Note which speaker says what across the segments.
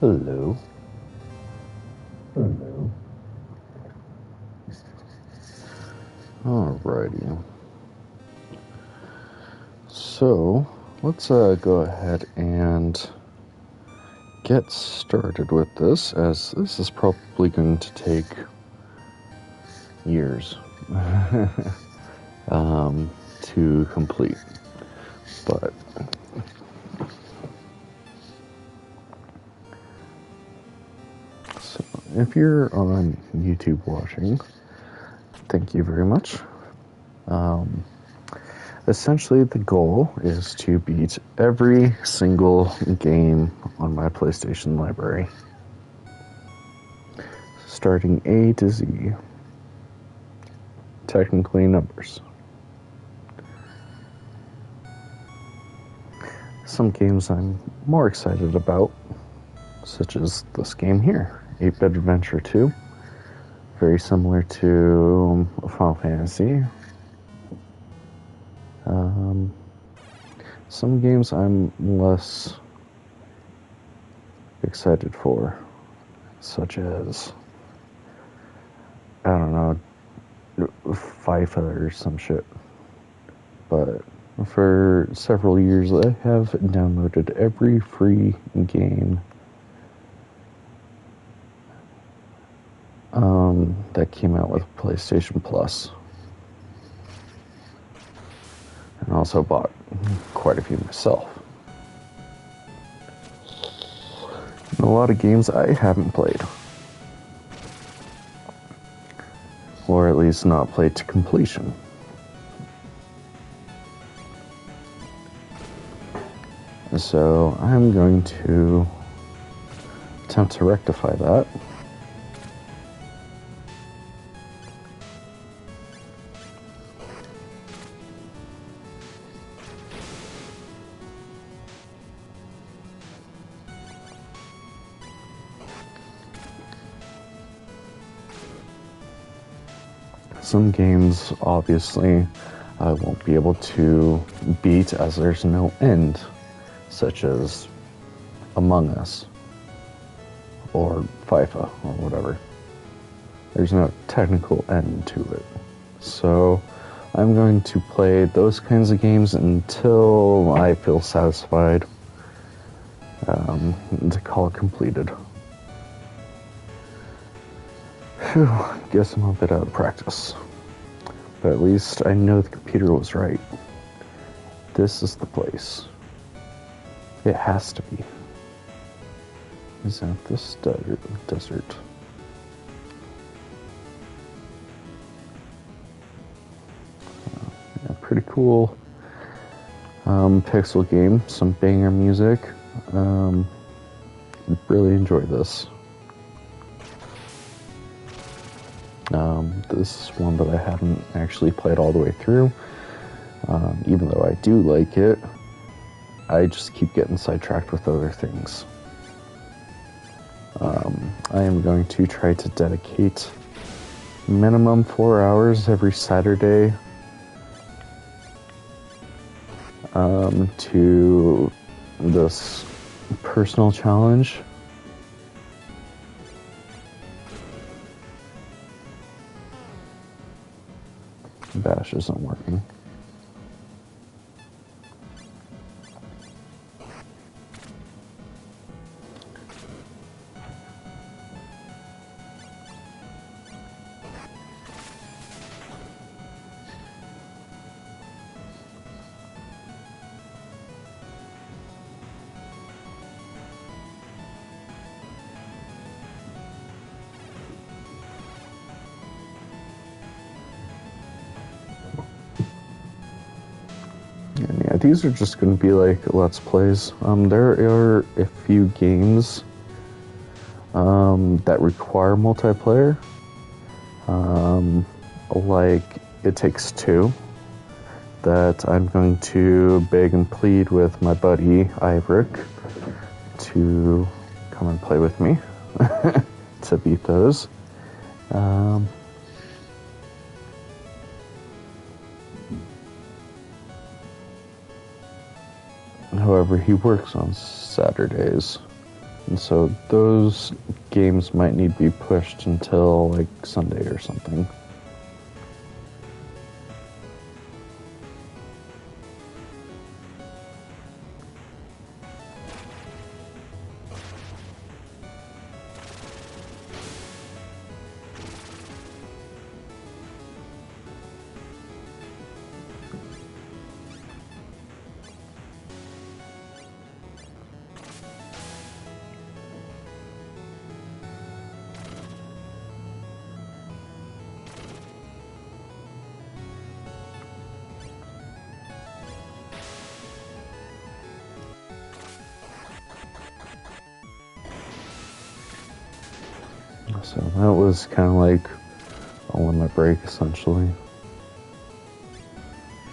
Speaker 1: Hello. Hello. Alrighty. So, let's go ahead and get started with this, as this is probably going to take years to complete. But so if you're on YouTube watching, thank you very much. Essentially, the goal is to beat every single game on my PlayStation library, starting A to Z. Technically numbers. Some games I'm more excited about, such as this game here, 8-Bit Adventure 2. Very similar to Final Fantasy. Some games I'm less excited for, such as, I don't know, FIFA or some shit. But for several years I have downloaded every free game that came out with PlayStation Plus. And also bought quite a few myself. And a lot of games I haven't played. Or at least not played to completion. So I'm going to attempt to rectify that. Some games, obviously, I won't be able to beat as there's no end, such as Among Us or FIFA or whatever. There's no technical end to it. So I'm going to play those kinds of games until I feel satisfied to call it completed. Phew, guess I'm a bit out of practice. But at least I know the computer was right. This is the place. It has to be. Is that this desert? Yeah, pretty cool. Pixel game, some banger music. Really enjoy this. This is one that I haven't actually played all the way through. Even though I do like it, I just keep getting sidetracked with other things. I am going to try to dedicate minimum 4 hours every Saturday to this personal challenge. Bash isn't working. And yeah, these are just going to be like Let's Plays. There are a few games that require multiplayer, like It Takes Two, that I'm going to beg and plead with my buddy Iverick to come and play with me to beat those. However, he works on Saturdays, And so those games might need to be pushed until like Sunday or something. So that was kind of like a limit break, essentially.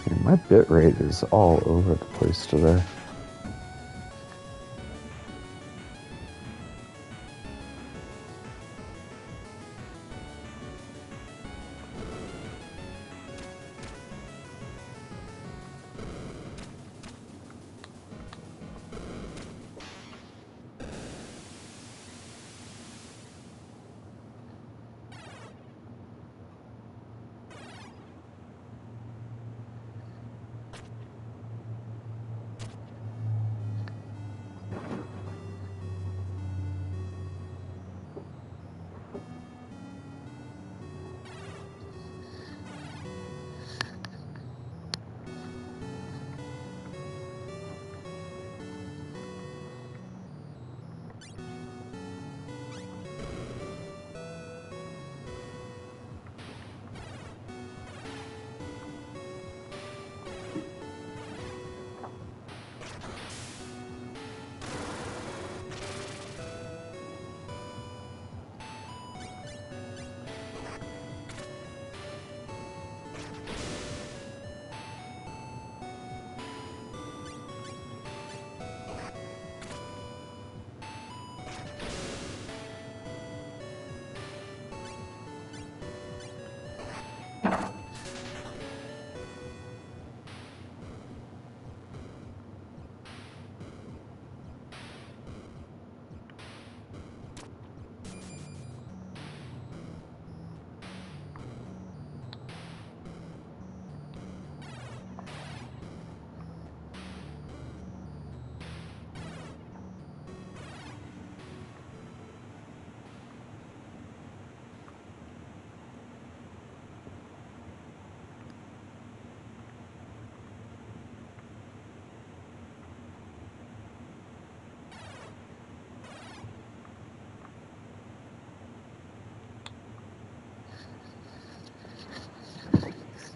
Speaker 1: And my bitrate is all over the place today.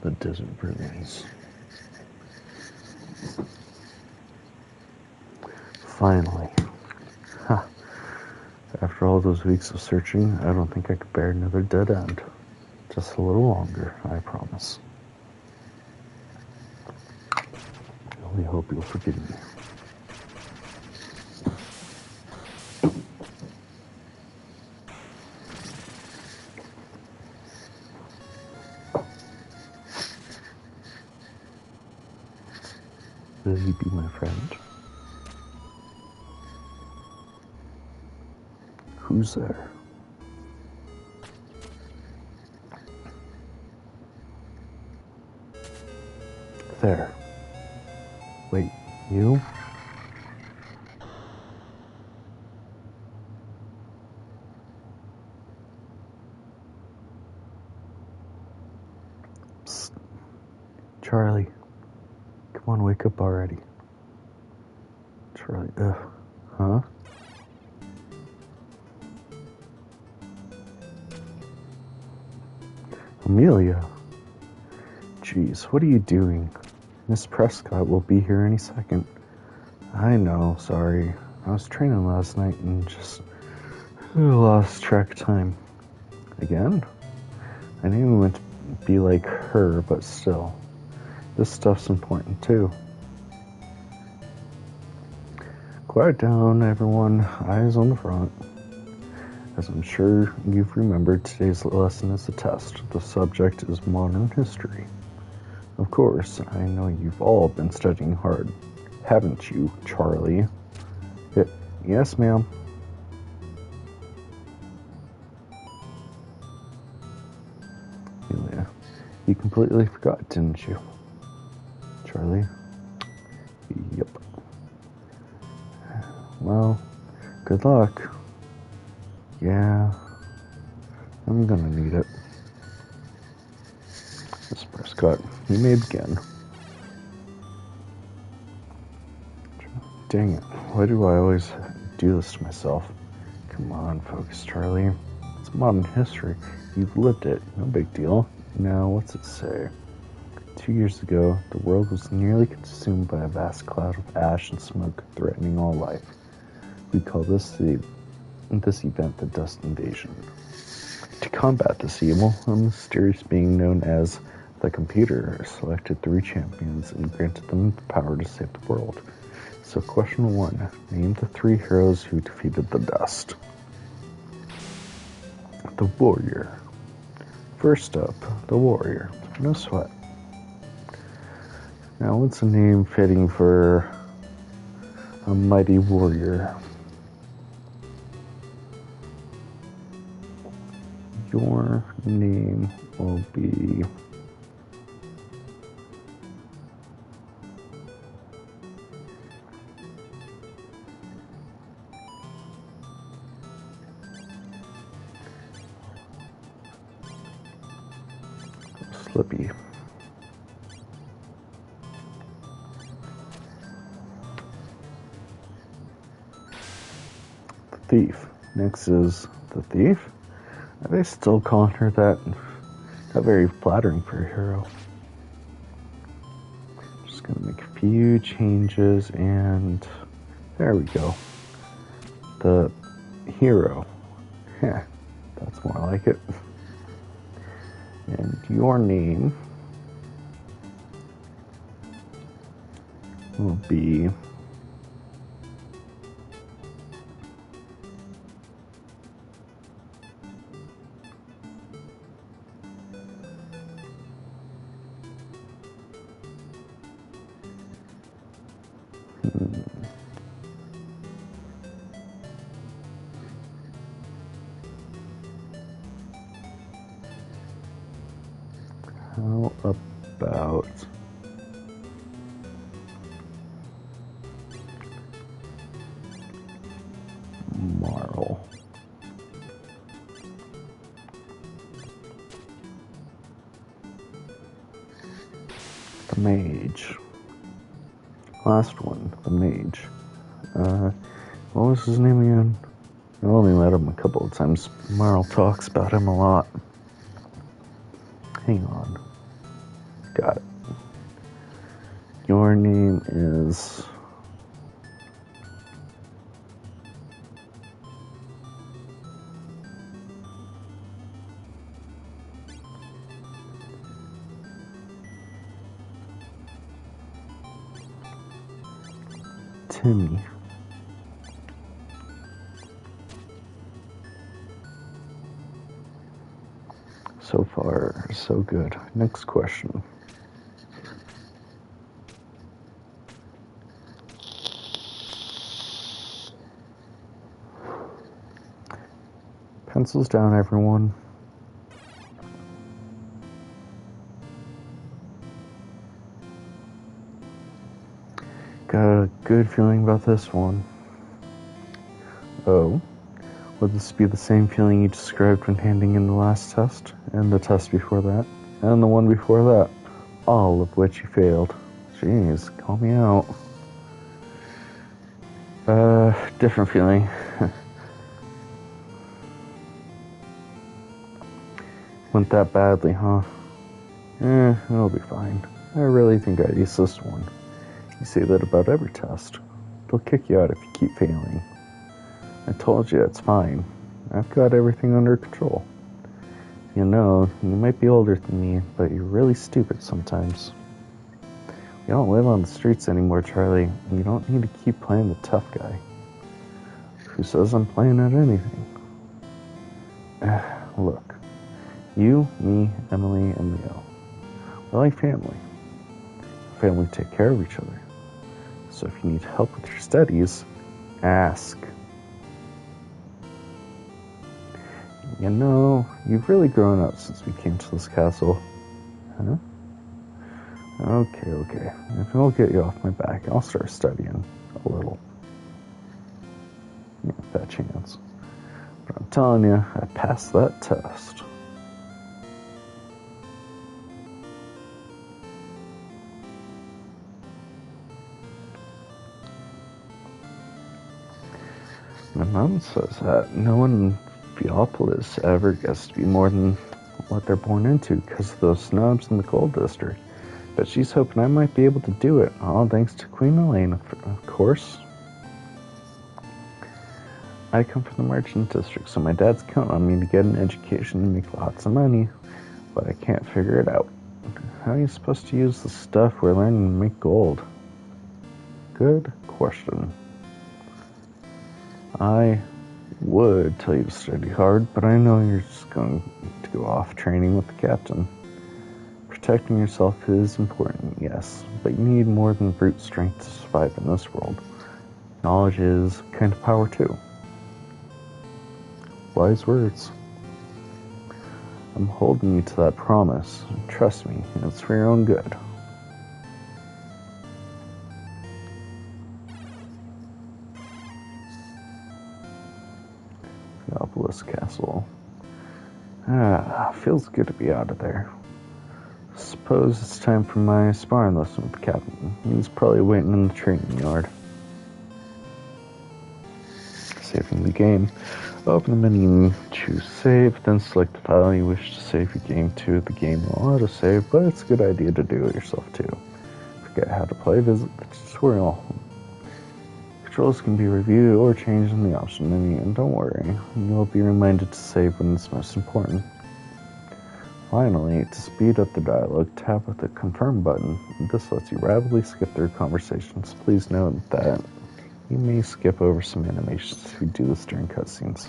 Speaker 1: The desert brilliance. Finally. Ha. After all those weeks of searching, I don't think I could bear another dead end. Just a little longer, I promise. I only hope you'll forgive me. Will you be my friend? Who's there? There. Wait, you? Psst. Charlie. Come on, wake up already. Charlie, huh? Amelia. Jeez, what are you doing? Miss Prescott will be here any second. I know, sorry. I was training last night and just lost track of time. Again? I knew we meant to be like her, but still. This stuff's important too. Quiet down, everyone. Eyes on the front. As I'm sure you've remembered, today's lesson is a test. The subject is modern history. Of course, I know you've all been studying hard. Haven't you, Charlie? Yes, ma'am. You completely forgot, didn't you, Charlie? Yep. Well, good luck. Yeah, I'm gonna need it. Miss Prescott, you may begin. Dang it, why do I always do this to myself? Come on, focus, Charlie. It's modern history. You've lived it. No big deal. Now, what's it say? 2 years ago, the world was nearly consumed by a vast cloud of ash and smoke threatening all life. We call this event the Dust Invasion. To combat this evil, a mysterious being known as the Computer selected 3 champions and granted them the power to save the world. So question 1, name the 3 heroes who defeated the Dust. The Warrior. First up, the Warrior. No sweat. Now what's a name fitting for a mighty warrior? Your name will be Slippy. The Thief. Next is the Thief. Are they still calling her that? Not very flattering for a hero. Just gonna make a few changes and there we go. The Hero. Heh, that's more like it. And your name will be how about Marl? The Mage. Last one, the Mage. What was his name again? I only met him a couple of times. Marl talks about him a lot. Hang on. Got it. Your name is Timmy. So far, so good. Next question. Pencils down, everyone. Got a good feeling about this one. Oh, would this be the same feeling you described when handing in the last test, and the test before that, and the one before that, all of which you failed? Jeez, call me out. Different feeling. Went that badly, huh? It'll be fine. I really think I aced this one. You say that about every test. They'll kick you out if you keep failing. I told you it's fine. I've got everything under control. You know, you might be older than me, but you're really stupid sometimes. You don't live on the streets anymore, Charlie, and you don't need to keep playing the tough guy. Who says I'm playing at anything? Look, you, me, Emily, and Leo. We're like family. Family take care of each other. So if you need help with your studies, ask. You know, you've really grown up since we came to this castle. Huh? Okay. If it'll get you off my back, I'll start studying a little. Yeah, that chance. But I'm telling you, I passed that test. My mom says that no one in Theopolis ever gets to be more than what they're born into because of those snobs in the gold district. But she's hoping I might be able to do it, all thanks to Queen Elaine, of course. I come from the merchant district, so my dad's counting on me to get an education and make lots of money, but I can't figure it out. How are you supposed to use the stuff we're learning to make gold? Good question. I would tell you to study hard, but I know you're just going to go off training with the captain. Protecting yourself is important, yes, but you need more than brute strength to survive in this world. Knowledge is kind of power too. Wise words. I'm holding you to that promise. Trust me, it's for your own good. Theopolis Castle. Feels good to be out of there. Suppose it's time for my sparring lesson with the captain. He's probably waiting in the training yard. Saving the game. Open the menu, choose save, then select the file you wish to save your game to. The game will autosave, but it's a good idea to do it yourself too. Forget how to play, visit the tutorial. Controls can be reviewed or changed in the option menu, and don't worry, you'll be reminded to save when it's most important. Finally, to speed up the dialogue, tap with the confirm button. This lets you rapidly skip through conversations. Please note that you may skip over some animations if you do this during cutscenes.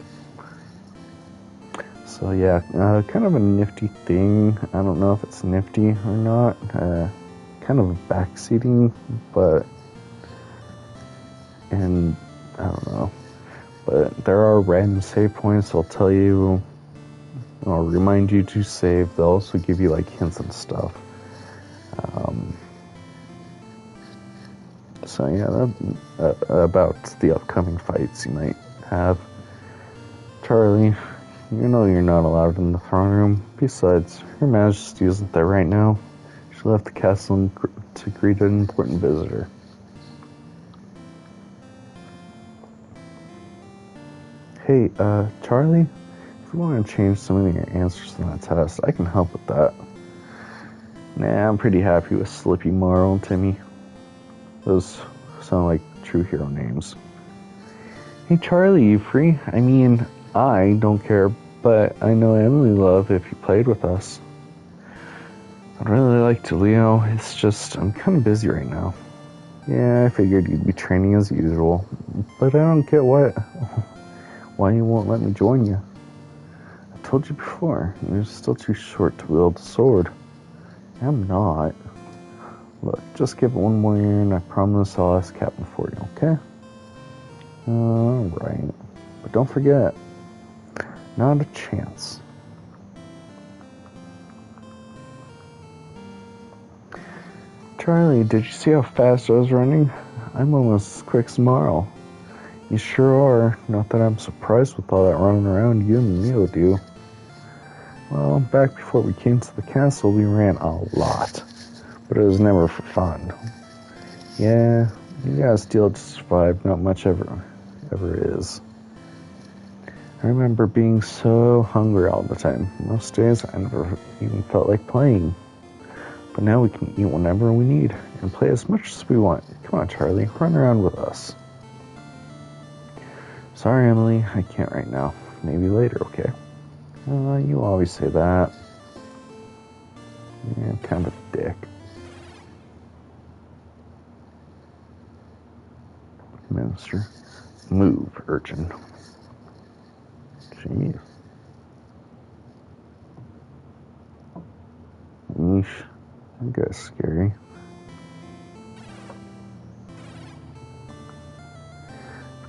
Speaker 1: So yeah, kind of a nifty thing. I don't know if it's nifty or not. Kind of backseating, and I don't know. But there are random save points. I'll tell you. I'll remind you to save. They'll also give you like hints and stuff. So yeah, about the upcoming fights you might have. Charlie, you know you're not allowed in the throne room. Besides, Her Majesty isn't there right now. She left the castle to greet an important visitor. Hey, Charlie? If you want to change some of your answers in that test, I can help with that. Nah, I'm pretty happy with Slippy, Marl, and Timmy. Those sound like true hero names. Hey, Charlie, you free? I mean, I don't care, but I know Emily would love if you played with us. I'd really like to, Leo. It's just, I'm kind of busy right now. Yeah, I figured you'd be training as usual, but I don't get why you won't let me join you. I told you before, you're still too short to wield the sword. I'm not. Look, just give it one more year and I promise I'll ask Captain for you, okay? Alright. But don't forget, not a chance. Charlie, did you see how fast I was running? I'm almost as quick as Marl. You sure are. Not that I'm surprised with all that running around you and Leo do. Well, back before we came to the castle, we ran a lot. But it was never for fun. Yeah, you gotta steal to survive. Not much ever is. I remember being so hungry all the time. Most days, I never even felt like playing. But now we can eat whenever we need and play as much as we want. Come on, Charlie, run around with us. Sorry, Emily, I can't right now. Maybe later, okay? You always say that. Yeah, kind of a dick. Minister. Move, urchin. Jeez. Yeesh. That guy's scary.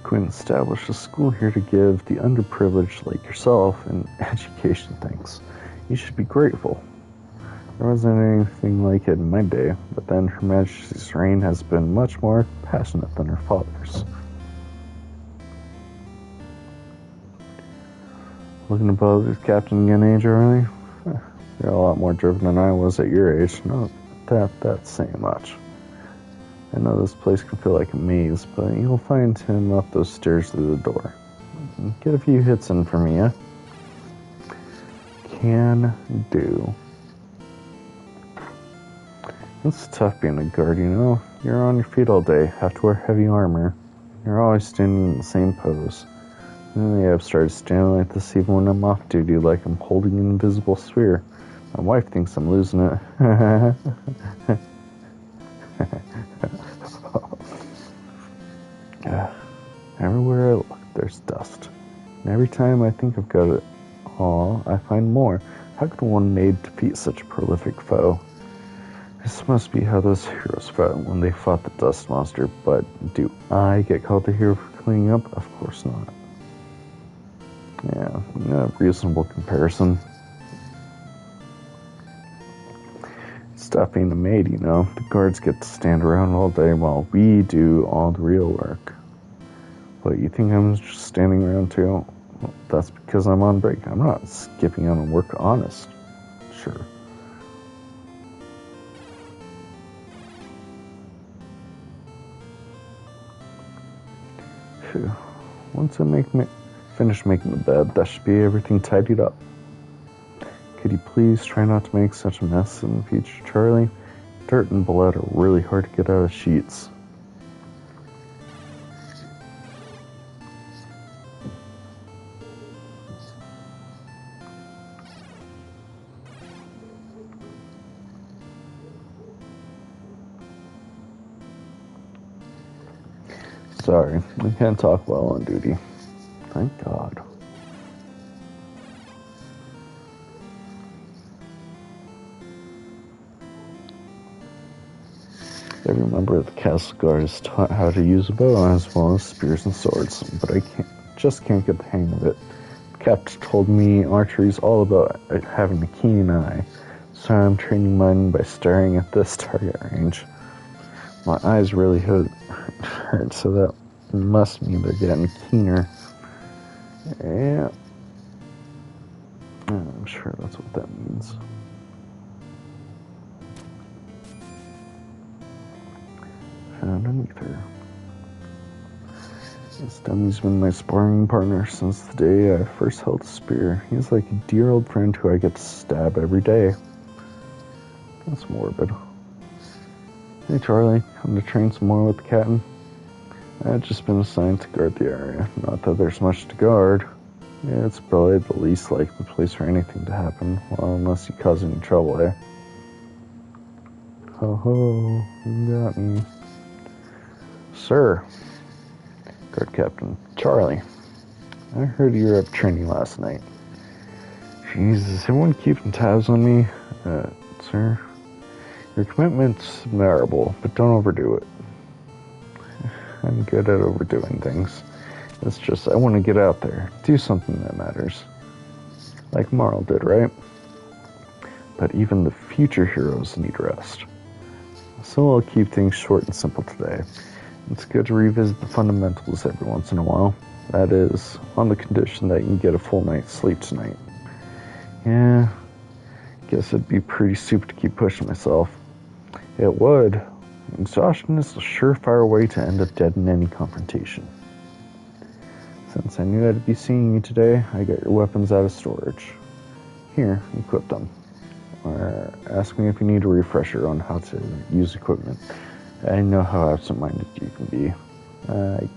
Speaker 1: Quinn established a school here to give the underprivileged like yourself an education, thanks. You should be grateful. There wasn't anything like it in my day, but then Her Majesty's reign has been much more passionate than her father's. Looking above Captain again, eh, Charlie? You're a lot more driven than I was at your age. Not that's saying much. I know this place can feel like a maze, but you'll find him up those stairs through the door. Get a few hits in for me, eh? Can do. It's tough being a guard, you know. You're on your feet all day, have to wear heavy armor. You're always standing in the same pose. And I've started standing like this even when I'm off duty, like I'm holding an invisible sphere. My wife thinks I'm losing it. Everywhere I look, there's dust. And every time I think I've got it all, I find more. How could one maid defeat such a prolific foe? This must be how those heroes felt when they fought the dust monster, but do I get called the hero for cleaning up? Of course not. Yeah, reasonable comparison. Stop being a maid, you know. The guards get to stand around all day while we do all the real work. But you think I'm just standing around too? Well, that's because I'm on break. I'm not skipping out on work, honest. Sure. Phew. Once I finish making the bed, that should be everything tidied up. Could you please try not to make such a mess in the future, Charlie? Dirt and blood are really hard to get out of sheets. Sorry, I can't talk while on duty. Thank God. Every member of the castle guard is taught how to use a bow as well as spears and swords, but I can't get the hang of it. The captain told me archery is all about having a keen eye, so I'm training mine by staring at this target range. My eyes really hurt, so that must mean they're getting keener. Yeah, I'm sure that's what that means. Found an ether. This dummy's been my sparring partner since the day I first held a spear. He's like a dear old friend who I get to stab every day. That's morbid. Hey Charlie, come to train some more with the captain? I've just been assigned to guard the area. Not that there's much to guard. Yeah, it's probably the least likely place for anything to happen. Well, unless you cause any trouble, eh? Ho ho, you got me. Sir. Guard Captain Charlie. I heard you were up training last night. Jesus, everyone keeping tabs on me? Sir? Your commitment's admirable, but don't overdo it. I'm good at overdoing things. It's just I want to get out there, do something that matters. Like Marl did, right? But even the future heroes need rest. So I'll keep things short and simple today. It's good to revisit the fundamentals every once in a while. That is, on the condition that you can get a full night's sleep tonight. Yeah, guess it'd be pretty stupid to keep pushing myself. It would. Exhaustion is a surefire way to end up dead in any confrontation. Since I knew I'd be seeing you today, I got your weapons out of storage. Here, equip them. Or ask me if you need a refresher on how to use equipment. I know how absent-minded you can be. I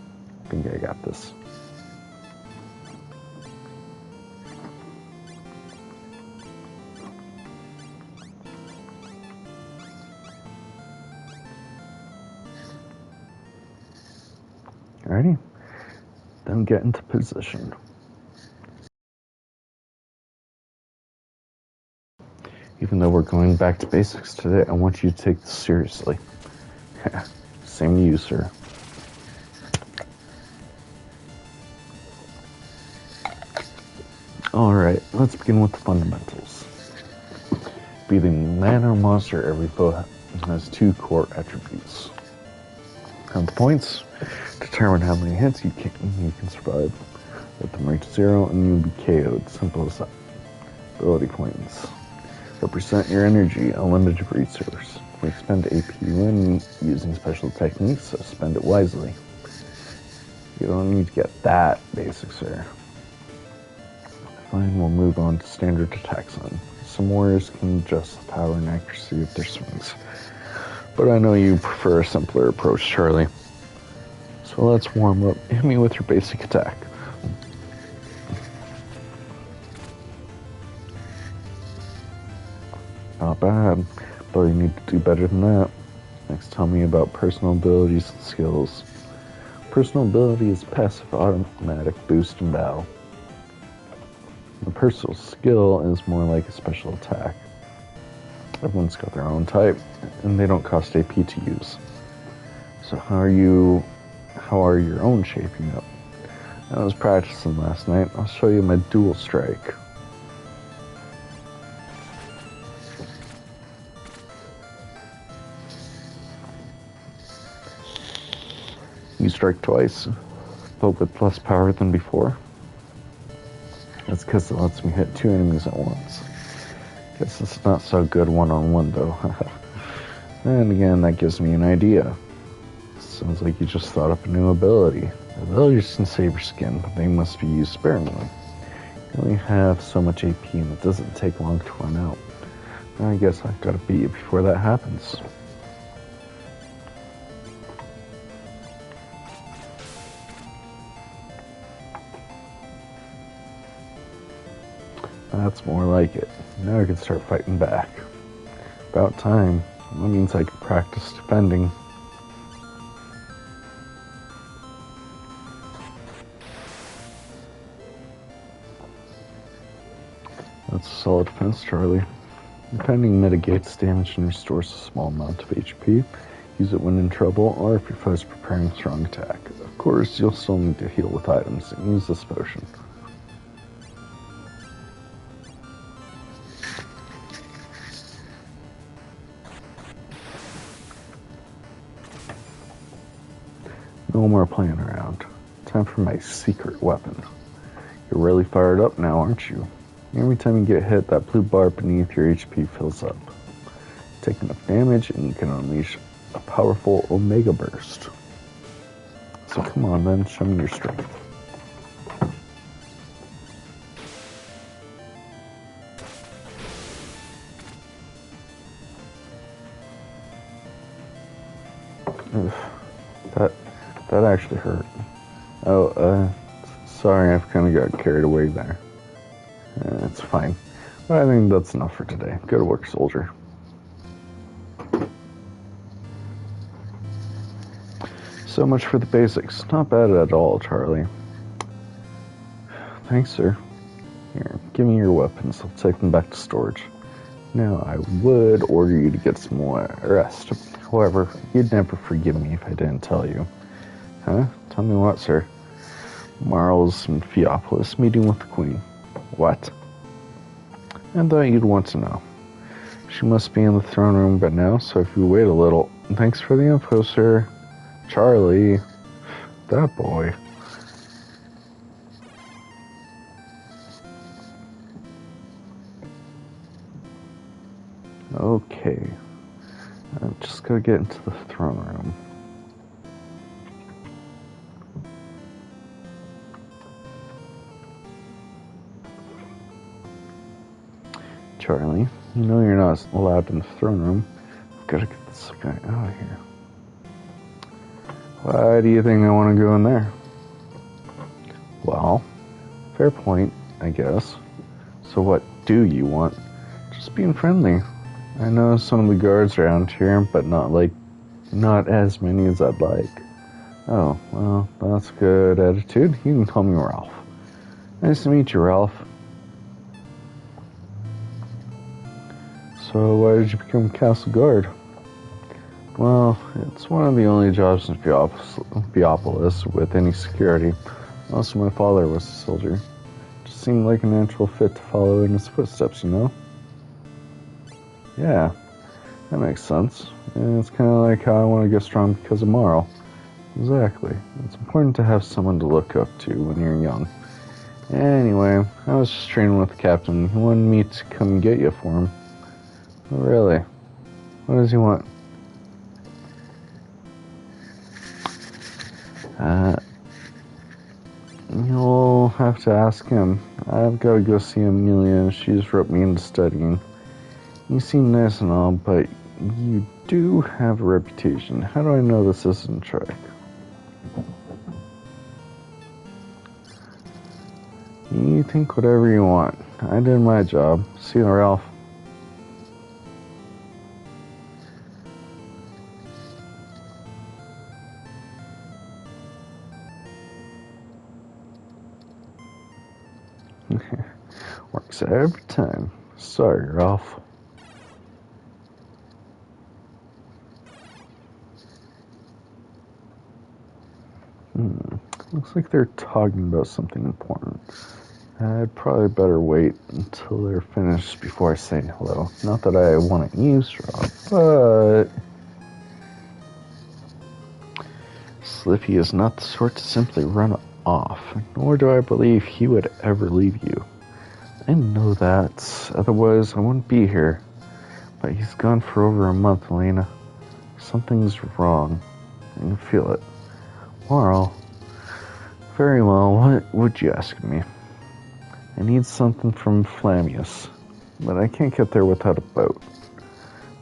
Speaker 1: think I got this. Alrighty, then get into position. Even though we're going back to basics today, I want you to take this seriously. Same to you, sir. Alright, let's begin with the fundamentals. Be the man or monster, every foe has 2 core attributes. Count the points, determine how many hits you can survive. Let them reach 0 and you'll be KO'd. Simple as that. Ability points. Represent your energy, a limited resource. We expend AP when using special techniques, so spend it wisely. You don't need to get that basic, sir. Fine, we'll move on to standard attacks then. Some warriors can adjust the power and accuracy of their swings. But I know you prefer a simpler approach, Charlie. So let's warm up. Hit me with your basic attack. Not bad, but you need to do better than that. Next, tell me about personal abilities and skills. Personal ability is passive automatic boost in battle. The personal skill is more like a special attack. Everyone's got their own type, and they don't cost AP to use. So how are your own shaping up? I was practicing last night. I'll show you my dual strike. You strike twice, but with less power than before. That's because it lets me hit 2 enemies at once. Guess it's not so good one-on-one though. And again, that gives me an idea. Sounds like you just thought up a new ability. Abilities can save your skin, but they must be used sparingly. You only have so much AP and it doesn't take long to run out. I guess I've got to beat you before that happens. That's more like it. Now I can start fighting back. About time. That means I can practice defending. That's a solid defense, Charlie. Defending mitigates damage and restores a small amount of HP. Use it when in trouble or if your foe's preparing a strong attack. Of course, you'll still need to heal with items and use this potion. No more playing around. Time for my secret weapon. You're really fired up now, aren't you? Every time you get hit, that blue bar beneath your HP fills up. Take enough damage and you can unleash a powerful Omega Burst. So come on then, show me your strength. That actually hurt. Oh, sorry, I've kind of got carried away there. It's fine. But I think that's enough for today. Go to work, soldier. So much for the basics. Not bad at all, Charlie. Thanks, sir. Here, give me your weapons. I'll take them back to storage. Now, I would order you to get some more rest. However, you'd never forgive me if I didn't tell you. Huh? Tell me what, sir? Marl's in Theopolis, meeting with the Queen. What? I thought you'd want to know. She must be in the throne room by now, so if you wait a little... Thanks for the info, sir. Charlie. That boy. Okay. I'm just gonna get into the throne room. Charlie, you know you're not allowed in the throne room. I've got to get this guy out of here. Why do you think I want to go in there? Well, fair point, I guess. So what do you want? Just being friendly. I know some of the guards around here, but not as many as I'd like. Oh, well, that's a good attitude. You can call me Ralph. Nice to meet you, Ralph. So why did you become castle guard? Well, it's one of the only jobs in Theopolis with any security. Also, my father was a soldier. Just seemed like a natural fit to follow in his footsteps, you know? Yeah, that makes sense. And it's kind of like how I want to get strong because of Marl. Exactly. It's important to have someone to look up to when you're young. Anyway, I was just training with the captain. He wanted me to come get you for him. Oh, really? What does he want? You'll have to ask him. I've got to go see Amelia. She's roped me into studying. You seem nice and all, but you do have a reputation. How do I know this isn't a trick? You think whatever you want. I did my job. See you, Ralph. Works every time. Sorry, Ralph. Looks like they're talking about something important. I'd probably better wait until they're finished before I say hello. Not that I want to eavesdrop, but Slippy is not the sort to simply run off, nor do I believe he would ever leave you. I know that, otherwise I wouldn't be here. But he's gone for over a month, Elena. Something's wrong. I can feel it. Marl. Very well, what would you ask me? I need something from Flamius, but I can't get there without a boat.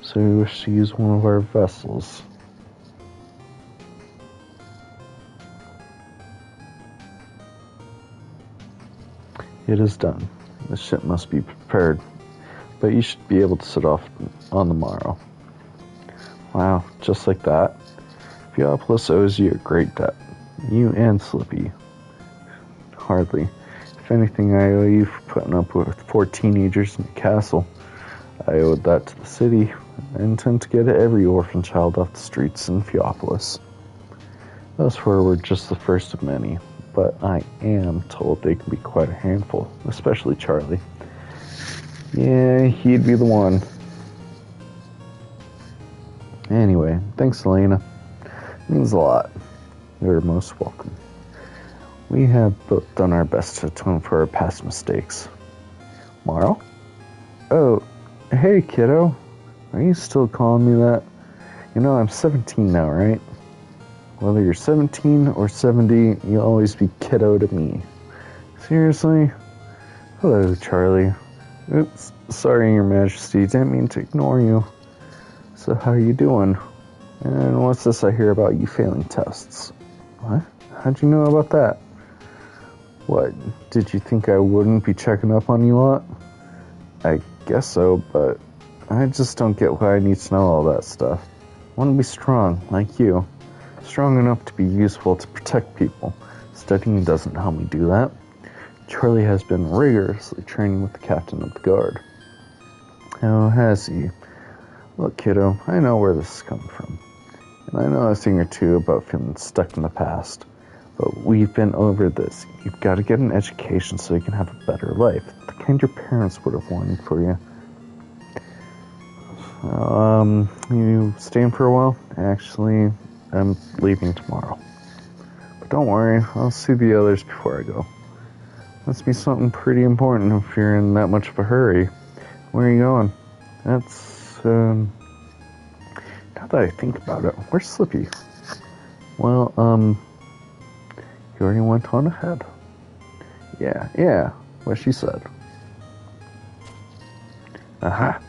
Speaker 1: So we wish to use one of our vessels. It is done. The ship must be prepared, but you should be able to set off on the morrow. Wow, just like that? Theopolis owes you a great debt. You and Slippy. Hardly. If anything, I owe you for putting up with 4 teenagers in the castle. I owed that to the city. I intend to get every orphan child off the streets in Theopolis. Thus far, we're just the first of many, but I am told they can be quite a handful, especially Charlie. Yeah, he'd be the one. Anyway, thanks, Elena. It means a lot. You're most welcome. We have both done our best to atone for our past mistakes. Marl? Oh, hey, kiddo. Are you still calling me that? You know, I'm 17 now, right? Whether you're 17 or 70, you'll always be kiddo to me. Seriously? Hello, Charlie. Oops, sorry, Your Majesty. Didn't mean to ignore you. So how are you doing? And what's this I hear about you failing tests? What? How'd you know about that? What, did you think I wouldn't be checking up on you a lot? I guess so, but I just don't get why I need to know all that stuff. I want to be strong, like you. Strong enough to be useful to protect people. Studying doesn't help me do that. Charlie has been rigorously training with the captain of the guard. Oh, has he? Look, kiddo, I know where this is coming from. And I know a thing or two about feeling stuck in the past. But we've been over this. You've got to get an education so you can have a better life. The kind your parents would have wanted for you. You staying for a while? Actually, I'm leaving tomorrow. But don't worry, I'll see the others before I go. Must be something pretty important if you're in that much of a hurry. Where are you going? That's, now that I think about it, where's Slippy? Well, you already went on ahead. Yeah, what she said. Aha,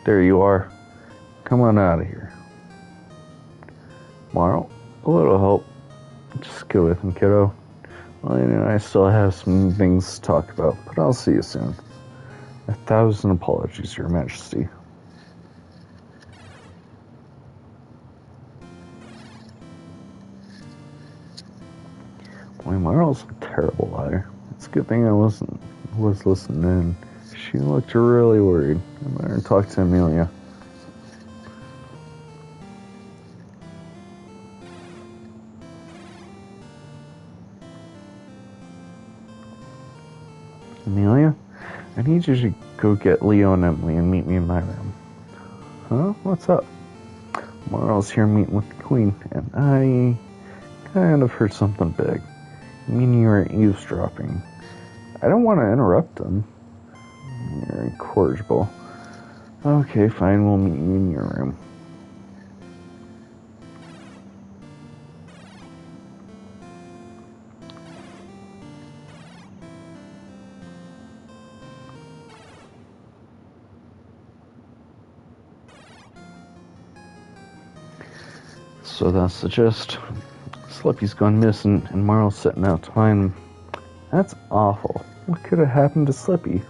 Speaker 1: there you are. Come on out of here. Marl, a little help. Just go with him, kiddo. Well, you know, I still have some things to talk about, but I'll see you soon. 1,000 apologies, Your Majesty. Boy, Marl's a terrible liar. It's a good thing I was listening in. She looked really worried. I better talk to Amelia. Amelia, I need you to go get Leo and Emily and meet me in my room. Huh? What's up? Marl's here meeting with the Queen, and I kind of heard something big. You mean you were eavesdropping? I don't want to interrupt them. You're incorrigible. Okay, fine, we'll meet you in your room. So that's the gist. Slippy's gone missing, and Marl's setting out to find him. That's awful. What could have happened to Slippy?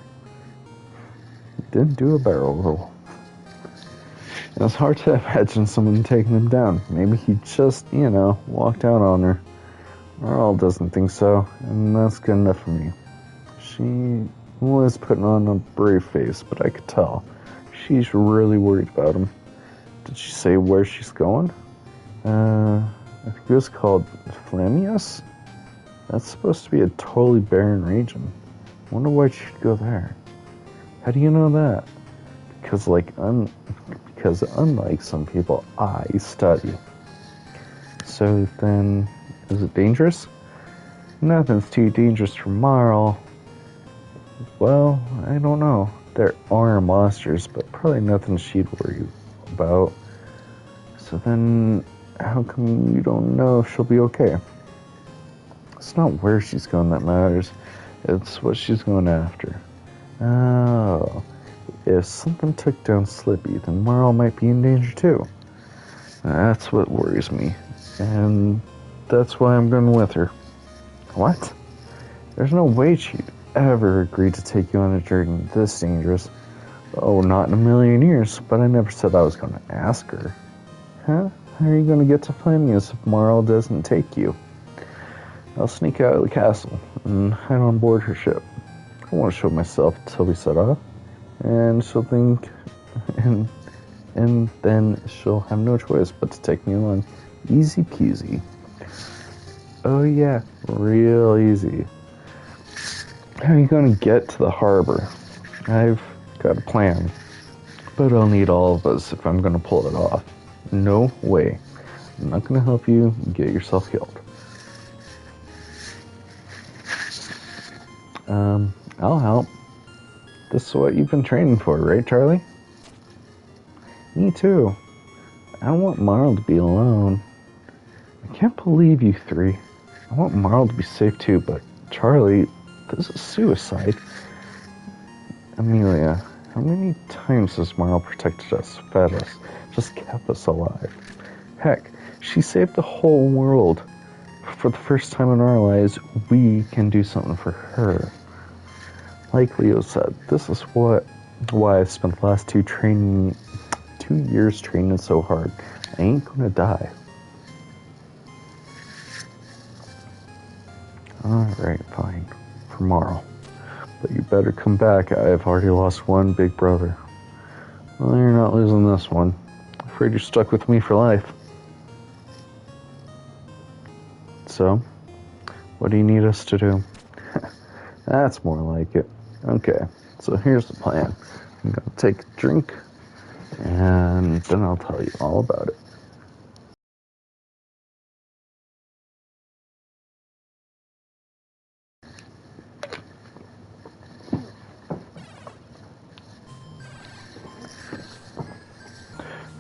Speaker 1: He didn't do a barrel roll. It's hard to imagine someone taking him down. Maybe he just, walked out on her. Marl doesn't think so, and that's good enough for me. She was putting on a brave face, but I could tell. She's really worried about him. Did she say where she's going? I think it was called Flamius? That's supposed to be a totally barren region. Wonder why she'd go there. How do you know that? Because unlike some people, I study. So then, is it dangerous? Nothing's too dangerous for Marl. Well, I don't know. There are monsters, but probably nothing she'd worry about. So then, how come you don't know if she'll be okay? It's not where she's going that matters. It's what she's going after. Oh, if something took down Slippy, then Marl might be in danger too. That's what worries me. And that's why I'm going with her. What? There's no way she'd ever agree to take you on a journey this dangerous. Oh, not in a million years, but I never said I was going to ask her. Huh? How are you going to get to Flamius if Marl doesn't take you? I'll sneak out of the castle and hide on board her ship. I won't show myself till we set off, and she'll think, and then she'll have no choice but to take me along. Easy peasy. Oh yeah, real easy. How are you going to get to the harbor? I've got a plan, but I'll need all of us if I'm going to pull it off. No way. I'm not going to help you get yourself killed. I'll help. This is what you've been training for, right, Charlie? Me too. I don't want Marl to be alone. I can't believe you three. I want Marl to be safe too, but Charlie, this is suicide. Amelia, how many times has Marl protected us, fed us, just kept us alive? Heck, she saved the whole world. For the first time in our lives, we can do something for her. Like Leo said, this is why I've spent the last 2 years training so hard. I ain't gonna die. Alright, fine. For Marl. But you better come back. I've already lost one big brother. Well, you're not losing this one. I'm afraid you're stuck with me for life. So, what do you need us to do? That's more like it. Okay, so here's the plan. I'm gonna take a drink, and then I'll tell you all about it.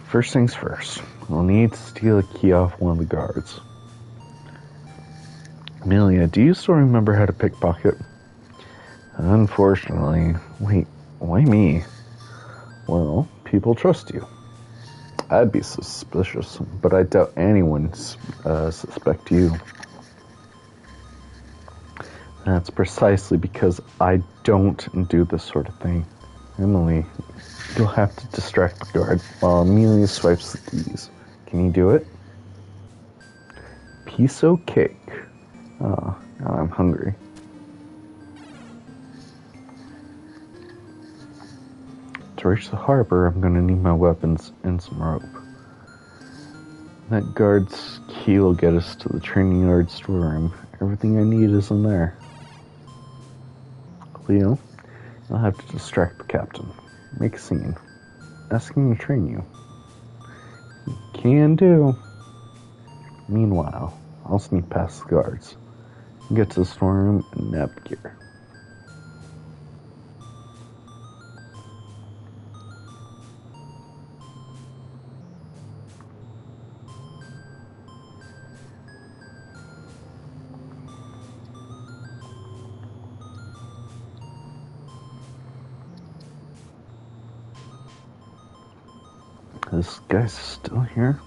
Speaker 1: First things first, we'll need to steal a key off one of the guards. Amelia, do you still remember how to pickpocket? Unfortunately. Wait, why me? Well, people trust you. I'd be suspicious, but I doubt anyone suspect you. That's precisely because I don't do this sort of thing. Emily, you'll have to distract the guard while Amelia swipes the keys. Can you do it? Piece of cake. Oh, now I'm hungry. To reach the harbor, I'm going to need my weapons and some rope. That guard's key will get us to the training yard storeroom. Everything I need is in there. Leo, I'll have to distract the captain. Make a scene. asking to train you. Can do. Meanwhile, I'll sneak past the guards, get to the storeroom, and nab gear. This guy's still here.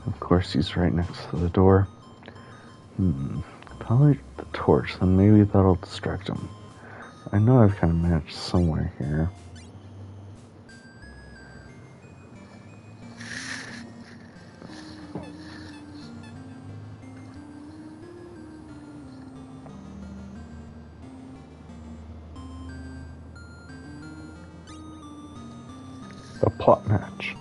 Speaker 1: Of course, he's right next to the door. Probably the torch, then maybe that'll distract him. I know I've kind of managed somewhere here. A plot match.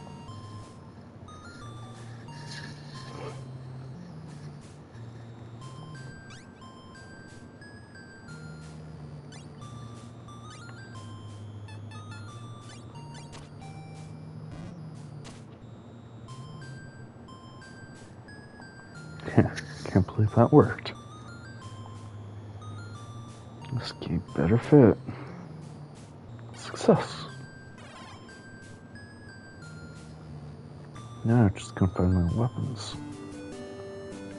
Speaker 1: Can't believe that worked. This key better fit. Success. Now I'm just gonna find my weapons.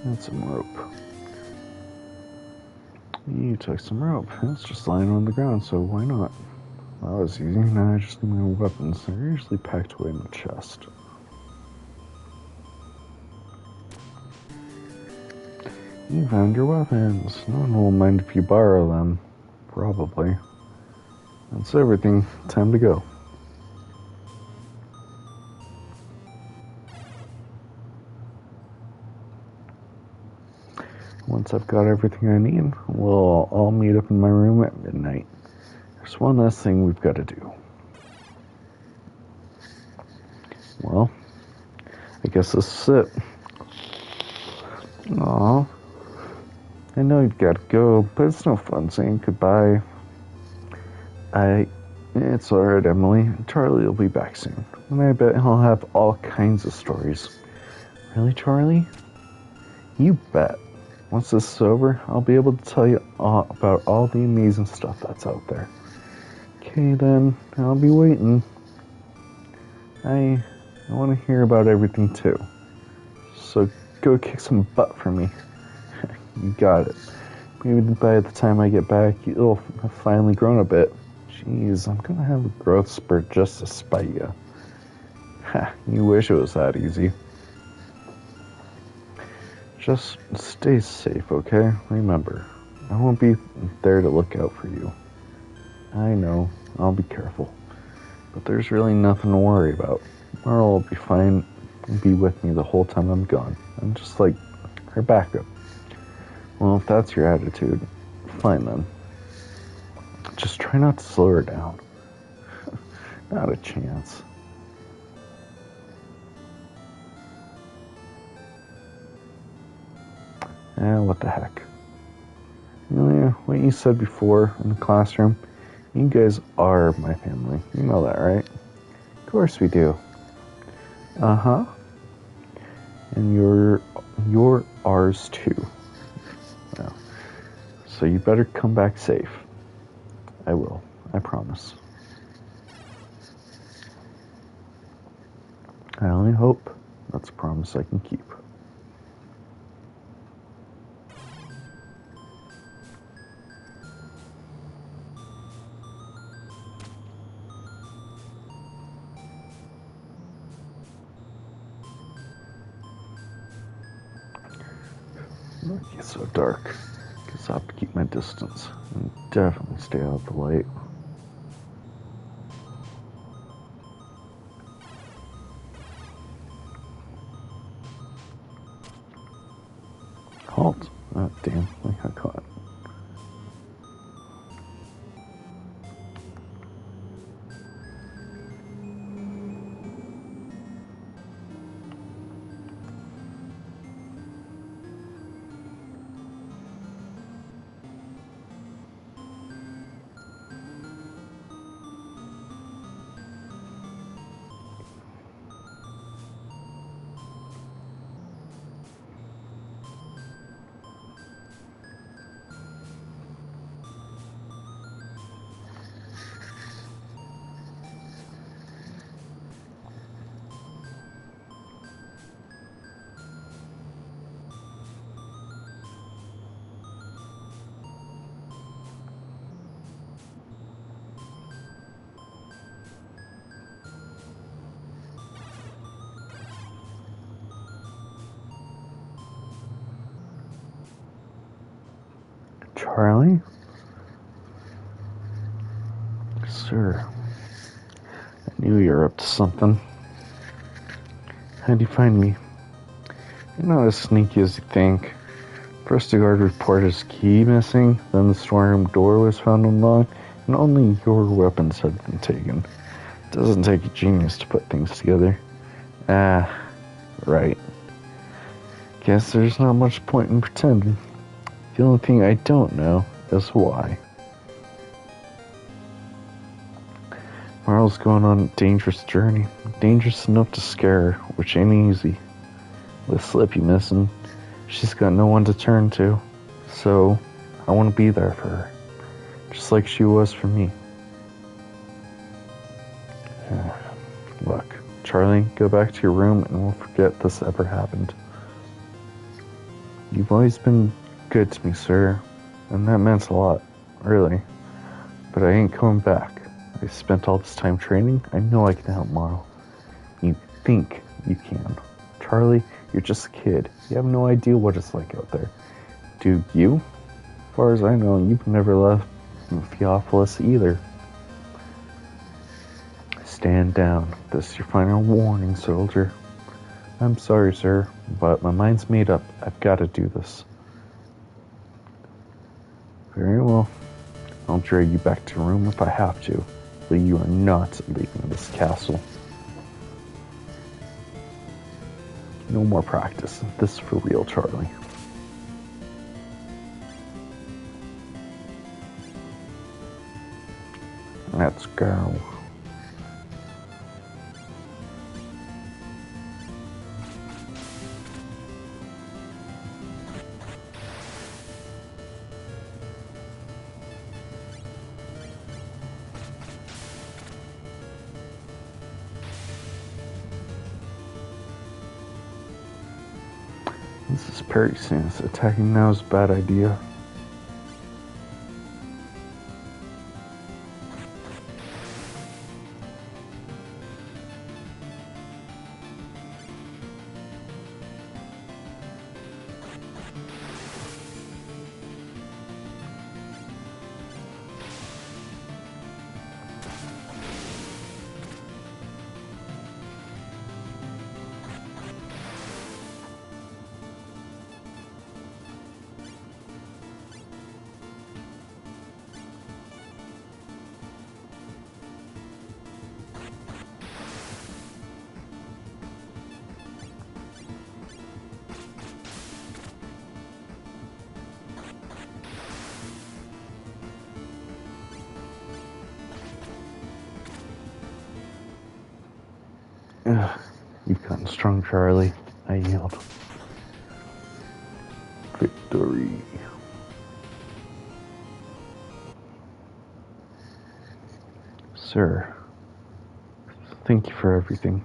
Speaker 1: And some rope. You took some rope. It's just lying on the ground, so why not? That was easy. Now I just need my weapons. They're usually packed away in the chest. You found your weapons. No one will mind if you borrow them. Probably. That's everything. Time to go. Once I've got everything I need, we'll all meet up in my room at midnight. There's one last thing we've got to do. Well, I guess this is it. Aw. I know you've got to go, but it's no fun saying goodbye. It's alright, Emily. Charlie will be back soon. And I bet he'll have all kinds of stories. Really, Charlie? You bet. Once this is over, I'll be able to tell you about all the amazing stuff that's out there. Okay then, I'll be waiting. I want to hear about everything too. So go kick some butt for me. You got it. Maybe by the time I get back, you'll have finally grown a bit. Jeez, I'm gonna have a growth spurt just to spite you. Ha, you wish it was that easy. Just stay safe, okay? Remember, I won't be there to look out for you. I know, I'll be careful. But there's really nothing to worry about. Merle will be fine and be with me the whole time I'm gone. I'm just like her backup. Well, if that's your attitude, fine then. Just try not to slow her down. Not a chance. What the heck. Amelia, what you said before in the classroom, you guys are my family. You know that, right? Of course we do. Uh-huh. And you're ours too. Well, so you better come back safe. I will. I promise. I only hope that's a promise I can keep. It gets so dark. Guess I'll have to keep my distance and definitely stay out of the light. Halt. Oh, damn. I got caught. Charlie? Sir, I knew you were up to something. How'd you find me? You're not as sneaky as you think. First, the guard reported his key missing, then the storeroom door was found unlocked, and only your weapons had been taken. It doesn't take a genius to put things together. Ah, right. Guess there's not much point in pretending. The only thing I don't know is why. Marle's going on a dangerous journey. Dangerous enough to scare her, which ain't easy. With Slippy missing, she's got no one to turn to. So, I want to be there for her. Just like she was for me. Look, Charlie, go back to your room and we'll forget this ever happened. You've always been good to me, sir. And that meant a lot, really. But I ain't coming back. I spent all this time training. I know I can help Marle. You think you can. Charlie, you're just a kid. You have no idea what it's like out there. Do you? As far as I know, you've never left Theophilus either. Stand down. This is your final warning, soldier. I'm sorry, sir, but my mind's made up. I've got to do this. Very well. I'll drag you back to your room if I have to. But you are not leaving this castle. No more practice. This is for real, Charlie. Let's go. This is Pericles. Attacking now is a bad idea. You've gotten strong, Charlie. I yield. Victory. Sir, thank you for everything.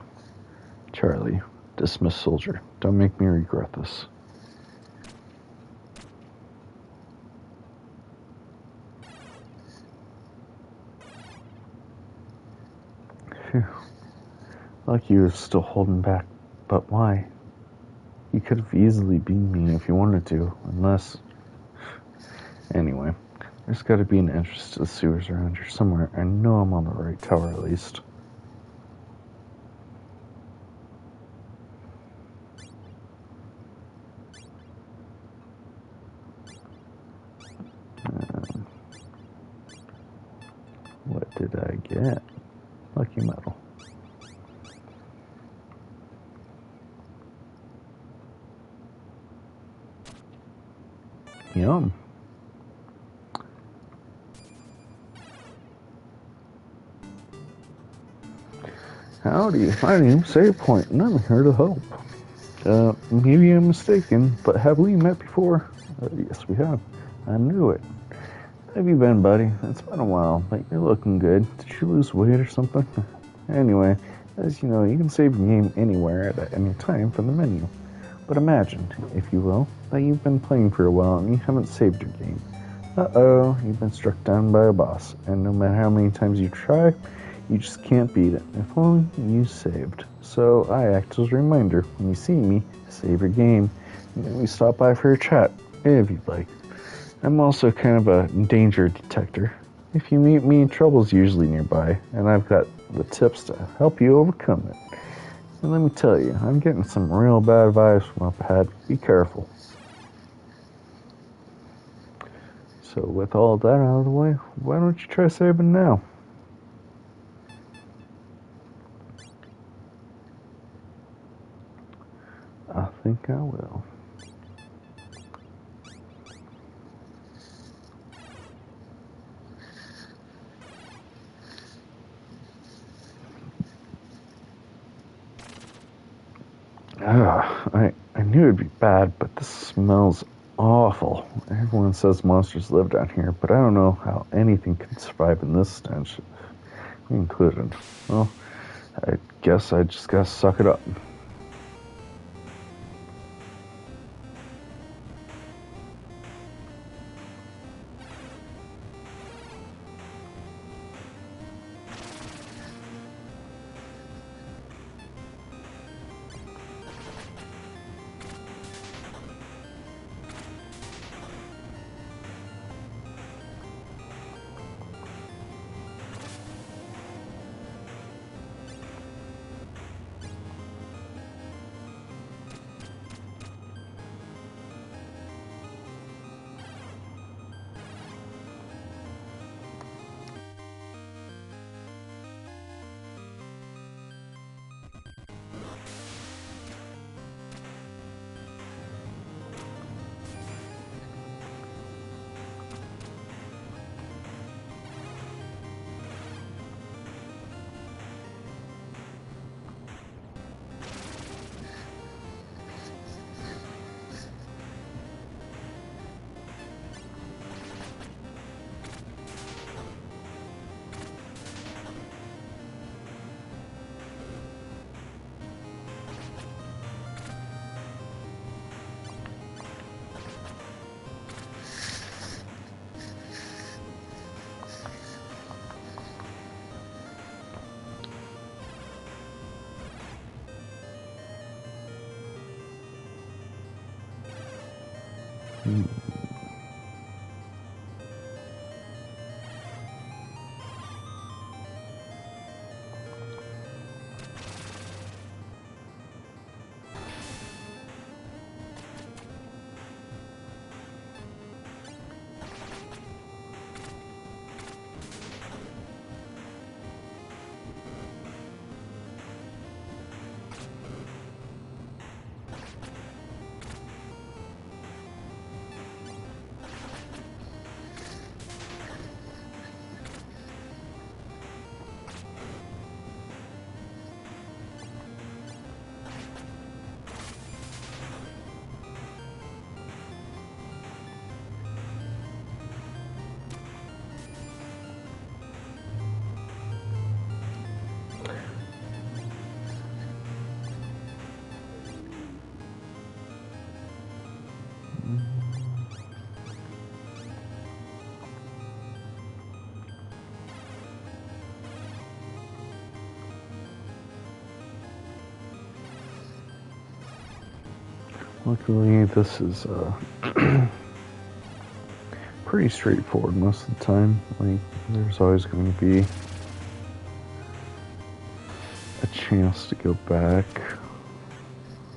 Speaker 1: Charlie, dismiss soldier. Don't make me regret this. Phew. Like you was still holding back, but why? You could have easily beaten me if you wanted to, unless... Anyway, there's gotta be an entrance to the sewers around here somewhere. I know I'm on the right tower at least. What did I get? Lucky metal. Yum. Howdy, my name's Save Point, and I'm here to help. Maybe I'm mistaken, but have we met before? Yes, we have. I knew it. How have you been, buddy? It's been a while, but you're looking good. Did you lose weight or something? Anyway, as you know, you can save your game anywhere at any time from the menu. But imagine, if you will, that you've been playing for a while and you haven't saved your game. Uh-oh, you've been struck down by a boss, and no matter how many times you try, you just can't beat it. If only you saved. So I act as a reminder. When you see me, save your game. And then we stop by for a chat, if you'd like. I'm also kind of a danger detector. If you meet me, trouble's usually nearby, and I've got the tips to help you overcome it. And let me tell you, I'm getting some real bad vibes from up ahead. Be careful. So with all that out of the way, why don't you try saving now? I think I will. I knew it'd be bad, but this smells awful. Everyone says monsters live down here, but I don't know how anything can survive in this stench, me included. Well, I guess I just gotta suck it up. Luckily, this is pretty straightforward most of the time. Like, there's always going to be a chance to go back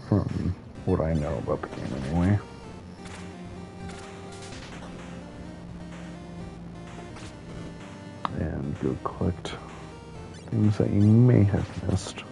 Speaker 1: from what I know about the game anyway. And go collect things that you may have missed.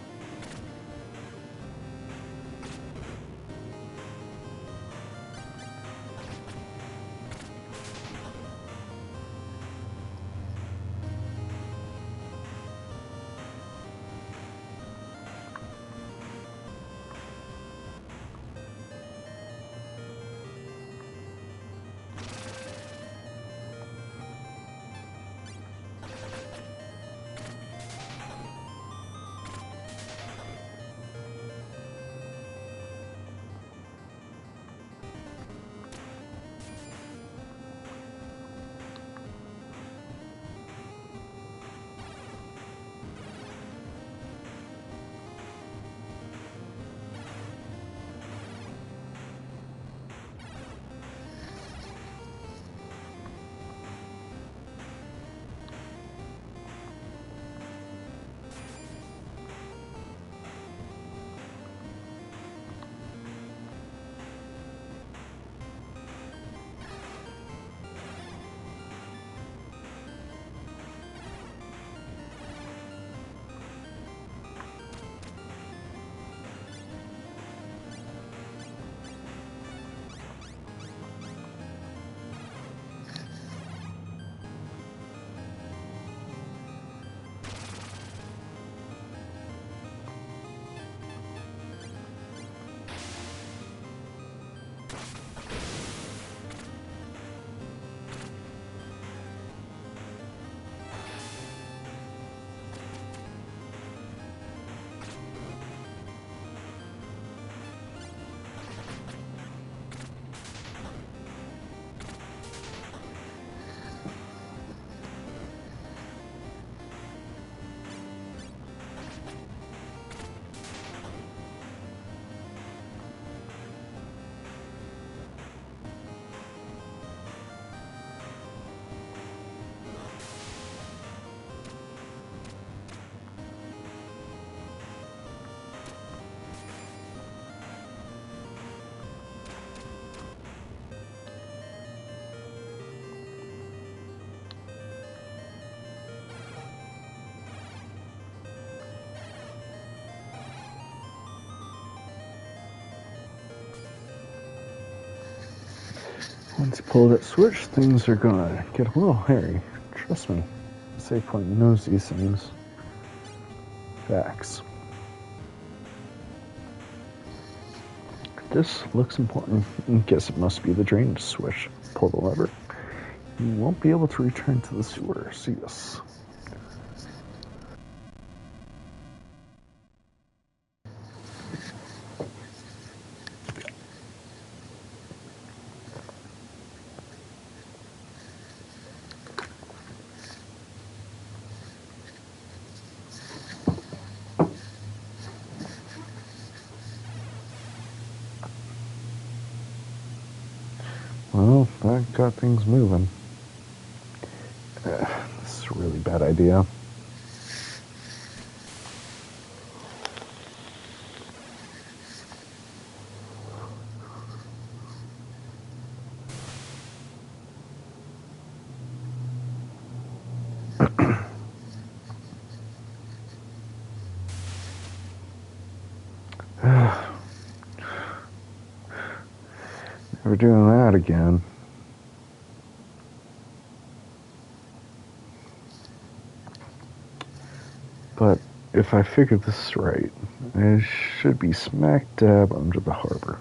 Speaker 1: Once you pull that switch, things are gonna get a little hairy. Trust me, Save Point knows these things. Facts. This looks important. I guess it must be the drainage switch. Pull the lever. You won't be able to return to the sewer. See this. Well, that got things moving. This is a really bad idea. Never doing that again. But if I figured this right, it should be smack dab under the harbor.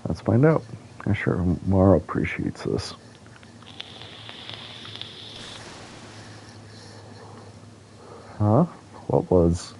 Speaker 1: Let's find out. I'm sure Mara appreciates this. Huh? What was?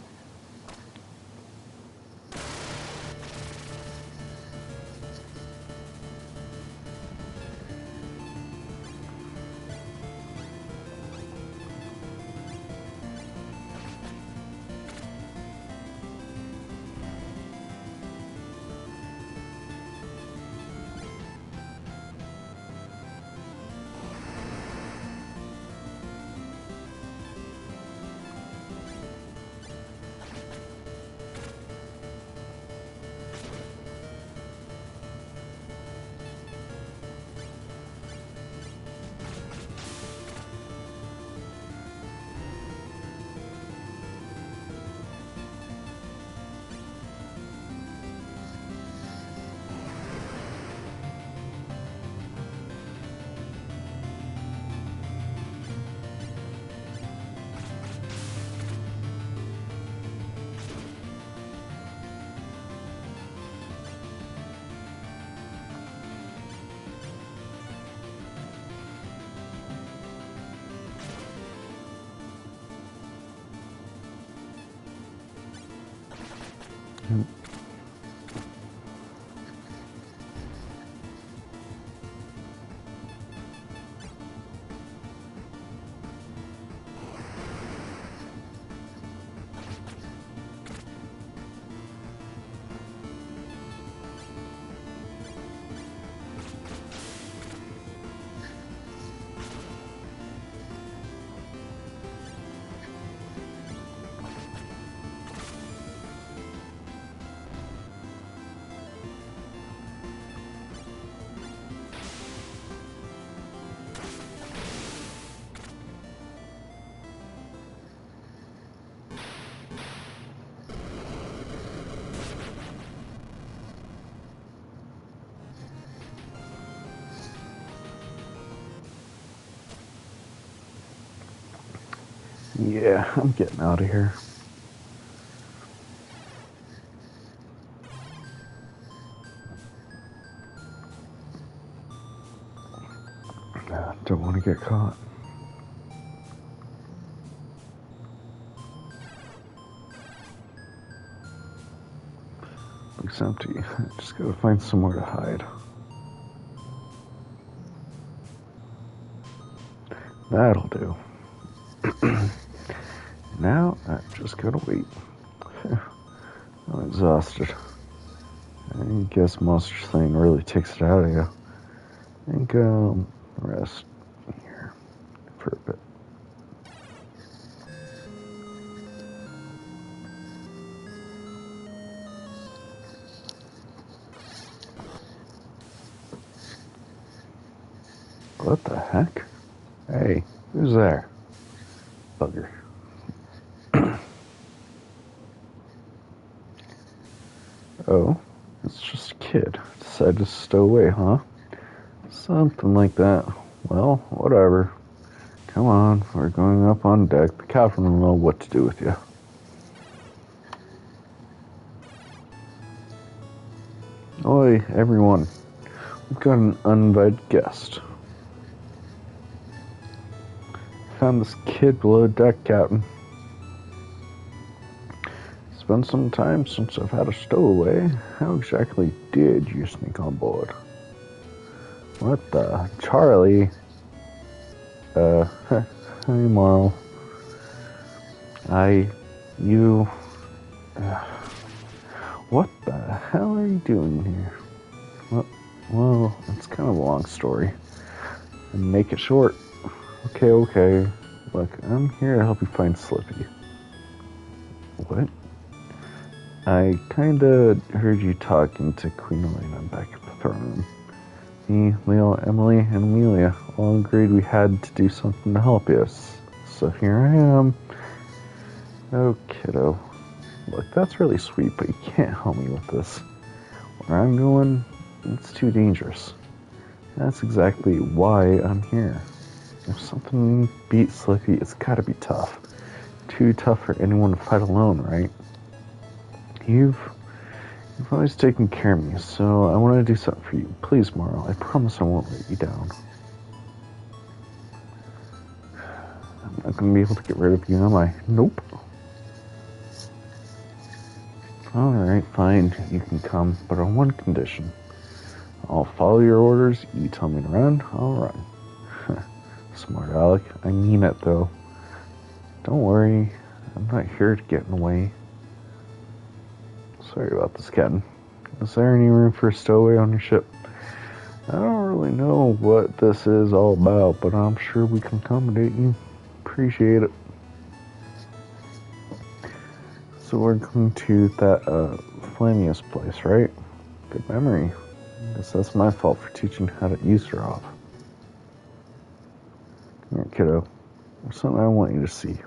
Speaker 1: Yeah, I'm getting out of here. Don't want to get caught. Looks empty. Just gotta find somewhere to hide. That'll do. Now, I just gotta wait. I'm exhausted. I guess Monster Slaying really takes it out of you. I think, rest here for a bit. What the heck? Hey, who's there? Bugger. Oh, it's just a kid. kid. Decided to stow away, huh? Something like that. Well, whatever. Come on, we're going up on deck. The captain will know what to do with you. Oi, everyone. We've got an uninvited guest. Found this kid below deck, Captain. It's been some time since I've had a stowaway. How exactly did you sneak on board? What the? Charlie? Hey, Marl. What the hell are you doing here? Well, it's kind of a long story. And make it short. Okay. Look, I'm here to help you find Slippy. What? I kinda heard you talking to Queen Elena back at the throne room. Me, Leo, Emily, and Amelia all agreed we had to do something to help you. So here I am. Oh, kiddo. Look, that's really sweet, but you can't help me with this. Where I'm going, it's too dangerous. That's exactly why I'm here. If something beats Slippy, it's gotta be tough. Too tough for anyone to fight alone, right? You've always taken care of me, so I want to do something for you. Please, Marl, I promise I won't let you down. I'm not going to be able to get rid of you, am I? Nope. Alright, fine, you can come, but on one condition. I'll follow your orders, you tell me to run, I'll run. Smart Alec, I mean it though. Don't worry, I'm not here to get in the way. Sorry about this, Captain. Is there any room for a stowaway on your ship? I don't really know what this is all about, but I'm sure we can accommodate you. Appreciate it. So we're going to that Flamius place, right? Good memory. Guess that's my fault for teaching how to use her off. Come here, kiddo. There's something I want you to see.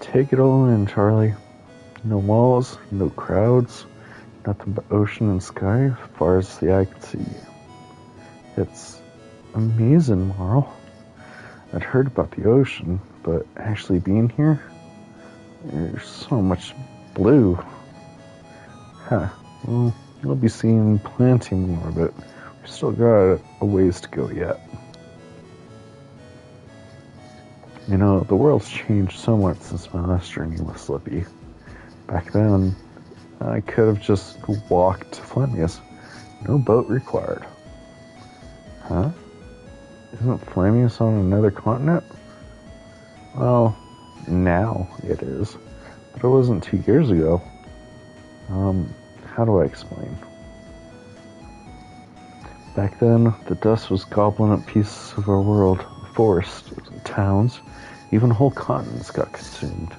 Speaker 1: Take it all in, Charlie. No walls, no crowds, nothing but ocean and sky as far as the eye can see. It's amazing, Marl. I'd heard about the ocean, but actually being here, there's so much blue. Well, you'll be seeing plenty more of it. We've still got a ways to go yet. You know, the world's changed so much since my last journey with Slippy. Back then, I could have just walked to Flamius. No boat required. Huh? Isn't Flamius on another continent? Well, now it is. But it wasn't 2 years ago. How do I explain? Back then, the dust was gobbling up pieces of our world. Forests, towns, even whole continents got consumed.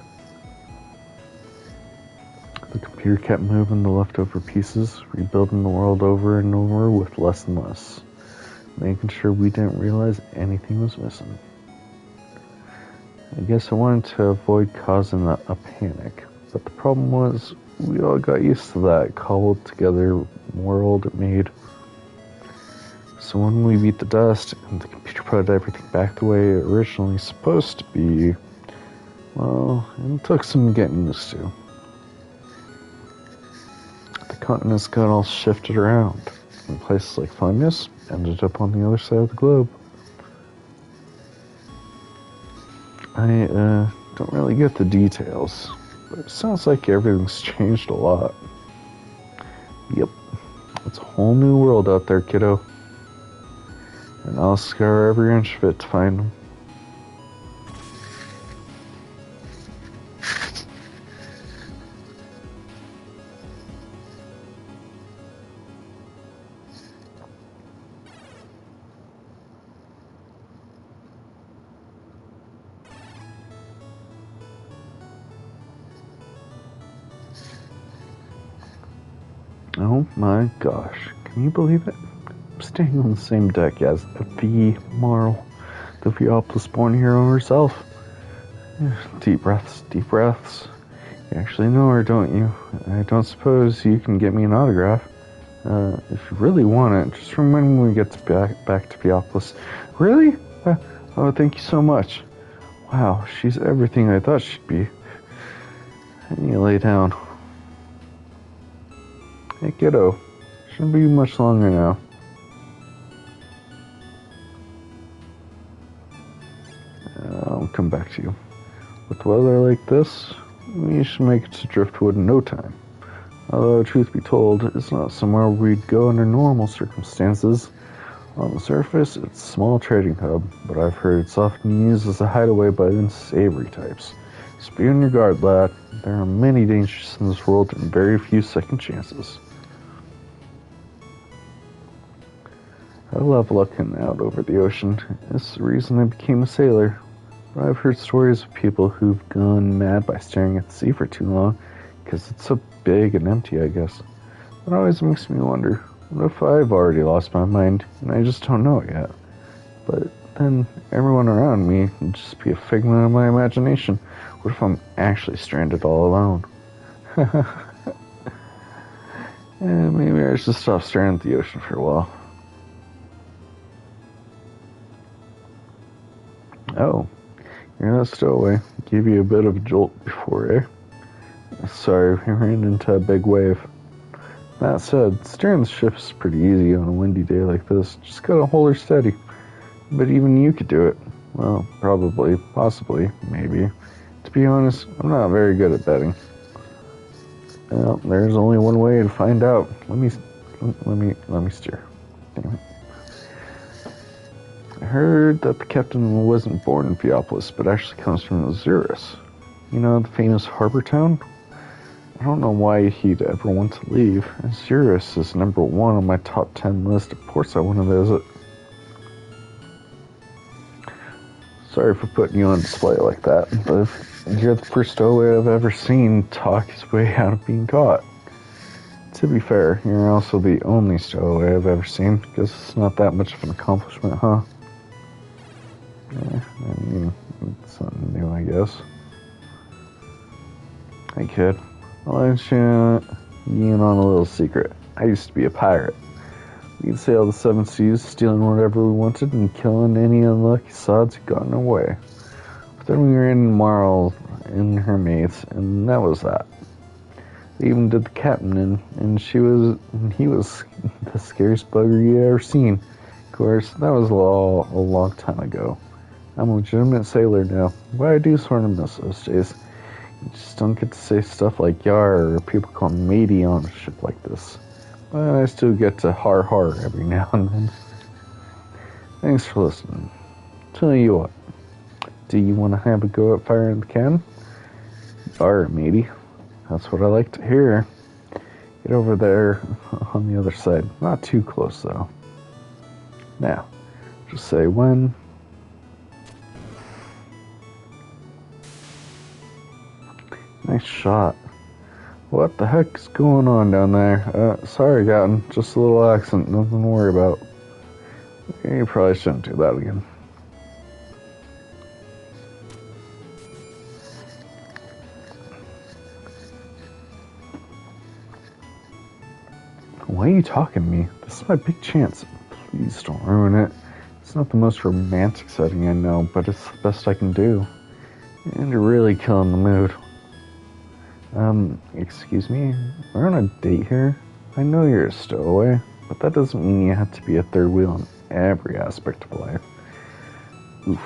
Speaker 1: The computer kept moving the leftover pieces, rebuilding the world over and over with less and less, making sure we didn't realize anything was missing. I guess I wanted to avoid causing a panic, but the problem was we all got used to that cobbled together world it made. So when we beat the dust and the computer put everything back the way it originally supposed to be, well, it took some getting used to. The continents got all shifted around, and places like Flamius ended up on the other side of the globe. I don't really get the details, but it sounds like everything's changed a lot. Yep, it's a whole new world out there, kiddo. And I'll scour every inch of it to find them. Oh my gosh, can you believe it? I'm staying on the same deck as the Marl, the Viopolis born hero herself. Deep breaths, deep breaths. You actually know her, don't you? I don't suppose you can get me an autograph. If you really want it, just remind me when we get back to Piopolis. Really? Oh, thank you so much. Wow, she's everything I thought she'd be. And you lay down. Hey, kiddo. Shouldn't be much longer now. I'll come back to you. With weather like this, we should make it to Driftwood in no time. Although, truth be told, it's not somewhere we'd go under normal circumstances. On the surface, it's a small trading hub, but I've heard it's often used as a hideaway by unsavory types. So be on your guard, lad. There are many dangers in this world and very few second chances. I love looking out over the ocean. It's the reason I became a sailor. But I've heard stories of people who've gone mad by staring at the sea for too long, because it's so big and empty, I guess. It always makes me wonder, what if I've already lost my mind, and I just don't know it yet? But then everyone around me would just be a figment of my imagination. What if I'm actually stranded all alone? Maybe I should stop staring at the ocean for a while. Oh, you're that stowaway. Gave you a bit of a jolt before, eh? Sorry, we ran into a big wave. That said, steering the ship's pretty easy on a windy day like this. Just gotta hold her steady. But even you could do it. Well, probably, possibly, maybe. To be honest, I'm not very good at betting. Well, there's only one way to find out. Let me steer. Damn it. I heard that the captain wasn't born in Piopolis, but actually comes from Azurus. You know, the famous harbor town? I don't know why he'd ever want to leave. Azurus is number 1 on my top 10 list of ports I want to visit. Sorry for putting you on display like that, but if you're the first stowaway I've ever seen talk his way out of being caught. To be fair, you're also the only stowaway I've ever seen, because it's not that much of an accomplishment, huh? Yeah, I mean, it's something new, I guess. Hey, kid. I'll let you in on a little secret. I used to be a pirate. We'd sail the 7 seas, stealing whatever we wanted and killing any unlucky sods who got in our way. But then we ran into Marl and her mates, and that was that. They even did the captain in, and he was the scariest bugger you ever seen. Of course, that was a long time ago. I'm a legitimate sailor now, but I do sort of miss those days. You just don't get to say stuff like yar or people call me matey on a ship like this. But I still get to har every now and then. Thanks for listening. Tell you what, do you want to have a go at firing the cannon? Yar, matey. That's what I like to hear. Get over there on the other side. Not too close, though. Now, just say when. Nice shot. What the heck is going on down there? Sorry, Captain. Just a little accident. Nothing to worry about. You probably shouldn't do that again. Why are you talking to me? This is my big chance. Please don't ruin it. It's not the most romantic setting I know, but it's the best I can do. And you're really killing the mood. Excuse me? We're on a date here? I know you're a stowaway, but that doesn't mean you have to be a third wheel in every aspect of life. Oof.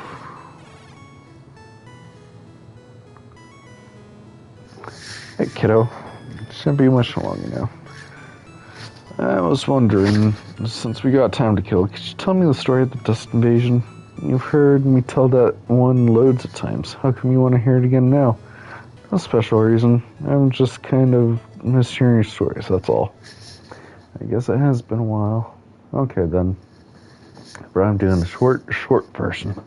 Speaker 1: Hey, kiddo. Shouldn't be much longer now. I was wondering, since we got time to kill, could you tell me the story of the Dust Invasion? You've heard me tell that one loads of times. How come you want to hear it again now? No special reason. I'm just kind of mishearing your stories, that's all. I guess it has been a while. Okay, then. But I'm doing the short version.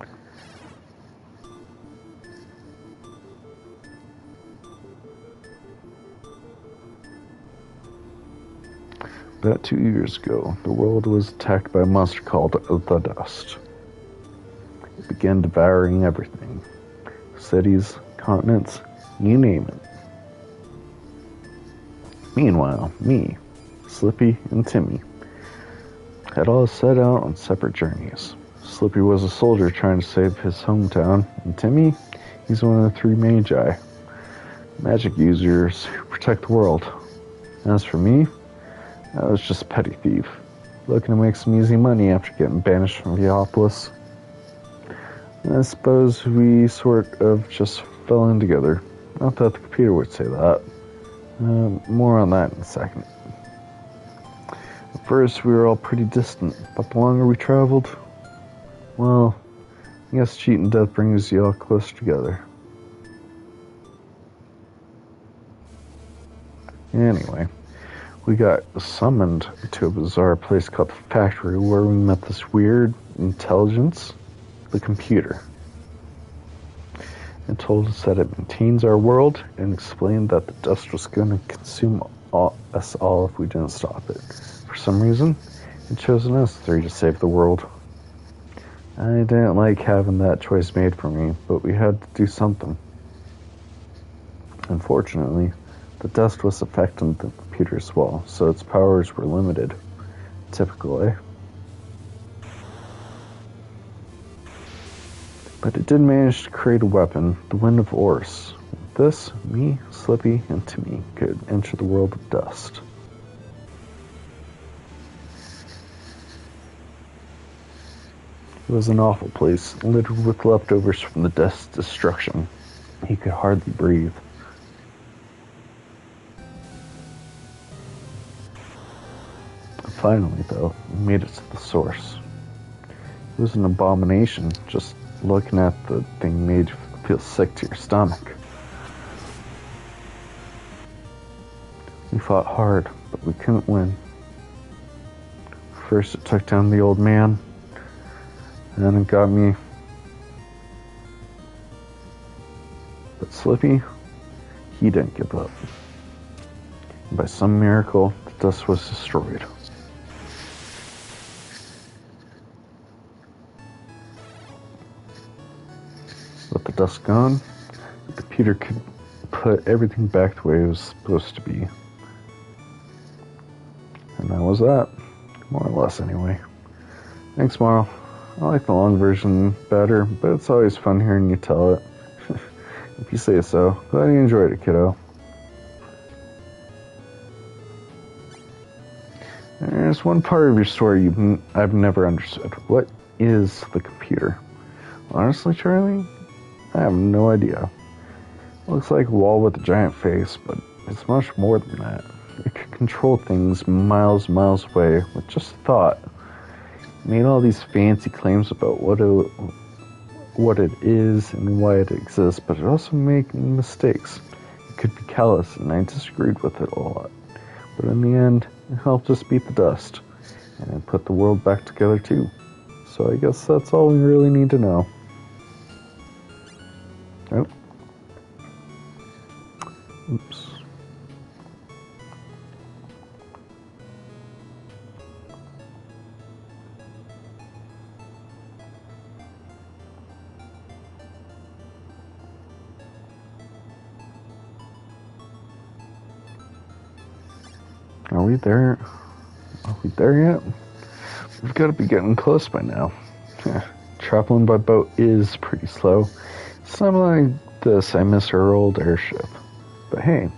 Speaker 1: About 2 years ago, the world was attacked by a monster called the Dust. It began devouring everything. cities, continents, you name it. Meanwhile, me, Slippy, and Timmy had all set out on separate journeys. Slippy was a soldier trying to save his hometown, and Timmy, he's one of the three magi, magic users who protect the world. As for me, I was just a petty thief, looking to make some easy money after getting banished from Geopolis. I suppose we sort of just fell in together. Not that the computer would say that. More on that in a second. At first, we were all pretty distant, but the longer we traveled, well, I guess cheat and death brings you all closer together. Anyway, we got summoned to a bizarre place called the Factory, where we met this weird intelligence, the computer. It told us that it maintains our world and explained that the dust was going to consume us all if we didn't stop it. For some reason, it chose us three to save the world. I didn't like having that choice made for me, but we had to do something. Unfortunately, the dust was affecting the computer as well, so its powers were limited. Typical, eh? But it did manage to create a weapon, the Wind of Orse. With this, me, Slippy, and Timmy could enter the world of dust. It was an awful place, littered with leftovers from the dust's destruction. He could hardly breathe. Finally, though, we made it to the source. It was an abomination. Just looking at the thing made you feel sick to your stomach. We fought hard, but we couldn't win. First it took down the old man, and then it got me. But Slippy, he didn't give up. And by some miracle, the dust was destroyed. With the dust gone, the computer could put everything back the way it was supposed to be. And that was that. More or less, anyway. Thanks, Marl. I like the long version better, but it's always fun hearing you tell it. If you say so. Glad you enjoyed it, kiddo. There's one part of your story I've never understood. What is the computer? Honestly, Charlie, I have no idea. It looks like a wall with a giant face, but it's much more than that. It can control things miles away with just thought. It made all these fancy claims about what it is and why it exists, but it also made mistakes. It could be callous, and I disagreed with it a lot. But in the end, it helped us beat the dust, and it put the world back together too. So I guess that's all we really need to know. Oh. Oops. Are we there? Are we there yet? We've got to be getting close by now. Traveling by boat is pretty slow. Something like this, I miss our old airship. But hey,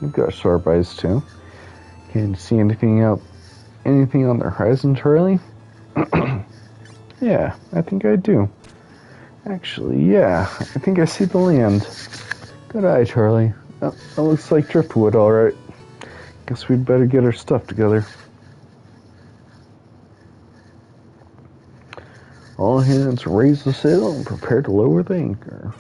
Speaker 1: you've got sharp eyes too. Can you see anything on the horizon, Charlie? Yeah, I think I do. Actually, yeah, I think I see the land. Good eye, Charlie. That looks like driftwood, alright. Guess we'd better get our stuff together. All hands raise the sail and prepare to lower the anchor.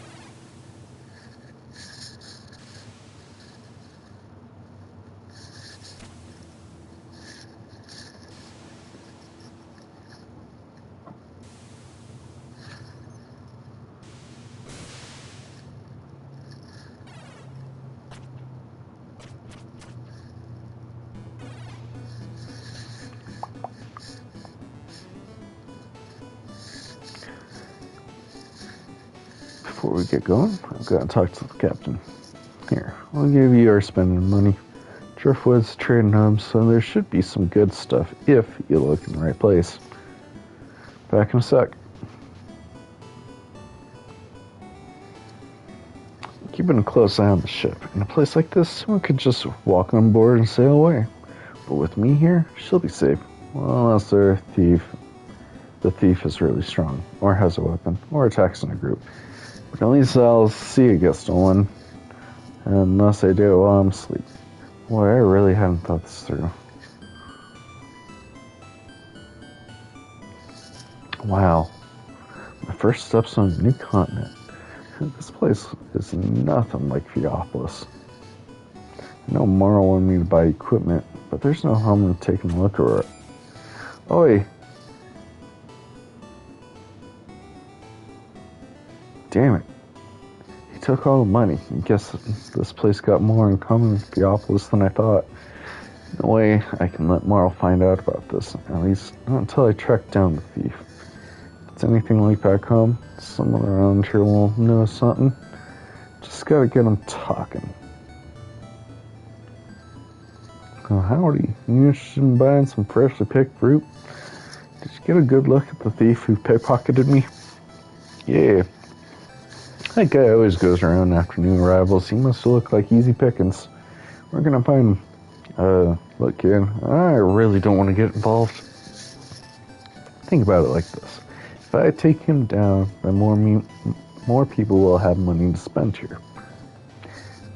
Speaker 1: before we get going, I've got to talk to the captain. Here, I'll give you our spending money. Driftwood's trading hub, so there should be some good stuff if you look in the right place. Back in a sec. Keeping a close eye on the ship. In a place like this, someone could just walk on board and sail away. But with me here, she'll be safe. Well, unless they're a thief. The thief is really strong, or has a weapon, or attacks in a group. But at least I'll see it get stolen. Unless I do it while I'm asleep. Boy, I really hadn't thought this through. Wow. My first steps on a new continent. This place is nothing like Theopolis. I know Marl wanted me to buy equipment, but there's no harm in taking a look at it. Oi! Damn it. He took all the money. I guess this place got more in common with Theopolis than I thought. No way I can let Marl find out about this, at least not until I track down the thief. If it's anything like back home, someone around here will know something. Just gotta get him talking. Oh, howdy. You interested in buying some freshly picked fruit? Did you get a good look at the thief who pickpocketed me? Yeah. That guy always goes around after new arrivals. He must look like easy pickings. We're gonna find him. Look, kid, I really don't want to get involved. Think about it like this. If I take him down, then more people will have money to spend here.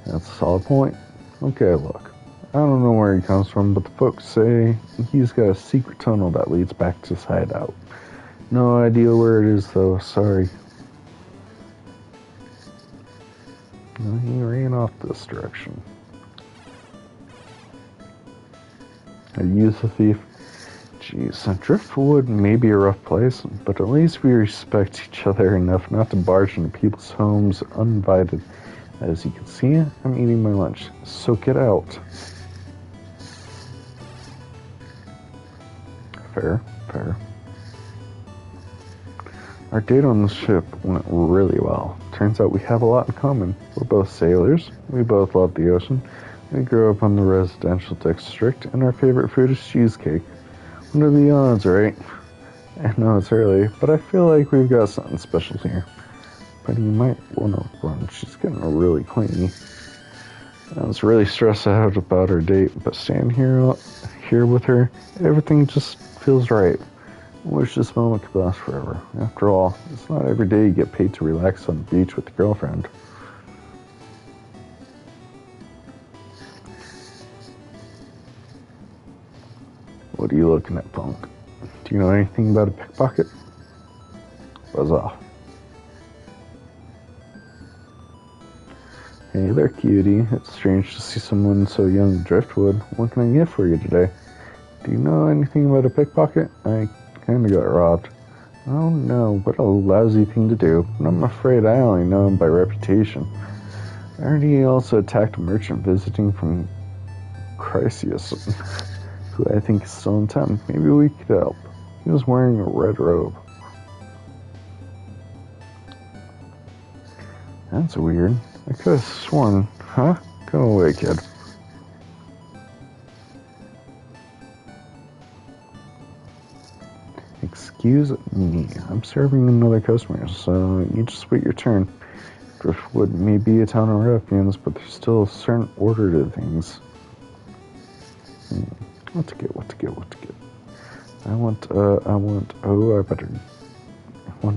Speaker 1: That's a solid point. Okay, look. I don't know where he comes from, but the folks say he's got a secret tunnel that leads back to his hideout. No idea where it is, though. Sorry. No, he ran off this direction. I use the thief. Jeez, Driftwood may be a rough place, but at least we respect each other enough not to barge into people's homes uninvited. As you can see, I'm eating my lunch, so get out. Fair. Our date on the ship went really well. Turns out we have a lot in common. We're both sailors, we both love the ocean, we grew up on the residential district, and our favorite food is cheesecake. What are the odds, right? I know it's early, but I feel like we've got something special here. But you might want to run. She's getting really clingy. I was really stressed out about our date, but standing here with her, everything just feels right. I wish this moment could last forever. After all, it's not every day you get paid to relax on the beach with your girlfriend. What are you looking at, punk? Do you know anything about a pickpocket? Buzz off. Hey there, cutie. It's strange to see someone so young in Driftwood. What can I get for you today? Do you know anything about a pickpocket? I kinda got robbed. Oh no, what a lousy thing to do. But I'm afraid I only know him by reputation. I heard he also attacked a merchant visiting from Chrysius, who I think is still in town. Maybe we could help. He was wearing a red robe. That's weird. I could have sworn. Huh? Go away, kid. Excuse me. I'm serving another customer, so you just wait your turn. Driftwood may be a town of ruffians, but there's still a certain order to things. What to get? I want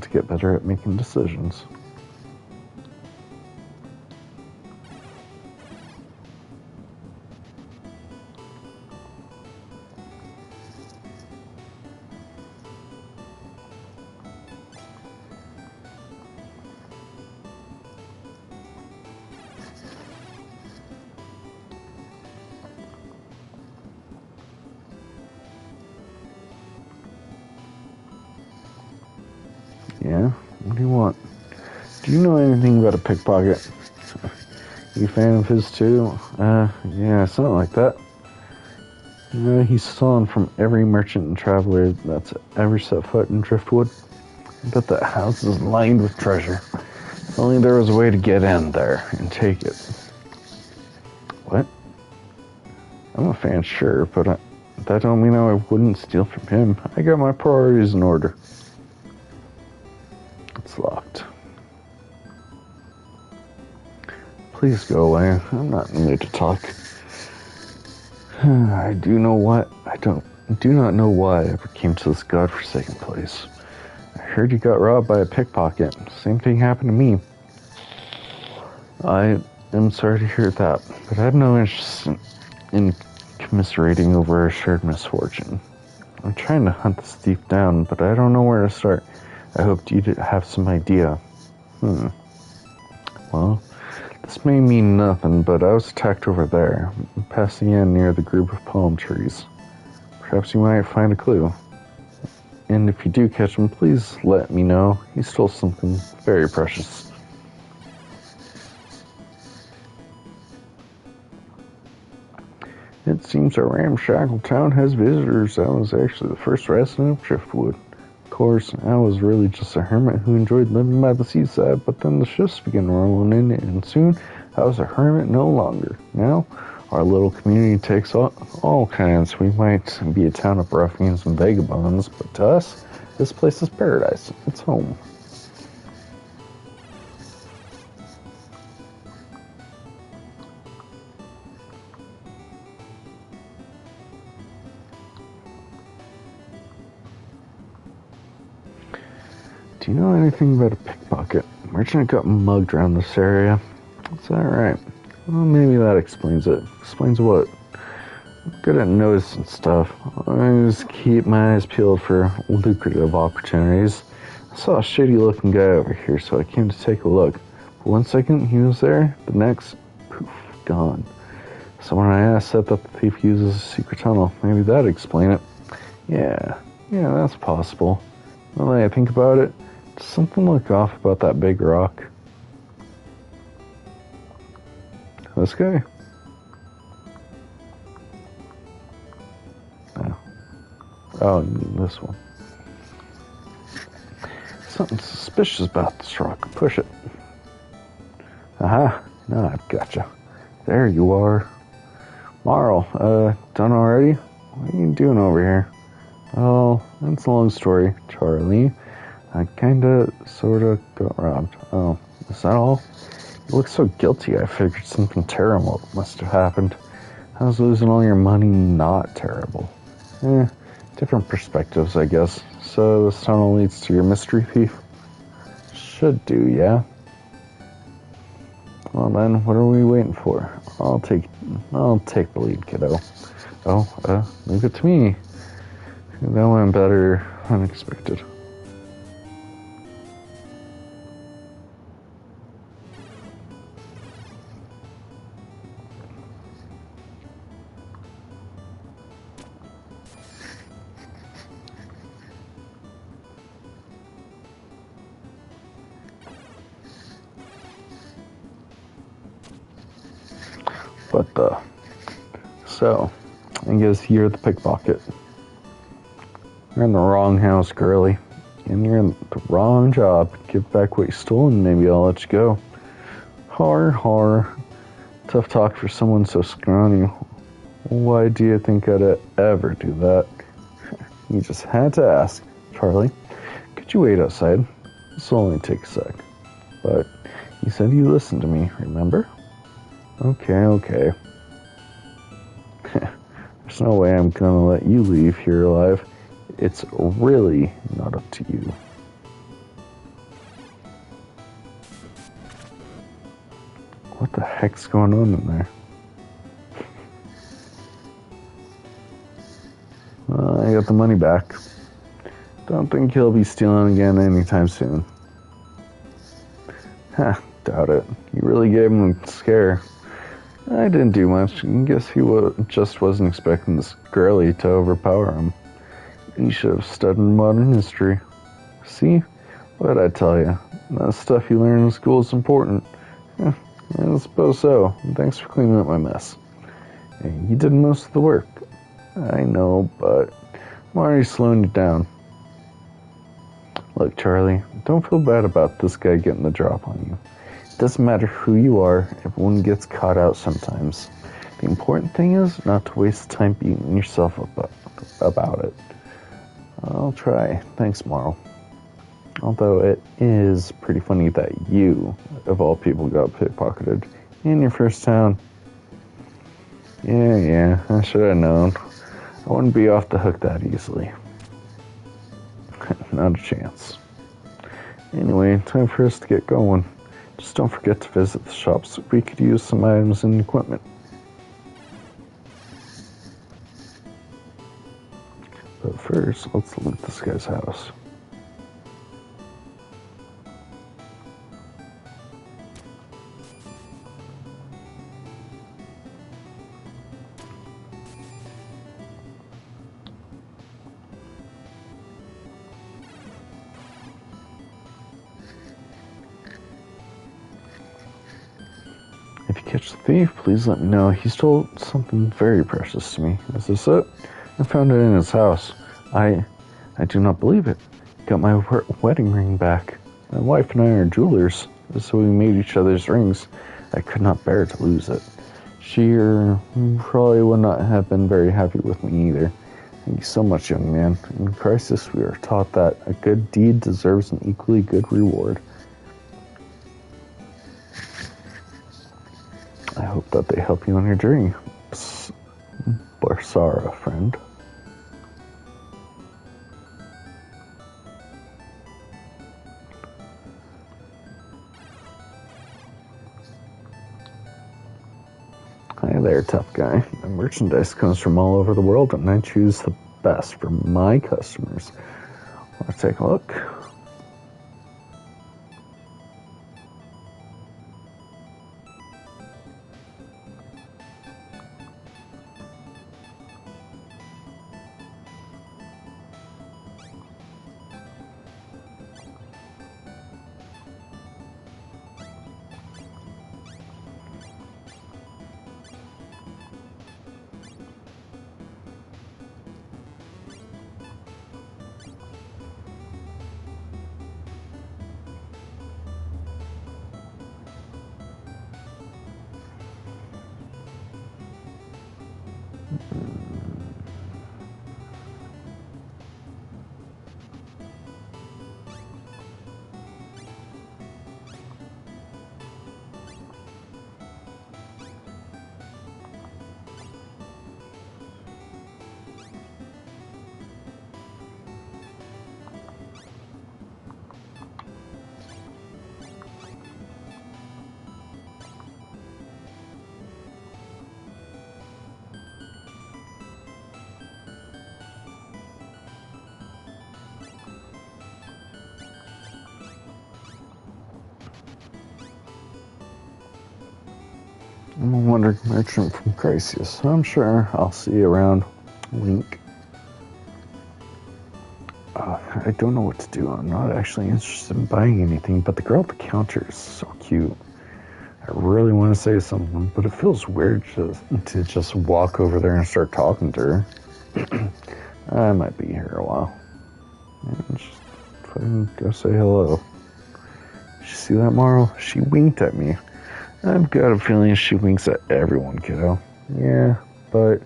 Speaker 1: to get better at making decisions. Yeah? What do you want? Do you know anything about a pickpocket? You a fan of his too? Yeah, something like that. He's stolen from every merchant and traveler that's ever set foot in Driftwood. I bet that house is lined with treasure. Only there was a way to get in there and take it. What? I'm a fan, sure, but that don't mean I wouldn't steal from him. I got my priorities in order. It's locked. Please go away. I'm not in the mood to talk. I do not know why I ever came to this godforsaken place. I heard you got robbed by a pickpocket. Same thing happened to me. I am sorry to hear that, but I have no interest in commiserating over a shared misfortune. I'm trying to hunt this thief down, but I don't know where to start. I hoped you'd have some idea. Well, this may mean nothing, but I was attacked over there, passing in near the group of palm trees. Perhaps you might find a clue. And if you do catch him, please let me know. He stole something very precious. It seems our ramshackle town has visitors. I was actually the first resident of Driftwood. Of course, I was really just a hermit who enjoyed living by the seaside, but then the ships began rolling in, and soon I was a hermit no longer. Now, our little community takes all kinds. We might be a town of ruffians and vagabonds, but to us, this place is paradise. It's home. Do you know anything about a pickpocket? A merchant got mugged around this area. Is that right? Well, maybe that explains it. Explains what? I'm good at noticing stuff. I just keep my eyes peeled for lucrative opportunities. I saw a shady-looking guy over here, so I came to take a look. For 1 second, he was there. The next, poof, gone. Someone I asked said that the thief uses a secret tunnel. Maybe that'd explain it. Yeah, that's possible. Now that I think about it, does something look off about that big rock? This guy? Oh, this one. Something suspicious about this rock. Push it. Aha, now I've gotcha. There you are. Marl, done already? What are you doing over here? Oh, that's a long story, Charlie. I kinda, sorta got robbed. Oh, is that all? You look so guilty. I figured something terrible must have happened. How's losing all your money not terrible? Different perspectives, I guess. So this tunnel leads to your mystery thief? Should do, yeah. Well then, what are we waiting for? I'll take the lead, kiddo. Oh, leave it to me. That went better than expected. So, I guess you're the pickpocket. You're in the wrong house, girly. And you're in the wrong job. Give back what you stole and maybe I'll let you go. Har. Tough talk for someone so scrawny. Why do you think I'd ever do that? You just had to ask. Charlie, could you wait outside? This will only take a sec. But you said you listened to me, remember? Okay. There's no way I'm gonna let you leave here alive. It's really not up to you. What the heck's going on in there? Well, I got the money back. Don't think he'll be stealing again anytime soon. Doubt it. You really gave him a scare. I didn't do much. I guess he just wasn't expecting this girlie to overpower him. He should have studied modern history. See? What'd I tell you? That stuff you learn in school is important. I suppose so. Thanks for cleaning up my mess. Hey, you did most of the work. I know, but I'm already slowing you down. Look, Charlie, don't feel bad about this guy getting the drop on you. It doesn't matter who you are, everyone gets caught out sometimes. The important thing is not to waste time beating yourself up about it. I'll try. Thanks, Marl. Although it is pretty funny that you, of all people, got pickpocketed in your first town. Yeah, I should have known. I wouldn't be off the hook that easily. Not a chance. Anyway, time for us to get going. Just don't forget to visit the shops. We could use some items and equipment. But first, let's loot this guy's house. If you catch the thief, please let me know. He stole something very precious to me. Is this it? I found it in his house. I do not believe it. Got my wedding ring back. My wife and I are jewelers, so we made each other's rings. I could not bear to lose it. She probably would not have been very happy with me either. Thank you so much, young man. In crisis, we are taught that a good deed deserves an equally good reward. I hope that they help you on your journey, Barsara, friend. Hi there, tough guy. My merchandise comes from all over the world, and I choose the best for my customers. Let's take a look. I'm a wandering merchant from Crisis. I'm sure I'll see you around. Wink. I don't know what to do. I'm not actually interested in buying anything, but the girl at the counter is so cute. I really want to say something, but it feels weird to just walk over there and start talking to her. I might be here a while. And just fucking go say hello. Did you see that, Marl? She winked at me. I've got a feeling she winks at everyone, kiddo. Yeah, but...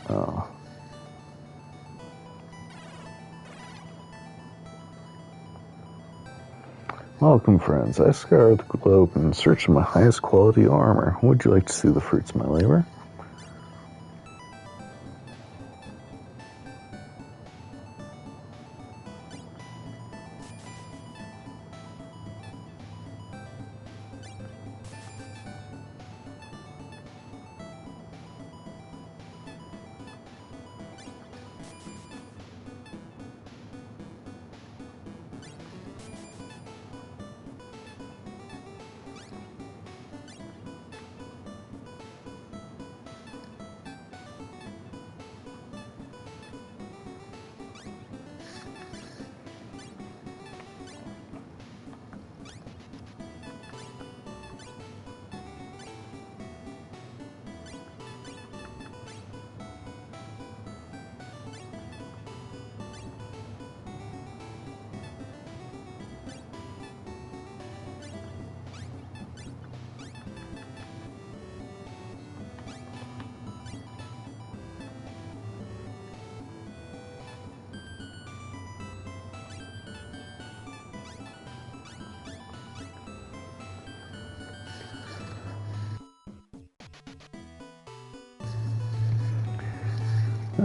Speaker 1: oh. Welcome, friends. I scoured the globe in search of my highest quality armor. Would you like to see the fruits of my labor?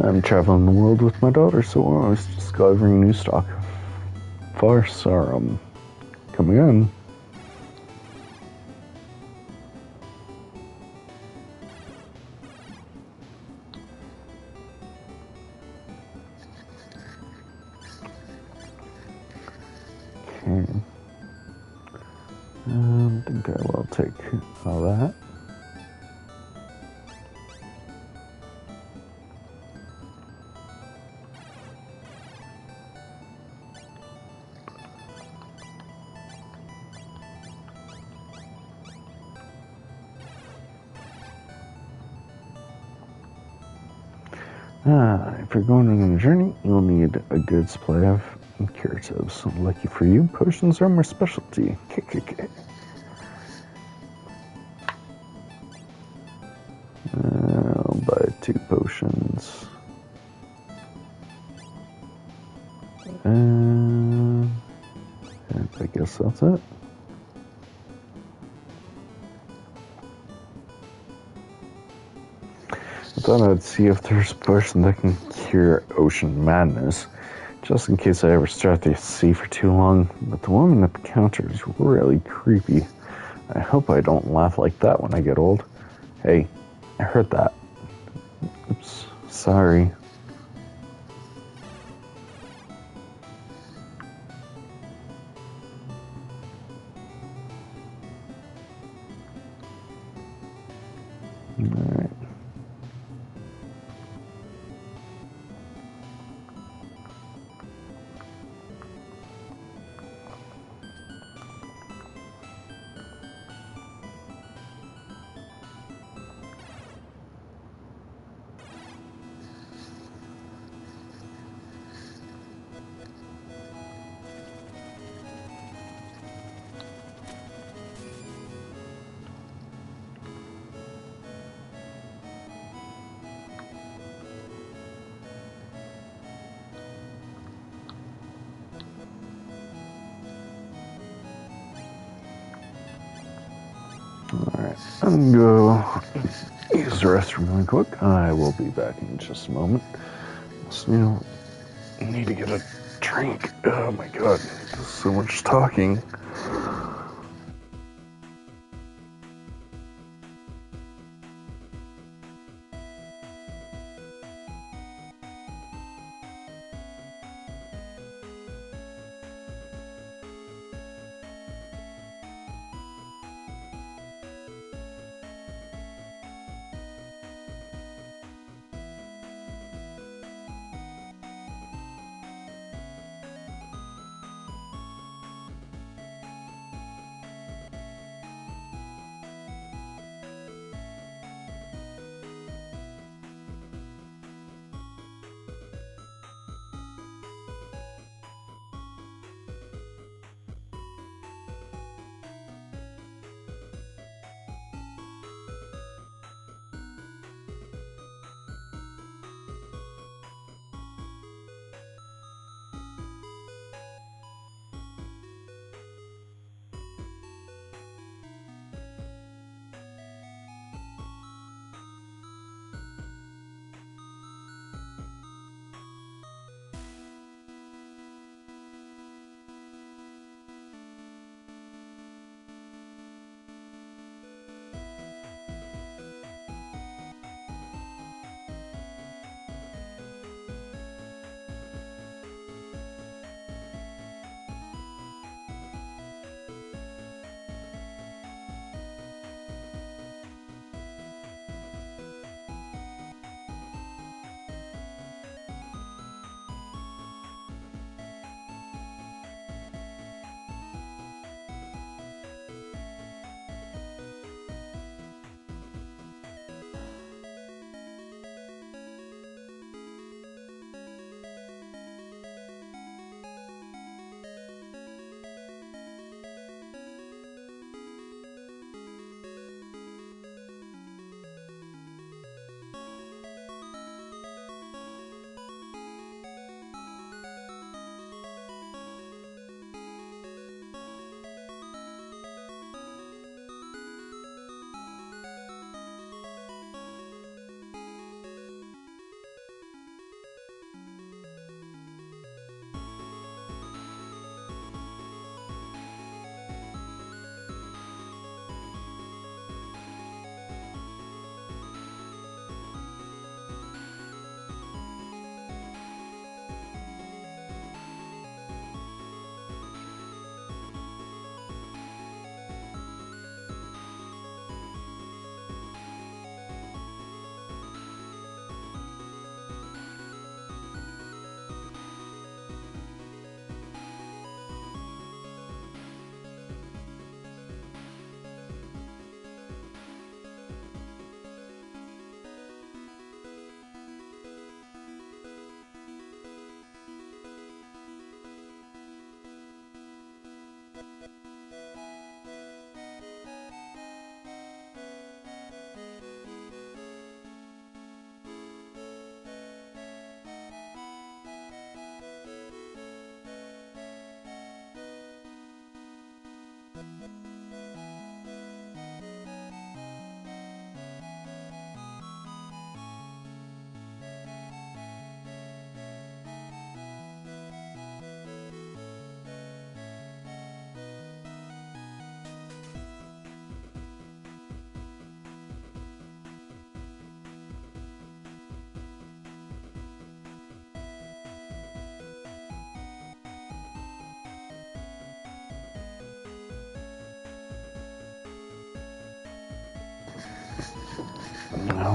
Speaker 1: I'm traveling the world with my daughter, so we're always discovering new stock. Forests are coming in. Okay. I think I will take all that. If you're going on a journey, you'll need a good supply of curatives. Lucky for you, potions are my specialty. I'll buy 2 potions. And I guess that's it. I thought I'd see if there's a potion that can cure ocean madness, just in case I ever start to sea for too long. But the woman at the counter is really creepy. I hope I don't laugh like that when I get old. Hey, I heard that. Oops, sorry. Alright. Alright, I'm gonna go use the restroom really quick. I will be back in just a moment. So, I need to get a drink. Oh my god, there's so much talking.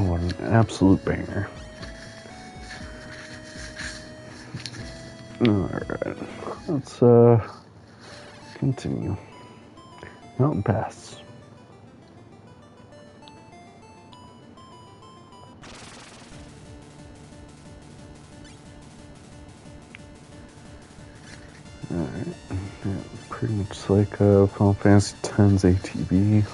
Speaker 1: what an absolute banger. Alright, let's continue. Mountain Pass. Alright, yeah, pretty much like Final Fantasy X's ATB.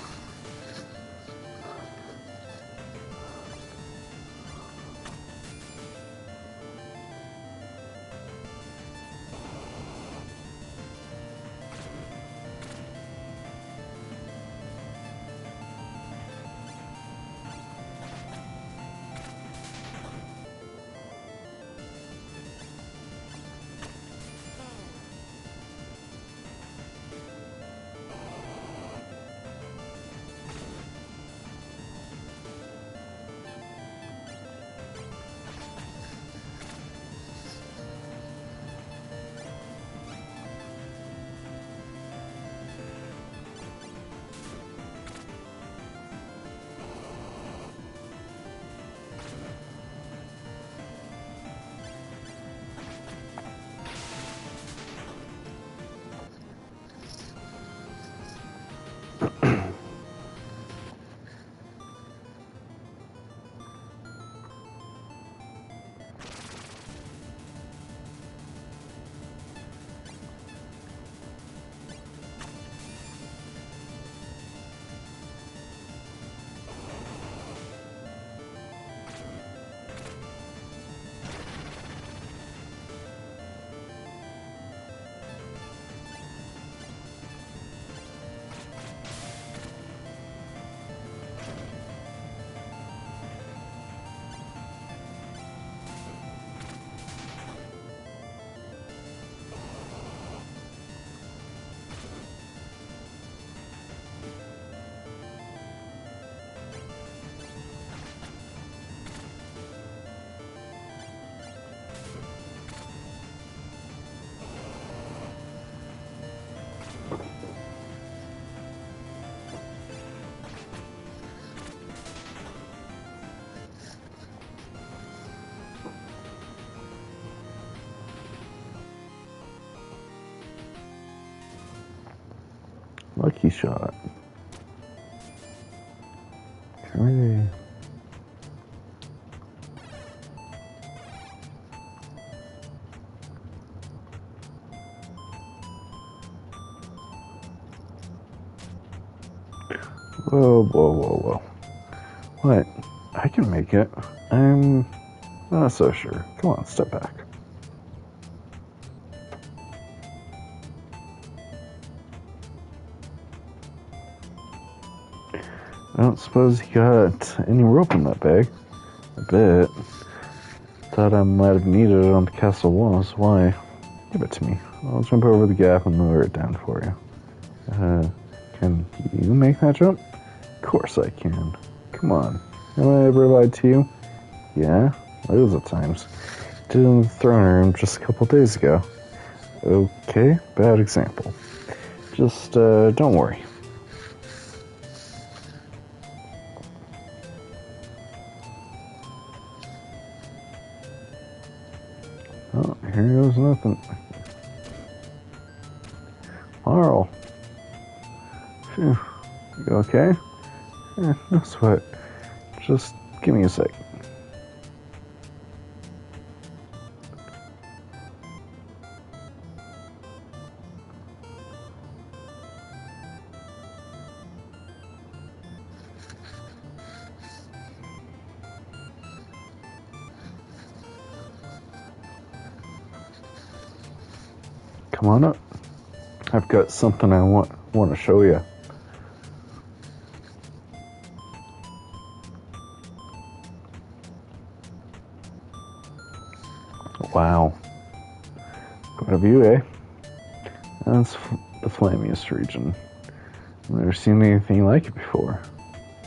Speaker 1: Lucky shot. Hooray. Whoa, whoa, whoa, whoa. What? I can make it. I'm not so sure. Come on, step back. I don't suppose you got any rope in that bag. A bit. Thought I might have needed it on the castle walls. Why? Give it to me. I'll jump over the gap and lower it down for you. Can you make that jump? Of course I can. Come on. Have I ever lied to you? Yeah, loads of times. Did it in the throne room just a couple days ago. Okay, bad example. Just, don't worry. Oh, here goes nothing. Marl. Phew. You okay? No sweat. Just give me a sec. Come on up. I've got something I want to show you. Wow. Quite a view, eh? That's the Flamius region. I've never seen anything like it before.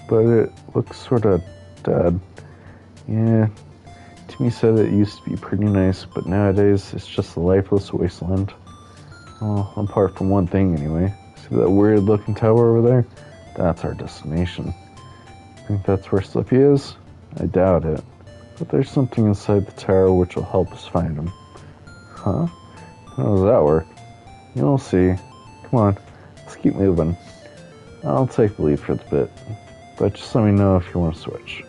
Speaker 1: But it looks sort of dead. Yeah, Timmy said it used to be pretty nice, but nowadays it's just a lifeless wasteland. Well, apart from one thing anyway. See that weird looking tower over there? That's our destination. Think that's where Slippy is? I doubt it. But there's something inside the tower which will help us find him. Huh? How does that work? You'll see. Come on, let's keep moving. I'll take the lead for the bit. But just let me know if you want to switch.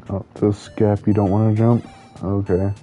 Speaker 1: Oh, this gap you don't want to jump? Okay.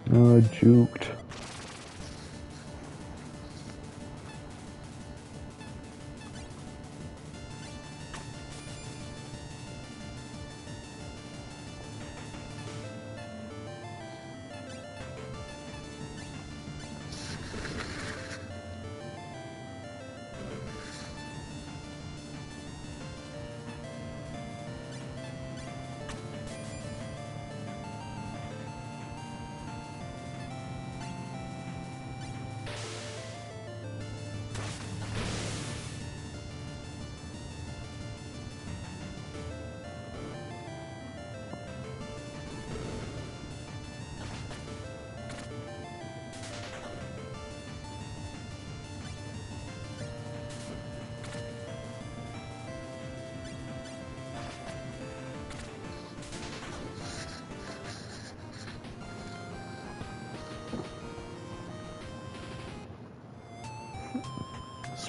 Speaker 1: Juked.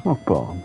Speaker 1: Smoke bomb.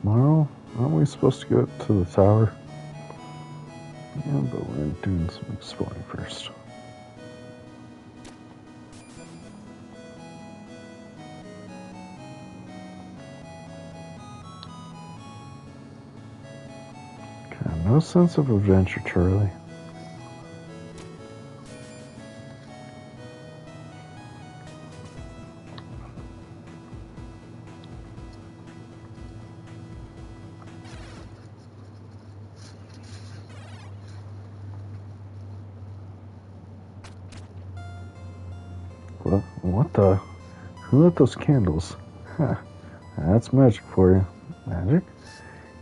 Speaker 1: Morrow? Aren't we supposed to go to the tower? Yeah, but we're doing some exploring first. Okay, no sense of adventure, Charlie. What the? Who lit those candles? Huh. That's magic for you. Magic?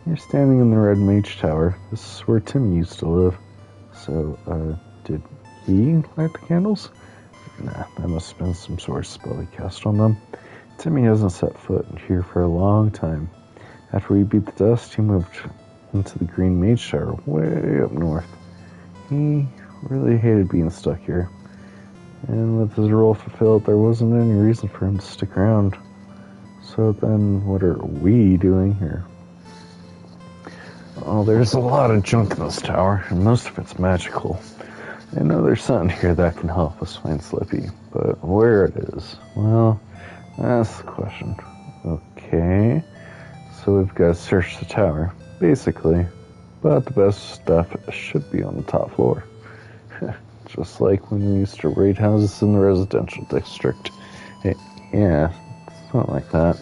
Speaker 1: You're standing in the Red Mage Tower. This is where Timmy used to live. So, did he light the candles? Nah, that must have been some sort of spell he cast on them. Timmy hasn't set foot here for a long time. After we beat the dust, he moved into the Green Mage Tower, way up north. He really hated being stuck here. And with his role fulfilled, there wasn't any reason for him to stick around. So then, what are we doing here? Oh, there's a lot of junk in this tower, and most of it's magical. I know there's something here that can help us find Slippy, but where it is, well, that's the question. Okay, so we've got to search the tower, basically, but the best stuff should be on the top floor. Just like when we used to raid houses in the residential district. Hey, yeah, it's not like that.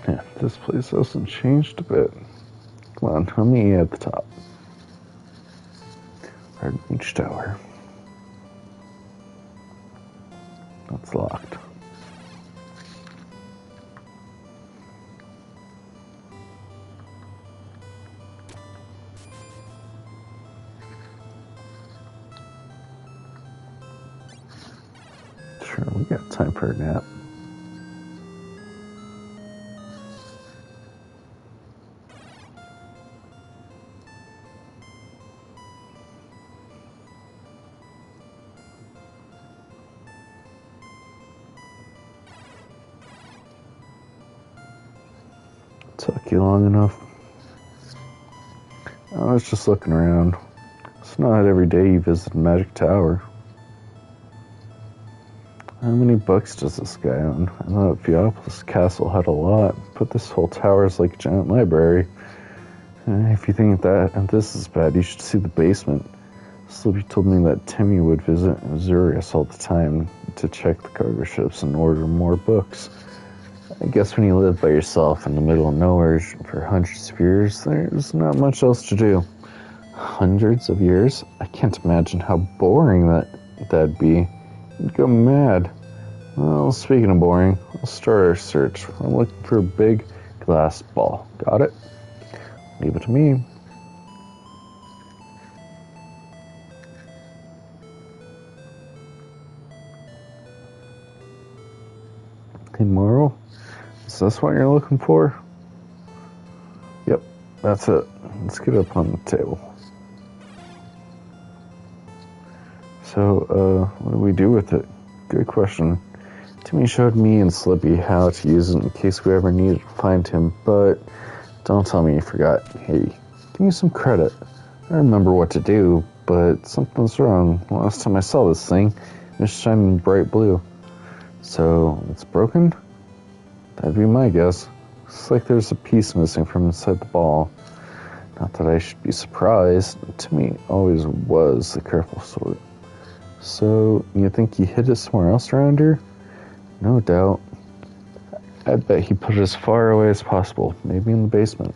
Speaker 1: Yeah, this place hasn't changed a bit. Come on, I'll meet you at the top. Red Mage Tower. That's locked. Sure, we got time for a nap. Took you long enough. I was just looking around. It's not every day you visit Magic Tower. How many books does this guy own? I know Theopolis Castle had a lot, but this whole tower is like a giant library. If you think that and this is bad, you should see the basement. Slippy told me that Timmy would visit Azurius all the time to check the cargo ships and order more books. I guess when you live by yourself in the middle of nowhere for hundreds of years, there's not much else to do. Hundreds of years? I can't imagine how boring that'd be. You'd go mad. Well, speaking of boring, let's start our search. I'm looking for a big glass ball. Got it? Leave it to me. Hey, Morrow? Is this what you're looking for? Yep, that's it. Let's get up on the table. So, what do we do with it? Good question. Timmy showed me and Slippy how to use it in case we ever needed to find him, but don't tell me you forgot. Hey, give me some credit. I remember what to do, but something's wrong. Last time I saw this thing, it was shining bright blue. So, it's broken? That'd be my guess. Looks like there's a piece missing from inside the ball. Not that I should be surprised. Timmy always was the careful sort. So, you think he hid it somewhere else around here? No doubt. I'd bet he put it as far away as possible, maybe in the basement.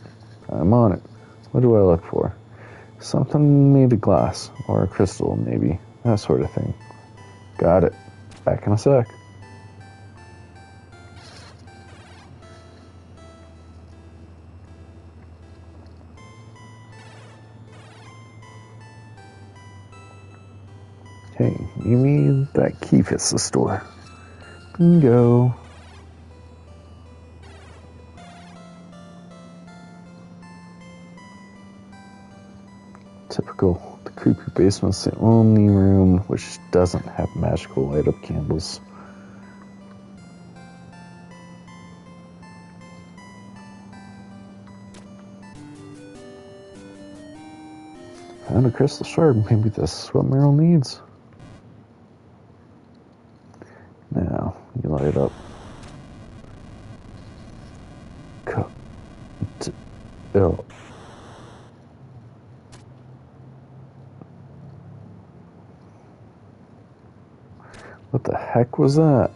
Speaker 1: I'm on it. What do I look for? Something made of glass, or a crystal, maybe. That sort of thing. Got it. Back in a sec. Hey, maybe that key fits the store. Bingo. Typical. The creepy basement's the only room which doesn't have magical light-up candles. Found a crystal shard. Maybe this is what Meryl needs. Now, you light up. Ew. What the heck was that?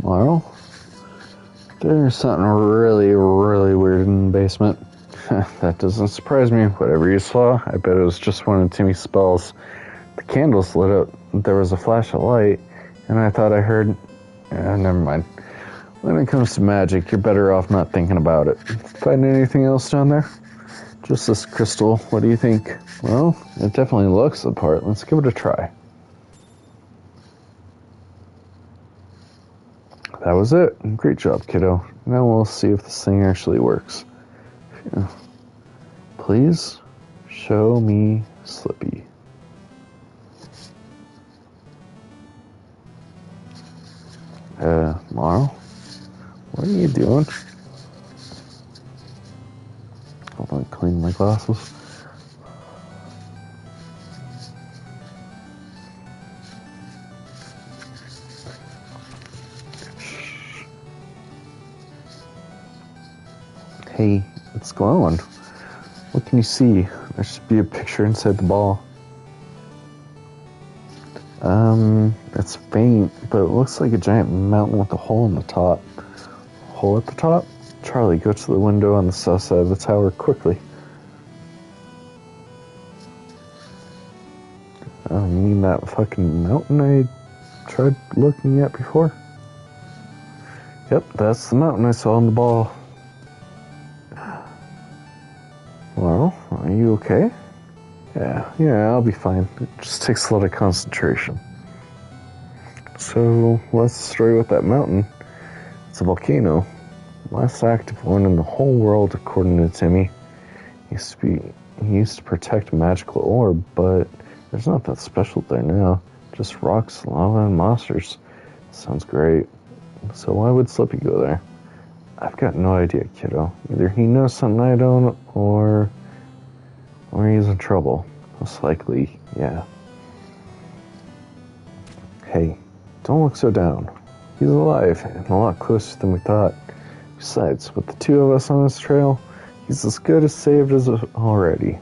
Speaker 1: Well, there's something really, really weird in the basement. That doesn't surprise me. Whatever you saw, I bet it was just one of Timmy's spells. The candles lit up. There was a flash of light, and I thought I heard... never mind. When it comes to magic, you're better off not thinking about it. Find anything else down there? Just this crystal. What do you think? Well, it definitely looks the part. Let's give it a try. That was it. Great job, kiddo. Now we'll see if this thing actually works. Yeah. Please show me Slippy. Marl? What are you doing? Hold on, clean my glasses. Hey, it's glowing. What can you see? There should be a picture inside the ball. It's faint, but it looks like a giant mountain with a hole in the top. Hole at the top? Charlie, go to the window on the south side of the tower quickly. You mean that fucking mountain I tried looking at before? Yep, that's the mountain I saw on the ball. Well, are you okay? Yeah, I'll be fine. It just takes a lot of concentration. So, what's the story with that mountain? It's a volcano. Last active one in the whole world, according to Timmy. He used to protect a magical orb, but there's not that special there now. Just rocks, lava, and monsters. Sounds great. So why would Slippy go there? I've got no idea, kiddo. Either he knows something I don't, or he's in trouble. Most likely, yeah. Hey, don't look so down. He's alive, and a lot closer than we thought. Besides, with the two of us on this trail, he's as good as saved as already.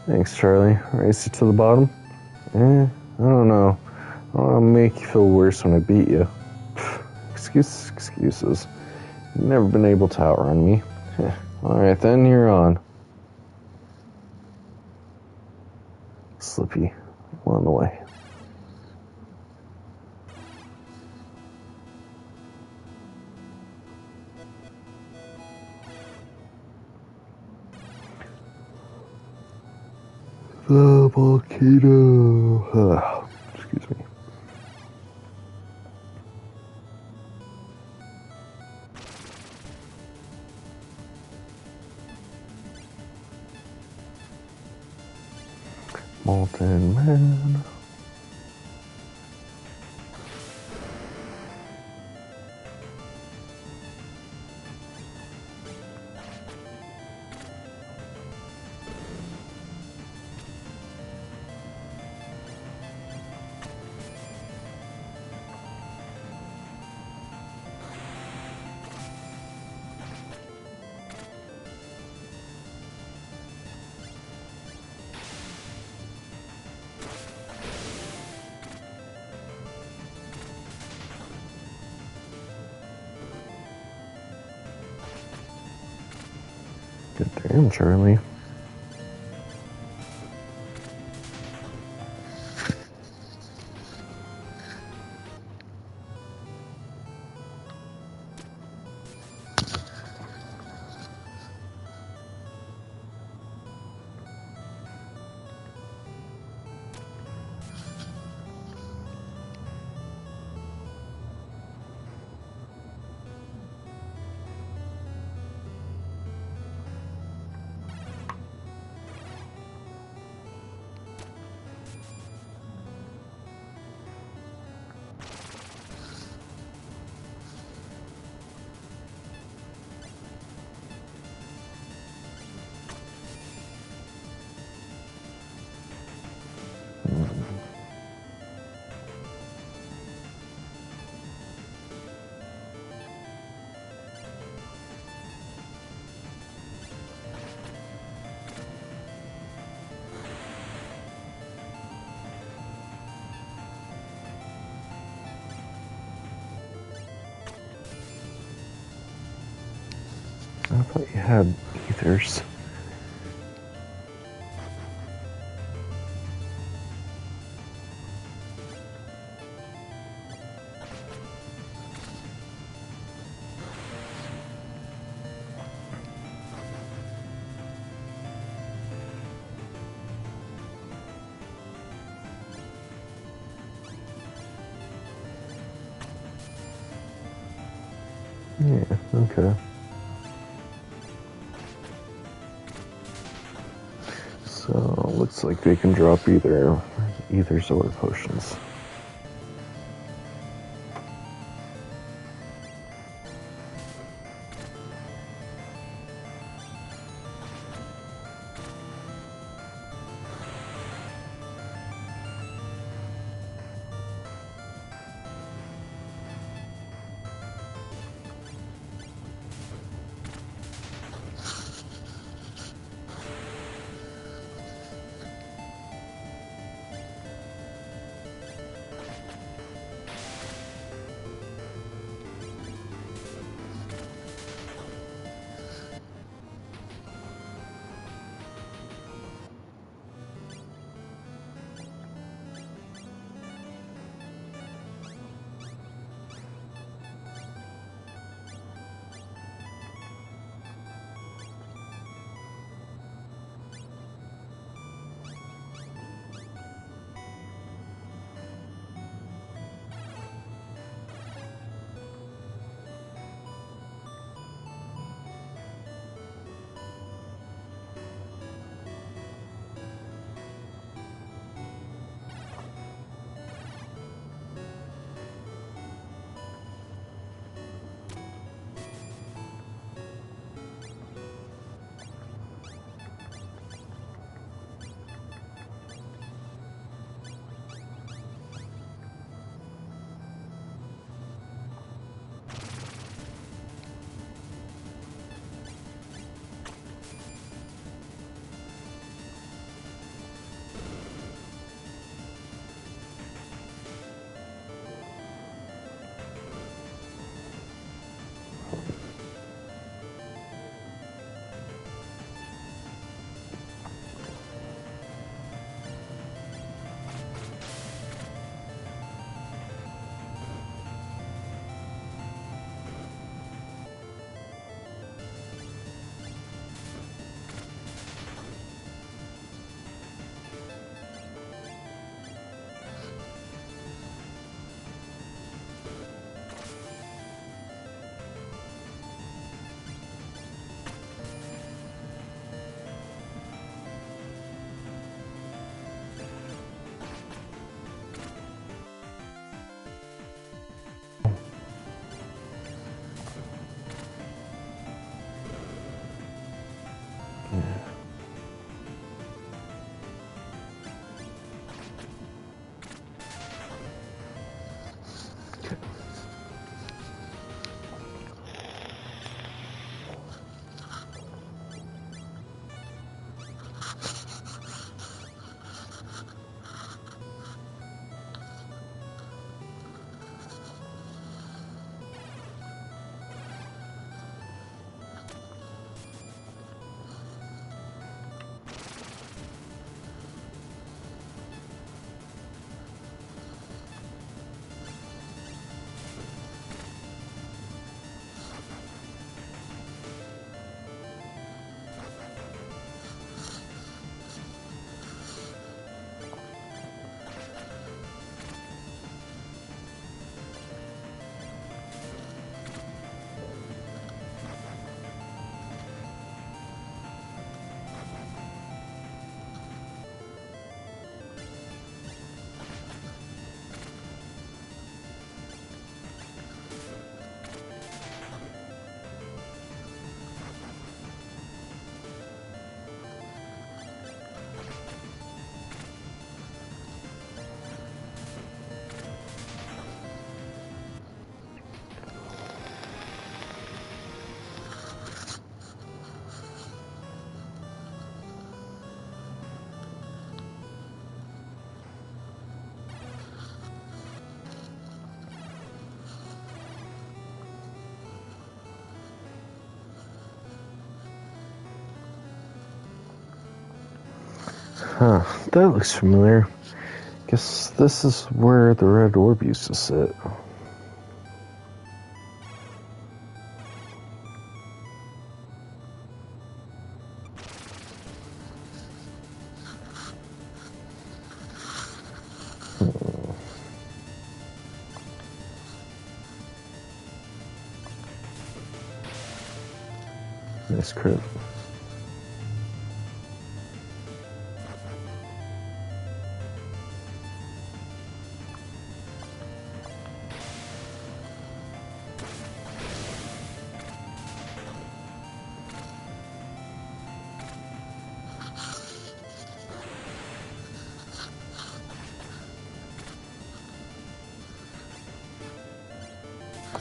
Speaker 1: Thanks, Charlie. Race you to the bottom? I don't know. I don't want to make you feel worse when I beat you. Excuses. You've never been able to outrun me. Alright then, you're on. Slippy, on the way. The volcano. Excuse me. Molten Man. Good damn, Charlie. I thought you had ethers. Yeah, okay. So, looks like they can drop either ethers or potions. Huh, that looks familiar. Guess this is where the red orb used to sit. Nice crit.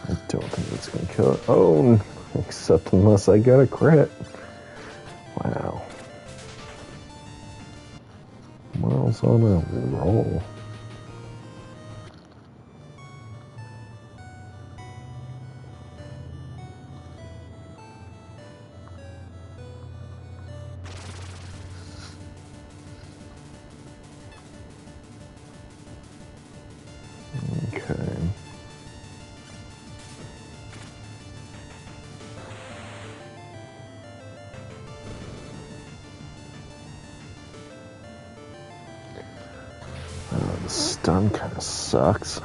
Speaker 1: I don't think it's gonna kill it. Oh, except unless I get a crit. Wow. Miles on a roll. Okay. The stun kind of sucks.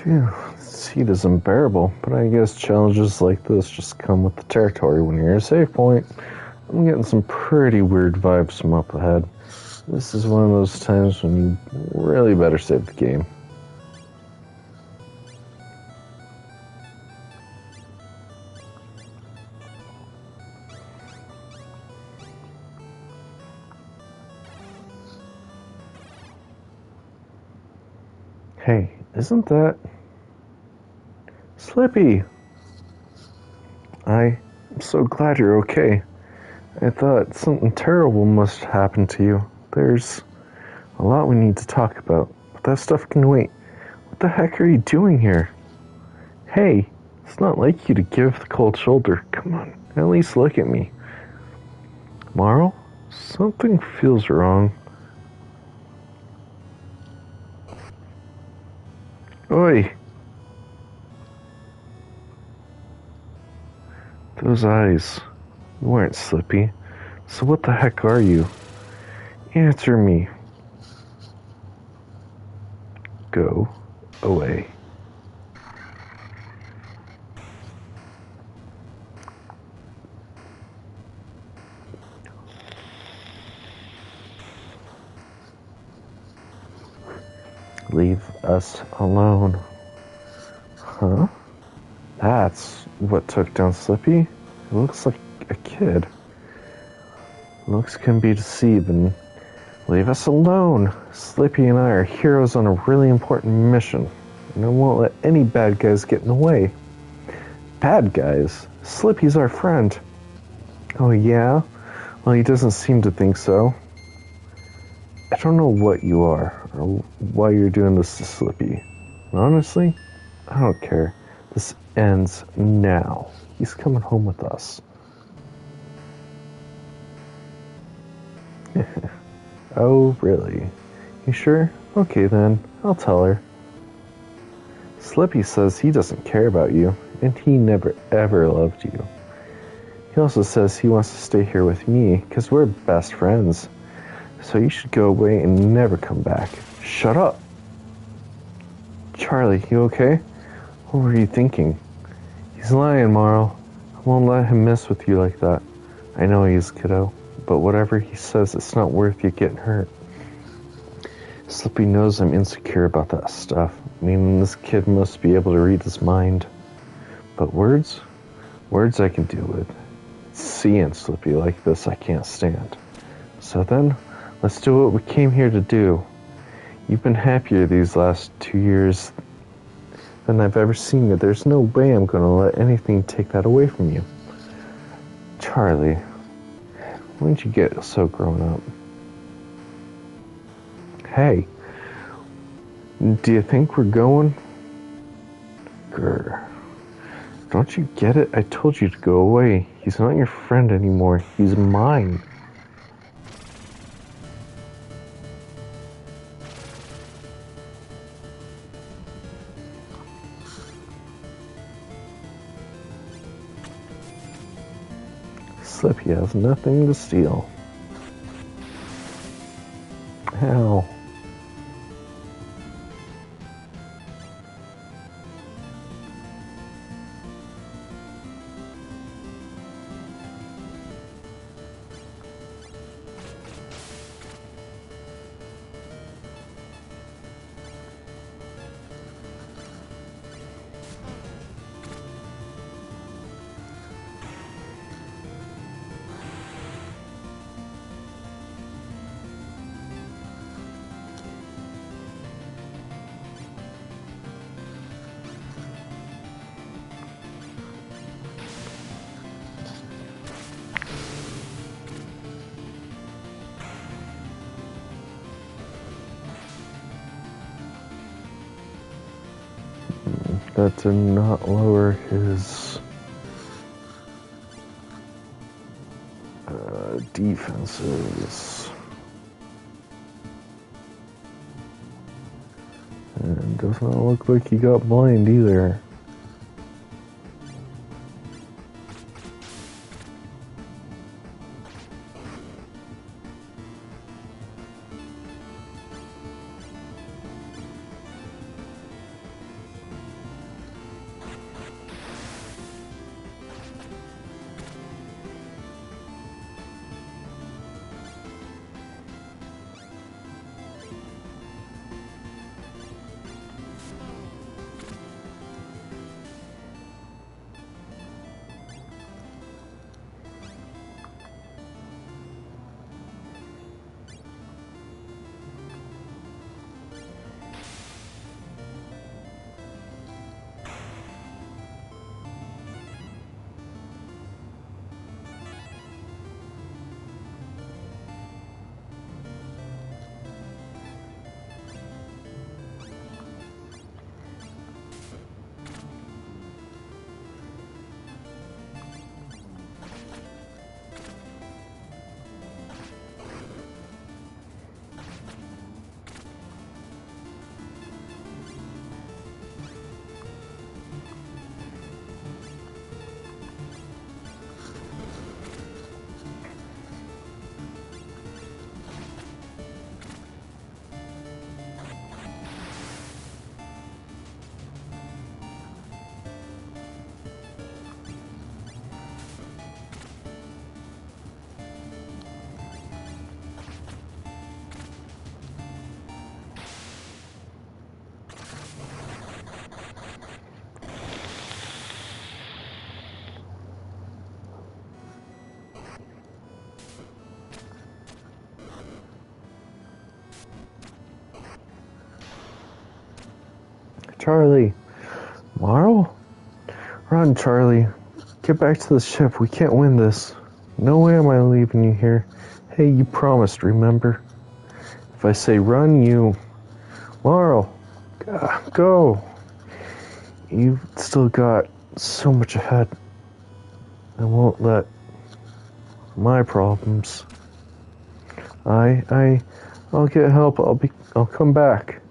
Speaker 1: Phew, this heat is unbearable, but I guess challenges like this just come with the territory when you're at a save point. I'm getting some pretty weird vibes from up ahead. This is one of those times when you really better save the game. Hey, isn't that Slippy? I'm so glad you're okay. I thought something terrible must happen to you. There's a lot we need to talk about, but that stuff can wait. What the heck are you doing here? Hey, it's not like you to give the cold shoulder. Come on, at least look at me. Marl, something feels wrong. Oi! Those eyes. You weren't Slippy. So what the heck are you? Answer me. Go away. Leave us alone. Huh? That's what took down Slippy? It looks like a kid. Looks can be deceiving. Leave us alone. Slippy and I are heroes on a really important mission, and I won't let any bad guys get in the way. Bad guys? Slippy's our friend. Oh yeah? Well, he doesn't seem to think so. I don't know what you are, or why you're doing this to Slippy. Honestly, I don't care. This ends now. He's coming home with us. Oh, really? You sure? Okay then, I'll tell her. Slippy says he doesn't care about you, and he never ever loved you. He also says he wants to stay here with me, because we're best friends. So you should go away and never come back. Shut up! Charlie, you okay? What were you thinking? He's lying, Marl. I won't let him mess with you like that. I know he is, kiddo, but whatever he says, it's not worth you getting hurt. Slippy knows I'm insecure about that stuff, meaning this kid must be able to read his mind. But words? Words I can deal with. Seeing Slippy like this I can't stand. So then, let's do what we came here to do. You've been happier these last 2 years than I've ever seen you. There's no way I'm going to let anything take that away from you. Charlie, when did you get so grown up? Hey, do you think we're going? Grr. Don't you get it? I told you to go away. He's not your friend anymore. He's mine. Slippy has nothing to steal. Ow. That did not lower his defenses. And does not look like he got blind either.
Speaker 2: Charlie! Marl? Run, Charlie. Get back to the ship. We can't win this. No way am I leaving you here. Hey, you promised, remember? If I say run, you... Marl! Go! You've still got so much ahead. I won't let my problems... I'll get help. I'll come back.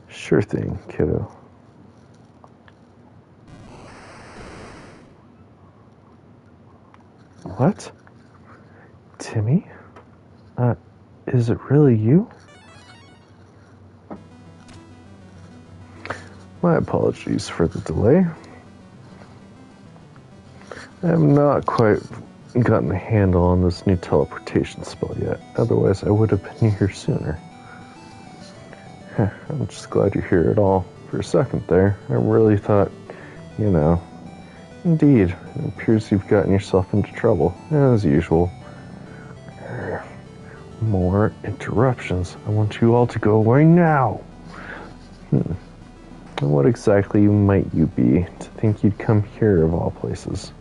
Speaker 2: Sure thing, kiddo. What? Timmy? Is it really you? My apologies for the delay. I have not quite gotten a handle on this new teleportation spell yet. Otherwise, I would have been here sooner. I'm just glad you're here at all. For a second there, I really thought, Indeed, it appears you've gotten yourself into trouble, as usual. More interruptions. I want you all to go away now. And what exactly might you be to think you'd come here of all places?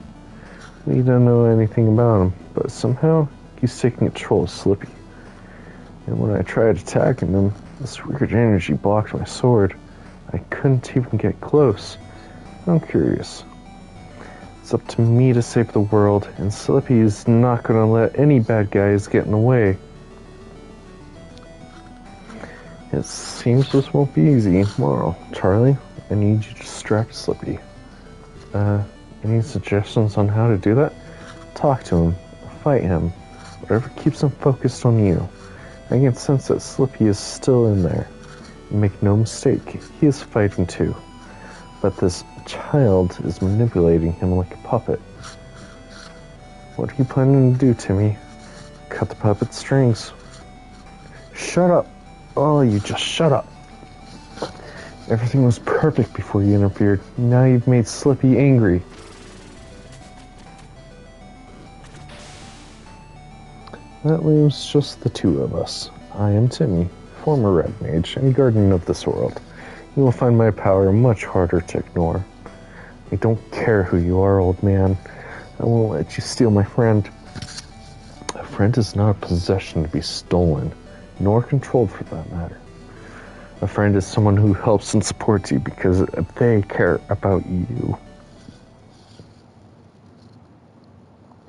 Speaker 2: We don't know anything about him, but somehow he's taking control of Slippy. And when I tried attacking him, this weird energy blocked my sword. I couldn't even get close. I'm curious. It's up to me to save the world, and Slippy is not going to let any bad guys get in the way. It seems this won't be easy. Marl, Charlie, I need you to strap Slippy. Any suggestions on how to do that? Talk to him. Fight him. Whatever keeps him focused on you. I can sense that Slippy is still in there. Make no mistake, he is fighting too. But this child is manipulating him like a puppet. What are you planning to do, Timmy? Cut the puppet strings. Shut up. Oh, you just shut up. Everything was perfect before you interfered. Now you've made Slippy angry. That leaves just the two of us. I am Timmy, former Red Mage and guardian of this world. You will find my power much harder to ignore. I don't care who you are, old man. I won't let you steal my friend. A friend is not a possession to be stolen, nor controlled for that matter. A friend is someone who helps and supports you because they care about you.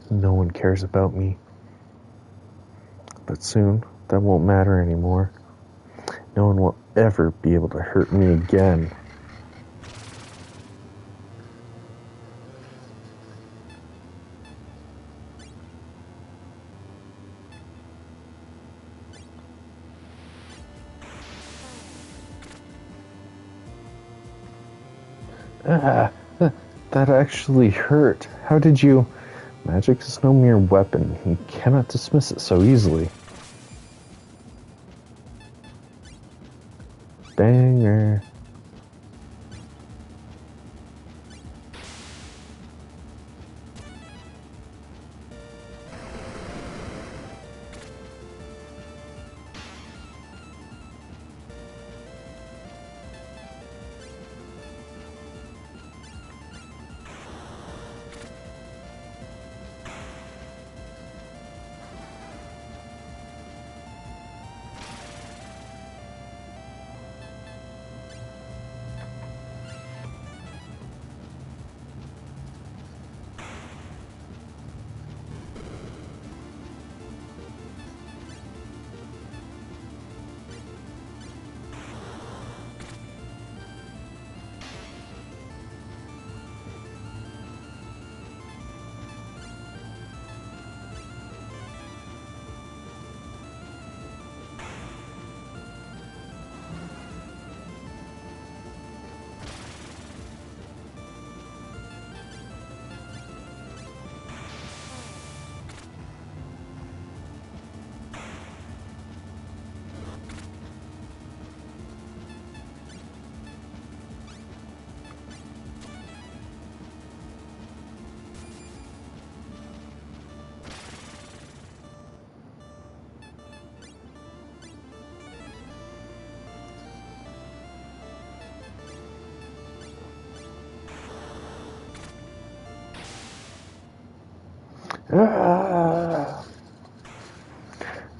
Speaker 2: No one cares about me. But soon, that won't matter anymore. No one will ever be able to hurt me again. That actually hurt. How did you... Magic is no mere weapon. You cannot dismiss it so easily. Banger.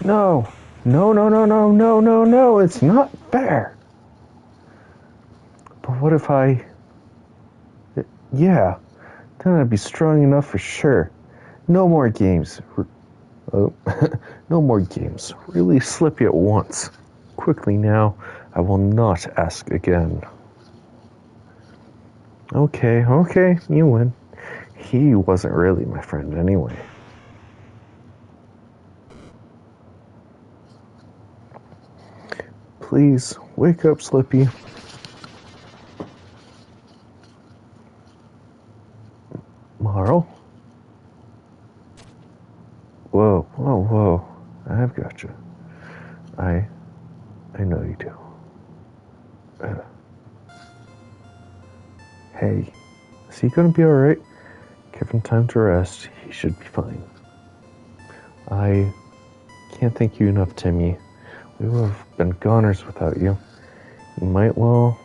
Speaker 2: No, no, no, no, no, no, no, no, it's not fair. But what if I... Yeah, then I'd be strong enough for sure. No more games. Oh, no more games. Release Slippy at once. Quickly now, I will not ask again. Okay, you win. He wasn't really my friend anyway. Please, wake up, Slippy. Marl? Whoa. I've got you. I know you do. Hey, is he gonna be alright? Give him time to rest. He should be fine. I can't thank you enough, Timmy. We would have been goners without you. You might well,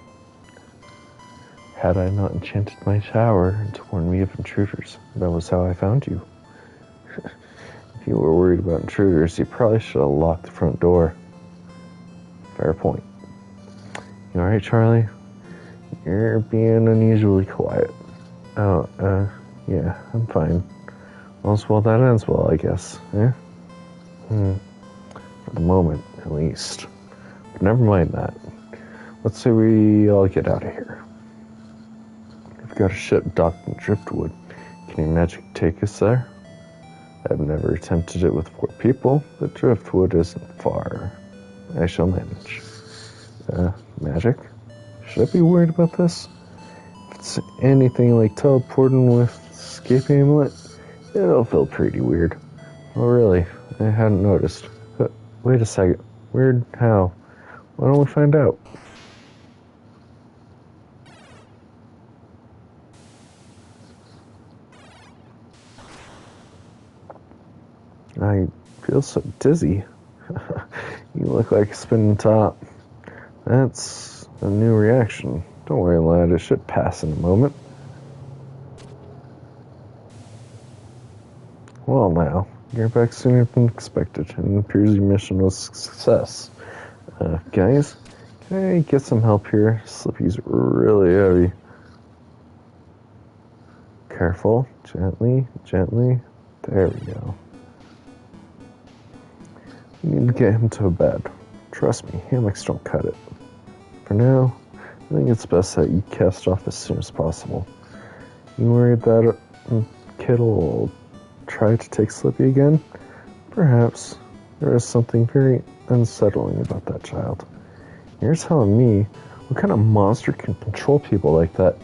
Speaker 2: had I not enchanted my shower to warn me of intruders. That was how I found you. If you were worried about intruders, you probably should have locked the front door. Fair point. You alright, Charlie? You're being unusually quiet. Yeah, I'm fine. All's well that ends well, I guess. Eh? For the moment, at least. But never mind that. Let's say we all get out of here. We've got a ship docked in Driftwood. Can your magic take us there? I've never attempted it with 4 people, but Driftwood isn't far. I shall manage. Magic? Should I be worried about this? If it's anything like teleporting with escape amulet, it'll feel pretty weird. Oh really? I hadn't noticed. But wait a second. Weird how? Why don't we find out? I feel so dizzy. You look like a spinning top. That's a new reaction. Don't worry, lad. It should pass in a moment. Well, now, you're back sooner than expected, and it appears your mission was a success. Guys, can I get some help here? Slippy's really heavy. Careful. Gently. There we go. You need to get him to a bed. Trust me, hammocks don't cut it. For now, I think it's best that you cast off as soon as possible. You worried that kid will try to take Slippy again? Perhaps. There is something very unsettling about that child. You're telling me, what kind of monster can control people like that?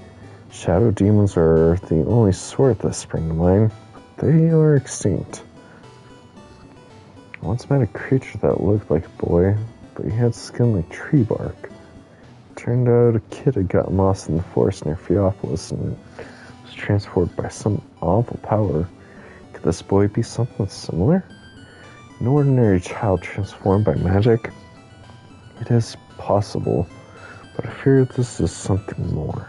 Speaker 2: Shadow demons are the only sort that spring to mind. They are extinct. I once met a creature that looked like a boy, but he had skin like tree bark. Turned out a kid had gotten lost in the forest near Theopolis and was transported by some awful power. Could this boy be something similar? An ordinary child transformed by magic? It is possible, but I fear this is something more.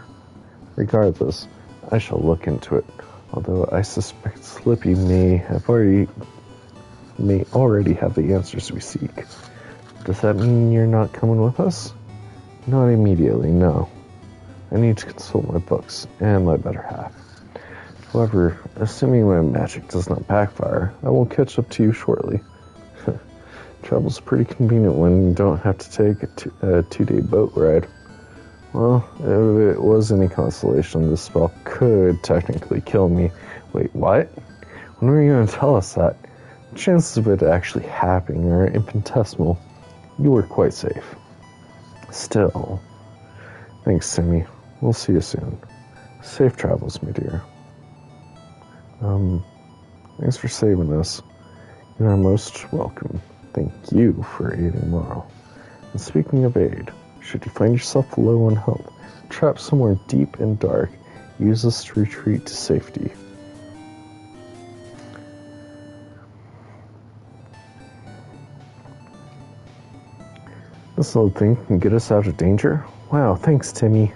Speaker 2: Regardless, I shall look into it, although I suspect Slippy may already have the answers we seek. Does that mean you're not coming with us? Not immediately, no. I need to consult my books and my better half. However, assuming my magic does not backfire, I will catch up to you shortly. Travel's pretty convenient when you don't have to take a 2-day boat ride. Well, if it was any consolation, this spell could technically kill me. Wait, what? When were you going to tell us that? The chances of it actually happening are infinitesimal. You were quite safe. Still. Thanks, Timmy. We'll see you soon. Safe travels, my dear. Thanks for saving us. You are most welcome. Thank you for aiding Marl. And speaking of aid, should you find yourself low on health, trapped somewhere deep and dark, use this to retreat to safety. This little thing can get us out of danger? Wow, thanks, Timmy.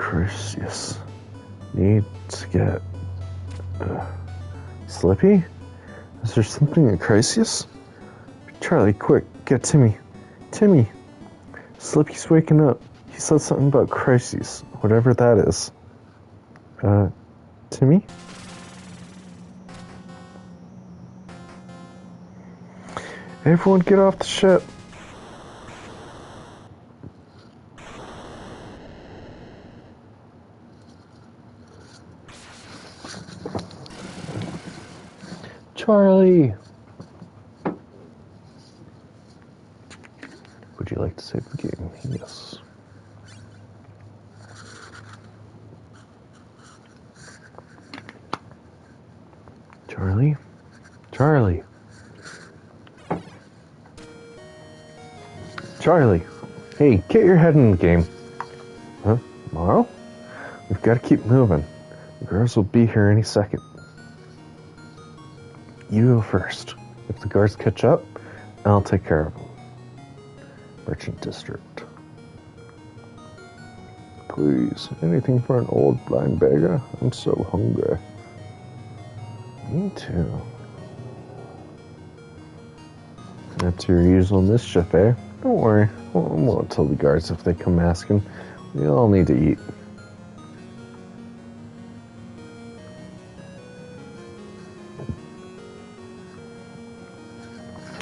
Speaker 2: Crucius. Need to get... Slippy? Is there something at Crucius? Charlie, quick, get Timmy. Timmy! Slippy's waking up. He said something about Crucius, whatever that is. Timmy? Everyone get off the ship.
Speaker 1: Charlie! Would you like to save the game? Yes. Charlie? Charlie! Charlie! Hey, get your head in the game. Huh? Morrow? We've got to keep moving. The girls will be here any second. You go first. If the guards catch up, I'll take care of them. Merchant District. Please, anything for an old blind beggar? I'm so hungry. Me too. That's your usual mischief, eh? Don't worry, I won't tell the guards if they come asking. We all need to eat.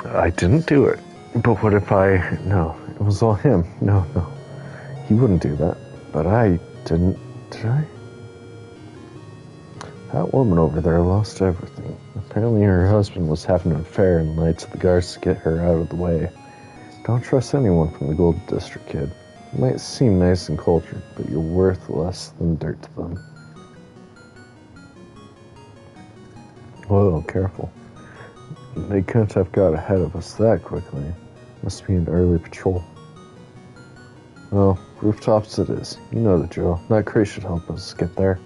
Speaker 1: I didn't do it. But what if I... No, it was all him. No. He wouldn't do that. But I didn't... Did I? That woman over there lost everything. Apparently her husband was having an affair and lied to the guards to get her out of the way. Don't trust anyone from the Golden District, kid. You might seem nice and cultured, but you're worth less than dirt to them. Whoa, careful. They couldn't have got ahead of us that quickly. Must be an early patrol. Well, rooftops it is. You know the drill. That crate should help us get there.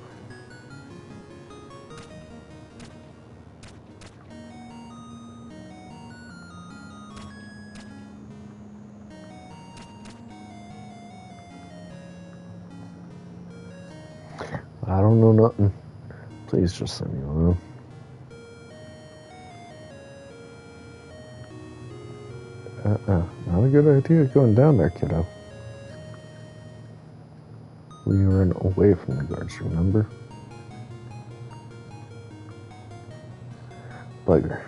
Speaker 1: I don't know nothing. Please just send me alone. Not a good idea going down there, kiddo. We ran away from the guards, remember? Bugger.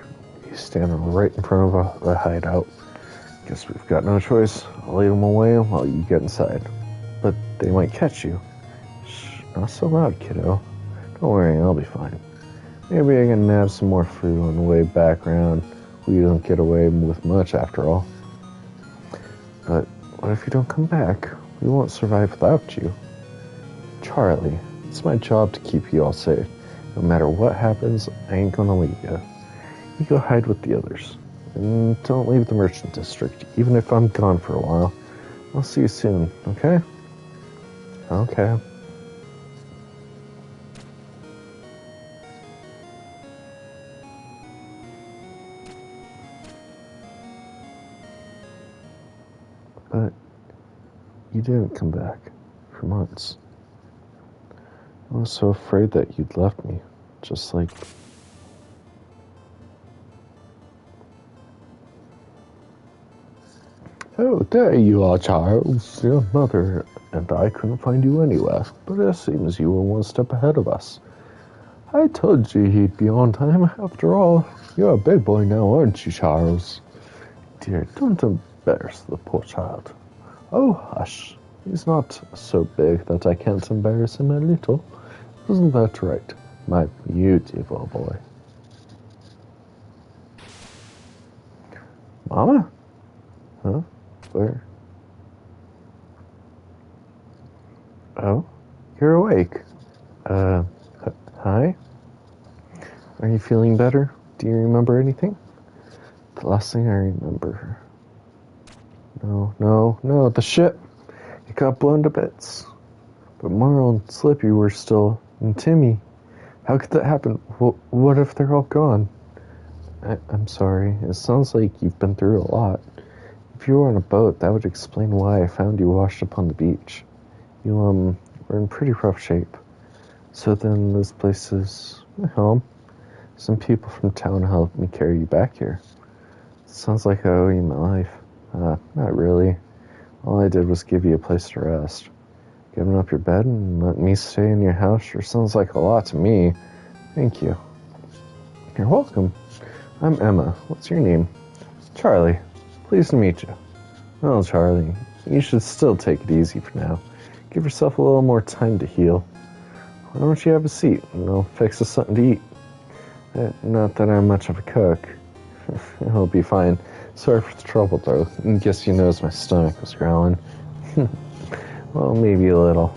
Speaker 1: He's standing right in front of the hideout. Guess we've got no choice. I'll lead them away while you get inside. But they might catch you. Shh, not so loud, kiddo. Don't worry, I'll be fine. Maybe I can nab some more fruit on the way back around. We don't get away with much after all. But what if you don't come back? We won't survive without you. Charlie, it's my job to keep you all safe. No matter what happens, I ain't gonna leave you. You go hide with the others. And don't leave the Merchant District, even if I'm gone for a while. I'll see you soon, okay? Okay. But you didn't come back for months. I was so afraid that you'd left me, just like... Oh, there you are, Charles. Your mother and I couldn't find you anywhere, but it seems you were one step ahead of us. I told you he'd be on time. After all, you're a big boy now, aren't you, Charles? Dear, don't embarrass the poor child. Oh, hush. He's not so big that I can't embarrass him a little. Isn't that right, my beautiful boy? Mama? Huh? Where? Oh, you're awake. Hi? Are you feeling better? Do you remember anything? The last thing I remember... No, the ship! It got blown to bits. But Marl and Slippy were still... And Timmy. How could that happen? What if they're all gone? I'm sorry. It sounds like you've been through a lot. If you were on a boat, that would explain why I found you washed up on the beach. You,
Speaker 2: we're in pretty rough shape. So then this place is my home. Some people from town helped me carry you back here. Sounds like I owe you my life. Not really. All I did was give you a place to rest. Giving up your bed and letting me stay in your house sure sounds like a lot to me. Thank you. You're welcome. I'm Emma. What's your name? Charlie. Pleased to meet you. Well, Charlie, you should still take it easy for now. Give yourself a little more time to heal. Why don't you have a seat and I'll fix us something to eat? Not that I'm much of a cook. It'll be fine. Sorry for the trouble, though. Guess you noticed my stomach was growling. Well, maybe a little.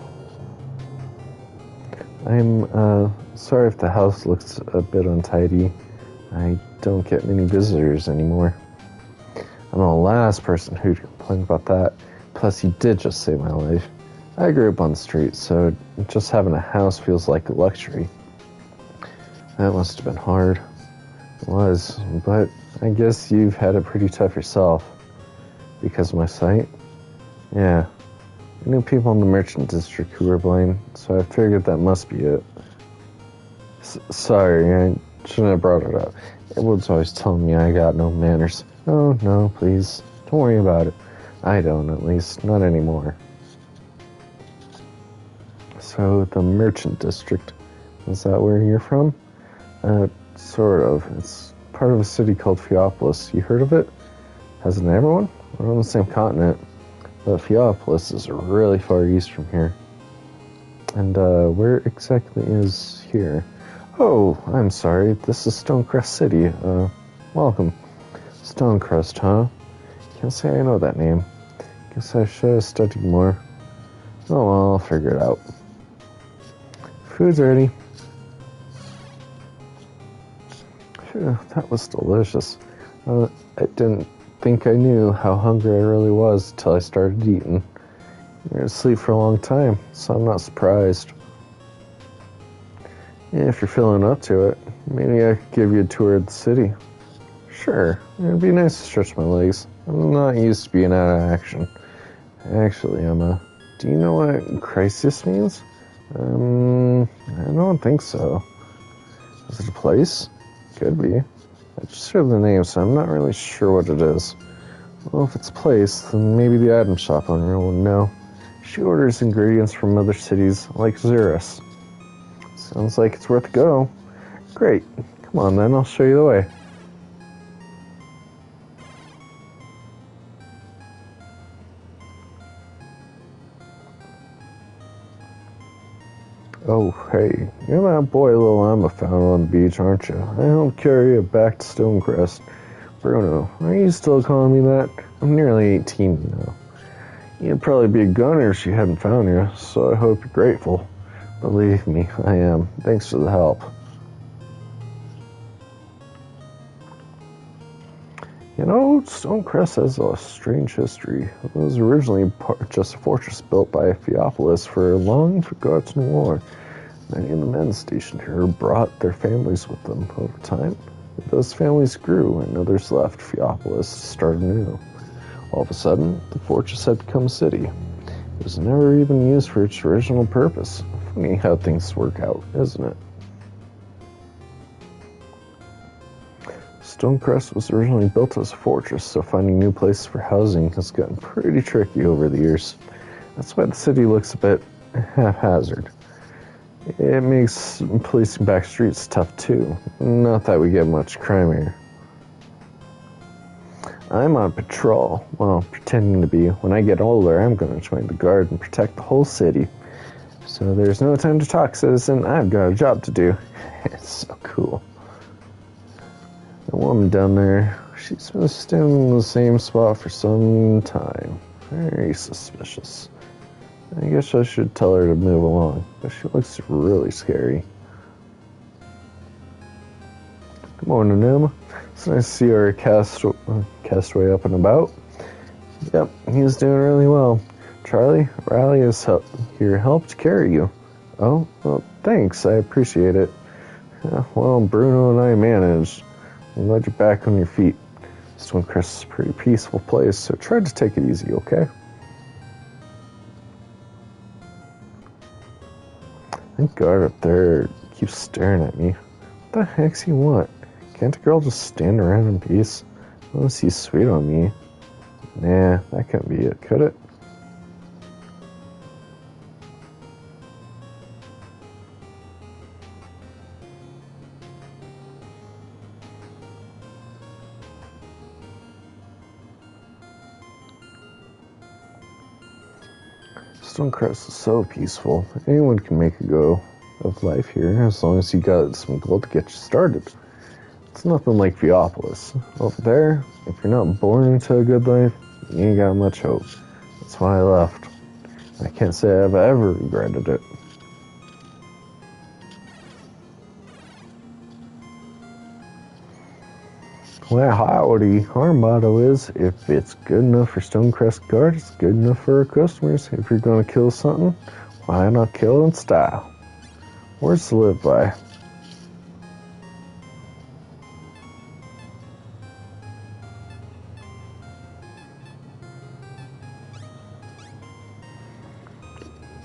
Speaker 2: I'm sorry if the house looks a bit untidy. I don't get many visitors anymore. I'm the last person who'd complain about that. Plus, you did just save my life. I grew up on the street, so just having a house feels like a luxury. That must have been hard. It was, but I guess you've had it pretty tough yourself. Because of my sight? Yeah. I knew people in the merchant district who were blind, so I figured that must be it. Sorry, I shouldn't have brought it up. Edward's always telling me I got no manners. Oh, no, please. Don't worry about it. I don't, at least. Not anymore. So, the merchant district. Is that where you're from? Sort of. It's part of a city called Theopolis. You heard of it? Hasn't everyone? We're on the same continent. But Theopolis is really far east from here. And, where exactly is here? Oh, I'm sorry. This is Stonecrest City. Welcome. Stonecrest, huh? Can't say I know that name. Guess I should have studied more. Oh, well, I'll figure it out. Food's ready. Phew, that was delicious. I didn't think I knew how hungry I really was until I started eating. You're asleep for a long time, so I'm not surprised. Yeah, if you're feeling up to it, maybe I could give you a tour of the city. Sure, it'd be nice to stretch my legs. I'm not used to being out of action. Actually, Emma, do you know what crisis means? I don't think so. Is it a place? Could be. I just heard the name, so I'm not really sure what it is. Well, if it's a place, then maybe the item shop owner will know. She orders ingredients from other cities, like Xurus. Sounds like it's worth a go. Great. Come on, then. I'll show you the way. Oh, hey, you're that boy little Emma found on the beach, aren't you? I helped carry you back to Stonecrest. Bruno, are you still calling me that? I'm nearly 18 now. You'd probably be a gunner if she hadn't found you, so I hope you're grateful. Believe me, I am. Thanks for the help. You know, Stonecrest has a strange history. It was originally just a fortress built by Theopolis for a long-forgotten war. Many of the men stationed here brought their families with them. Over time, those families grew and others left Theopolis to start anew. All of a sudden, the fortress had become a city. It was never even used for its original purpose. Funny how things work out, isn't it? Stonecrest was originally built as a fortress, so finding new places for housing has gotten pretty tricky over the years. That's why the city looks a bit haphazard. It makes policing back streets tough too. Not that we get much crime here. I'm on patrol. Well, pretending to be. When I get older, I'm going to join the guard and protect the whole city. So there's no time to talk, citizen. I've got a job to do. It's so cool. The woman down there, she's been standing in the same spot for some time. Very suspicious. I guess I should tell her to move along, but she looks really scary. Good morning, Emma. It's nice to see our castaway up and about. Yep, he's doing really well. Charlie, Riley has helped carry you. Oh, well, thanks. I appreciate it. Well, Bruno and I managed. I'm glad you're back on your feet. Stonecrest is a pretty peaceful place, so try to take it easy, okay? That guard up there keeps staring at me. What the heck's he want? Can't a girl just stand around in peace? Unless he's sweet on me. Nah, that couldn't be it, could it? Stonecrest is so peaceful. Anyone can make a go of life here as long as you got some gold to get you started. It's nothing like Theopolis. Over there, if you're not born into a good life, you ain't got much hope. That's why I left. I can't say I've ever regretted it. Well, howdy. Our motto is, if it's good enough for Stonecrest Guard, it's good enough for our customers. If you're going to kill something, why not kill in style? Words to live by.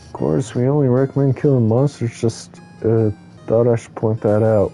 Speaker 2: Of course, we only recommend killing monsters, just thought I should point that out.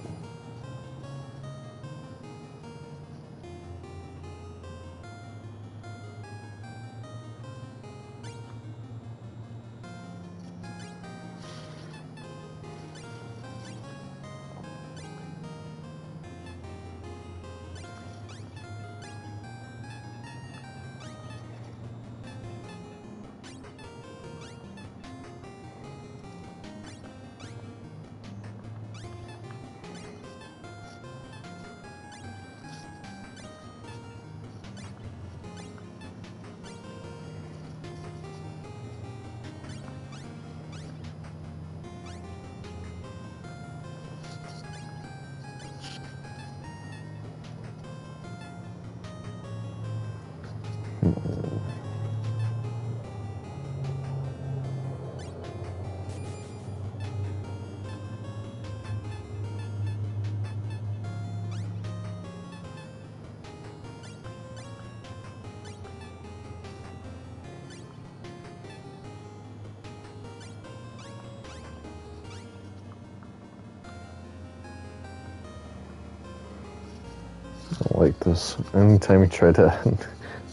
Speaker 2: Like this. Anytime you try to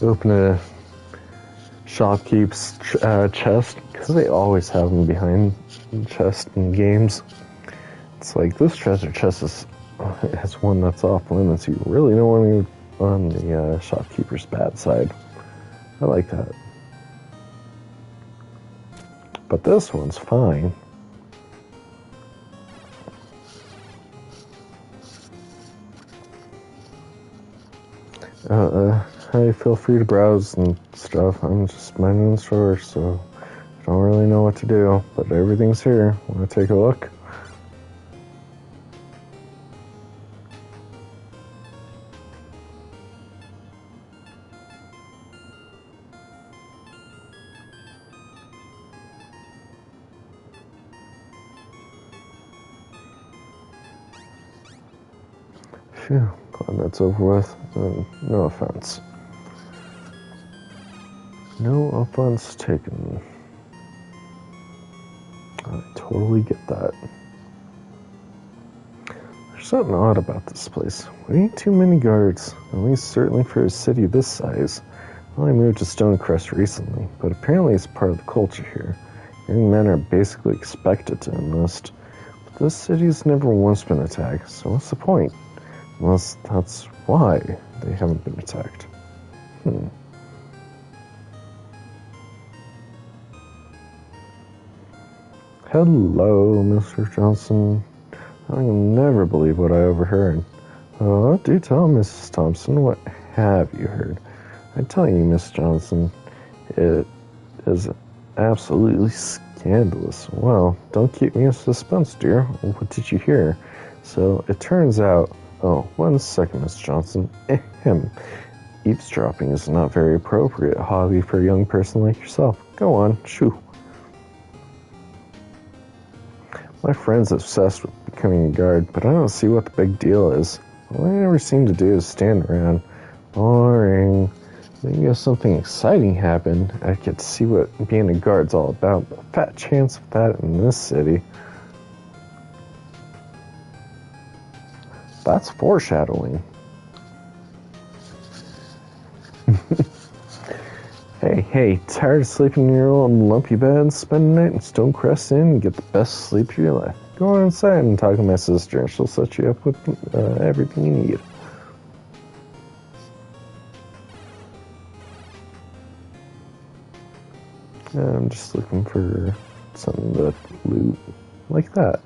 Speaker 2: open a shopkeep's chest, because they always have them behind the chest in games, it's like this treasure chest has one that's off limits. You really don't want to be on the shopkeeper's bad side. I like that. But this one's fine. Hey, feel free to browse and stuff. I'm just minding the store, so I don't really know what to do, but everything's here. Want to take a look? Phew, glad that's over with. No offense. No offense taken. I totally get that. There's something odd about this place. Way too many guards, at least certainly for a city this size. Well, I moved to Stonecrest recently, but apparently it's part of the culture here. Young men are basically expected to enlist. But this city's never once been attacked, so what's the point? Unless that's why they haven't been attacked. Hello, Mr. Johnson. I can never believe what I overheard. Oh, do tell, Mrs. Thompson, what have you heard? I tell you, Miss Johnson, it is absolutely scandalous. Well, don't keep me in suspense, dear. What did you hear? So, it turns out... Oh, 1 second, Miss Johnson. Ahem. Eavesdropping is not a very appropriate hobby for a young person like yourself. Go on, shoo. My friend's obsessed with becoming a guard, but I don't see what the big deal is. All I ever seem to do is stand around. Boring. Maybe if something exciting happened, I'd get to see what being a guard's all about, but a fat chance of that in this city. That's foreshadowing. Hey, tired of sleeping in your old lumpy bed? Spend the night in Stonecrest Inn and get the best sleep of your life. Go on inside and talk to my sister, and she'll set you up with everything you need. I'm just looking for something to loot like that.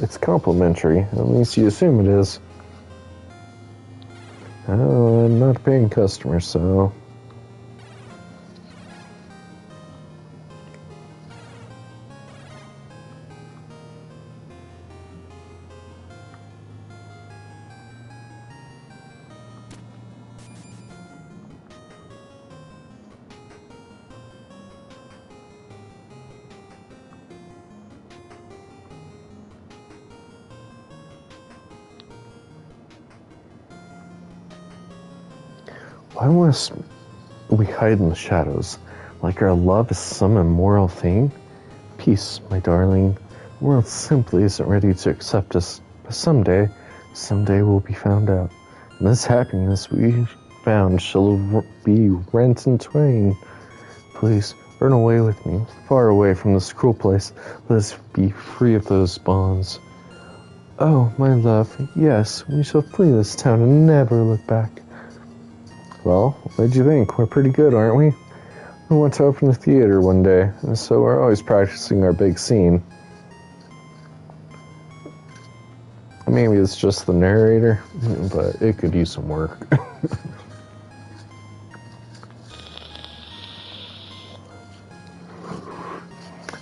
Speaker 2: It's complimentary. At least you assume it is. Oh, I'm not a paying customer, so... Why must we hide in the shadows, like our love is some immoral thing? Peace, my darling. The world simply isn't ready to accept us, but someday we'll be found out. And this happiness we found shall be rent in twain. Please, run away with me, far away from this cruel place. Let us be free of those bonds. Oh, my love, yes, we shall flee this town and never look back. Well, what'd you think? We're pretty good, aren't we? We want to open a theater one day, and so we're always practicing our big scene. Maybe it's just the narrator, but it could use some work.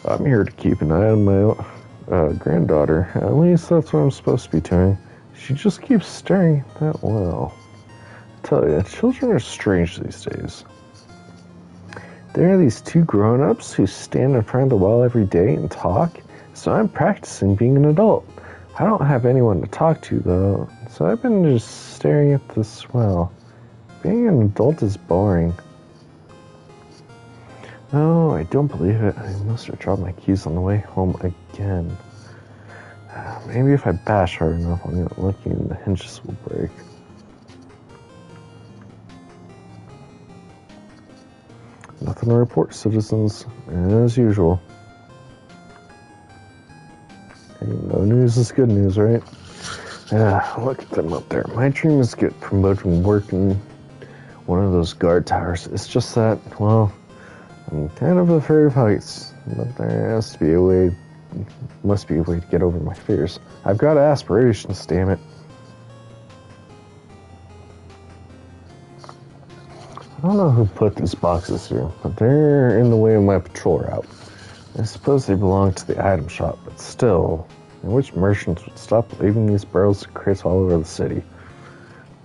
Speaker 2: I'm here to keep an eye on my granddaughter. At least that's what I'm supposed to be doing. She just keeps staring at that well. Tell you, children are strange these days. There are these two grown-ups who stand in front of the well every day and talk, so I'm practicing being an adult. I don't have anyone to talk to, though, so I've been just staring at this well. Being an adult is boring. Oh, I don't believe it. I must have dropped my keys on the way home again. Maybe if I bash hard enough, I'll get lucky and the hinges will break. Nothing to report, citizens, as usual. Hey, no news is good news, right? Yeah, look at them up there. My dream is get promoted and work in one of those guard towers. It's just that, well, I'm kind of afraid of heights, but there must be a way to get over my fears. I've got aspirations, damn it. I don't know who put these boxes here, but they're in the way of my patrol route. I suppose they belong to the item shop, but still, which merchants would stop leaving these barrels and crates all over the city?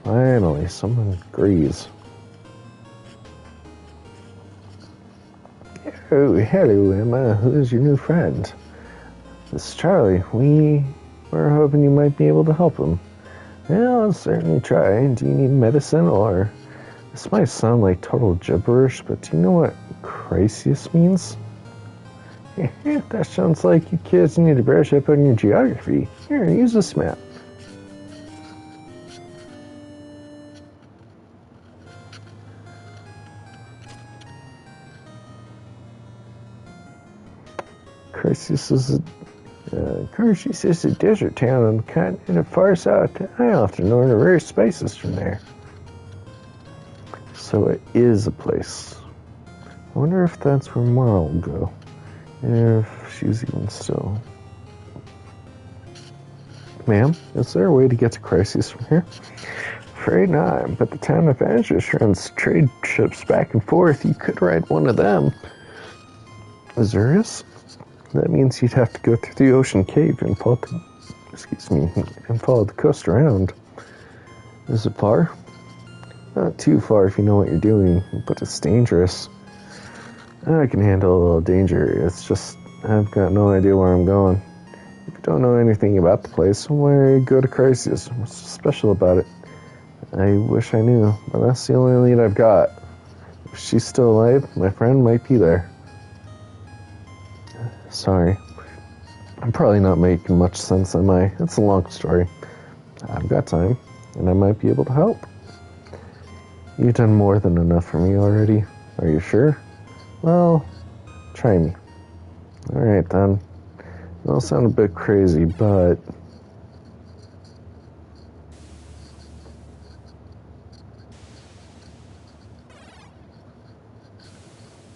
Speaker 2: Finally, someone agrees. Oh, hello, Emma. Who's your new friend? This is Charlie. We were hoping you might be able to help him. Well, I'll certainly try. Do you need medicine or... This might sound like total gibberish, but do you know what crisis means? That sounds like you kids need to brush up on your geography. Here, use this map. Crisis is a desert town on the continent far south. I often learn the rare spices from there. So it is a place. I wonder if that's where Marl will go. If she's even still. Ma'am, is there a way to get to Crisis from here? Afraid not, but the town of Azure runs trade ships back and forth. You could ride one of them. Azurus? That means you'd have to go through the ocean cave and follow the coast around. Is it far? Not too far if you know what you're doing, but it's dangerous. I can handle a little danger. It's just, I've got no idea where I'm going. If you don't know anything about the place, why go to Crisis? What's special about it? I wish I knew, but that's the only lead I've got. If she's still alive, my friend might be there. Sorry. I'm probably not making much sense, am I? It's a long story. I've got time, and I might be able to help. You've done more than enough for me already. Are you sure? Well, try me. Alright then. It'll sound a bit crazy, but...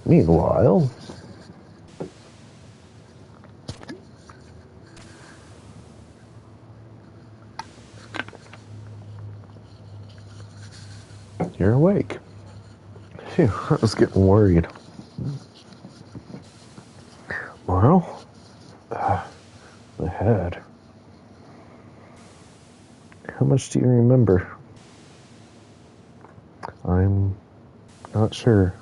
Speaker 2: Meanwhile... You're awake. Phew, I was getting worried. Well, my head. How much do you remember? I'm not sure.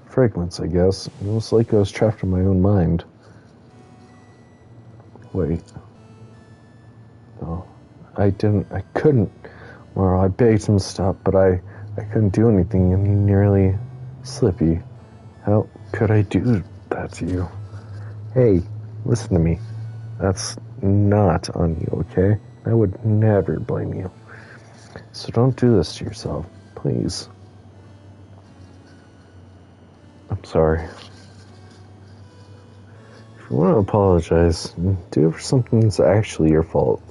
Speaker 2: Fragments, I guess. It was like I was trapped in my own mind. Wait. No, I couldn't. Well, I begged him to stop, but I couldn't do anything, and he nearly Slippy. How could I do that to you? Hey, listen to me. That's not on you, okay? I would never blame you. So don't do this to yourself, please. I'm sorry. If you want to apologize, do it for something that's actually your fault.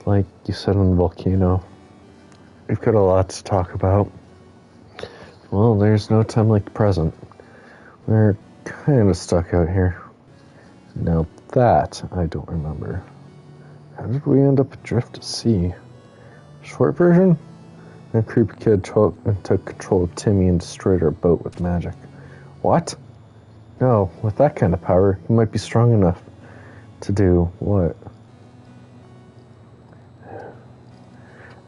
Speaker 2: Like you said on the volcano, we've got a lot to talk about. Well, there's no time like the present. We're kind of stuck out here. Now that I don't remember. How did we end up adrift at sea? Short version? That creepy kid took control of Timmy and destroyed our boat with magic. What? No, with that kind of power, he might be strong enough to do what?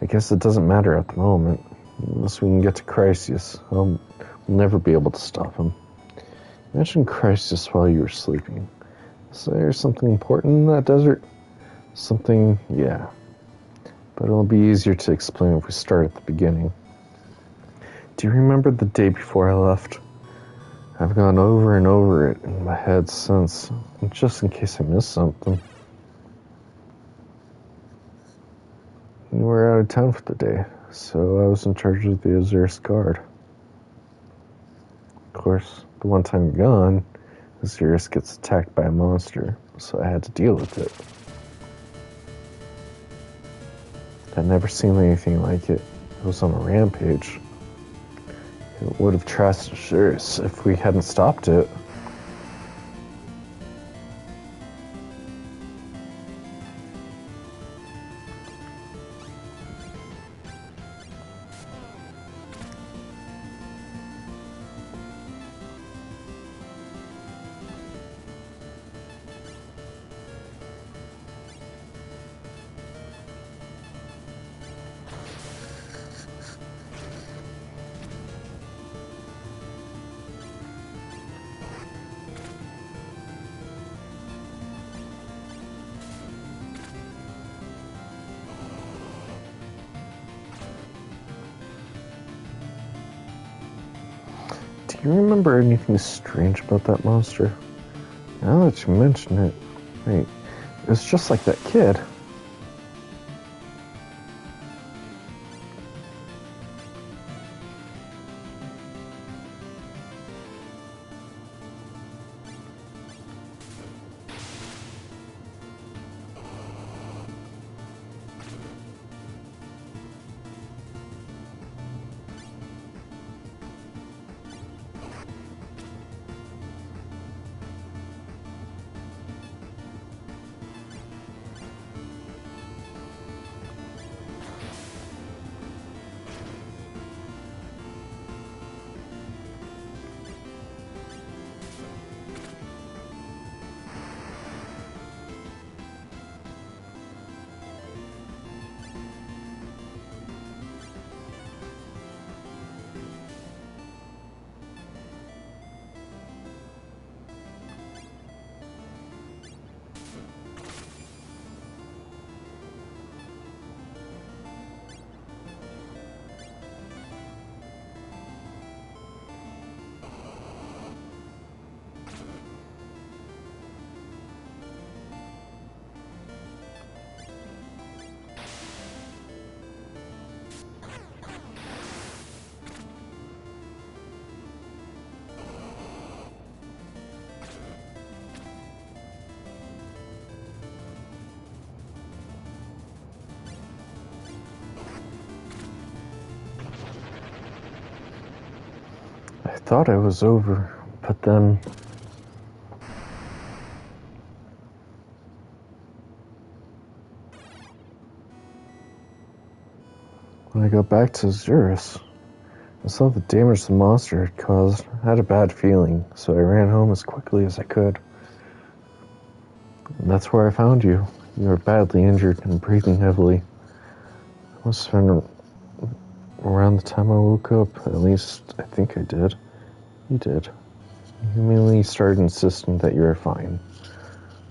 Speaker 2: I guess it doesn't matter at the moment. Unless we can get to Chrysius, we'll never be able to stop him. Imagine Chrysius while you were sleeping. Is there something important in that desert? Something, yeah. But it'll be easier to explain if we start at the beginning. Do you remember the day before I left? I've gone over and over it in my head since, just in case I missed something. You were out of town for the day, so I was in charge of the Azurus Guard. Of course, the one time you're gone, Azurus gets attacked by a monster, so I had to deal with it. I'd never seen anything like it. It was on a rampage. It would have trashed Azurus if we hadn't stopped it. Do you remember anything strange about that monster? Now that you mention it, wait, it's just like that kid. I thought I was over, but then when I got back to Zurus, I saw the damage the monster had caused. I had a bad feeling, so I ran home as quickly as I could. And that's where I found you. You were badly injured and breathing heavily. It must have been around the time I woke up. At least, I think I did. You did. You immediately started insisting that you were fine.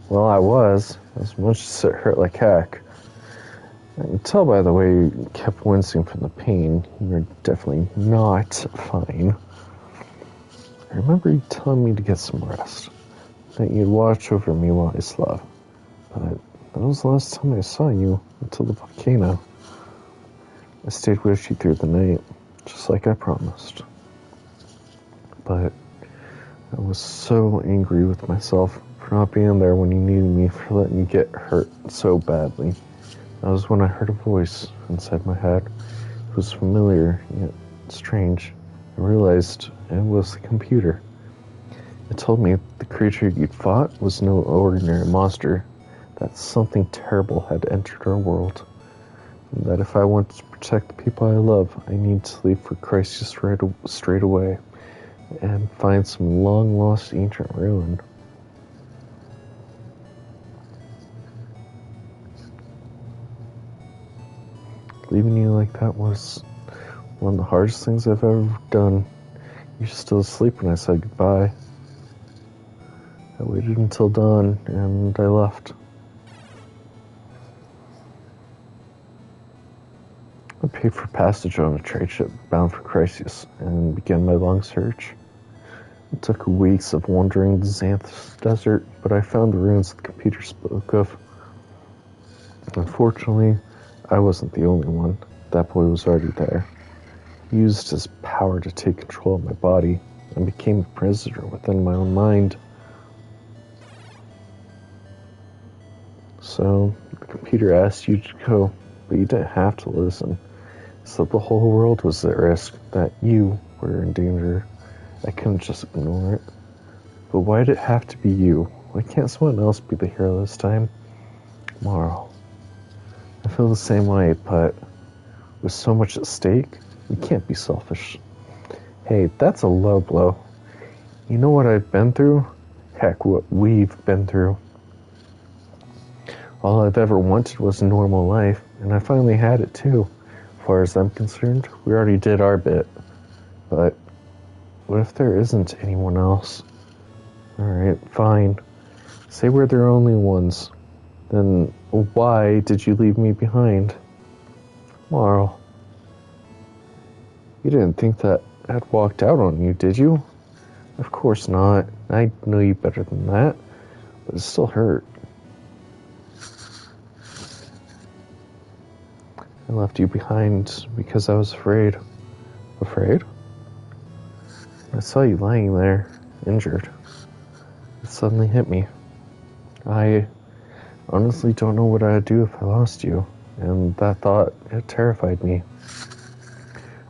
Speaker 2: Well, I was, as much as it hurt like heck. I can tell by the way you kept wincing from the pain, you're definitely not fine. I remember you telling me to get some rest, that you'd watch over me while I slept. But that was the last time I saw you until the volcano. I stayed with you through the night, just like I promised. But I was so angry with myself for not being there when you needed me, for letting you get hurt so badly. That was when I heard a voice inside my head. It was familiar, yet strange. I realized it was the computer. It told me the creature you'd fought was no ordinary monster, that something terrible had entered our world, and that if I wanted to protect the people I love, I need to leave for Crisis straight away and find some long-lost ancient ruin. Leaving you like that was one of the hardest things I've ever done. You were still asleep when I said goodbye. I waited until dawn, and I left. I paid for passage on a trade ship bound for Crisis, and began my long search. It took weeks of wandering the Xanthus desert, but I found the ruins the computer spoke of. Unfortunately, I wasn't the only one. That boy was already there. He used his power to take control of my body and became a prisoner within my own mind. So, the computer asked you to go, but you didn't have to listen. So the whole world was at risk, that you were in danger. I couldn't just ignore it. But why did it have to be you? Why can't someone else be the hero this time? Marl. I feel the same way, but with so much at stake, you can't be selfish. Hey, that's a low blow. You know what I've been through? Heck, what we've been through. All I've ever wanted was a normal life, and I finally had it too. As far as I'm concerned, we already did our bit. But what if there isn't anyone else? Alright, fine. Say we're the only ones. Then why did you leave me behind? Marl. You didn't think that I'd walked out on you, did you? Of course not. I know you better than that. But it still hurt. I left you behind because I was afraid. Afraid? I saw you lying there, injured. It suddenly hit me. I honestly don't know what I'd do if I lost you, and that thought, it terrified me.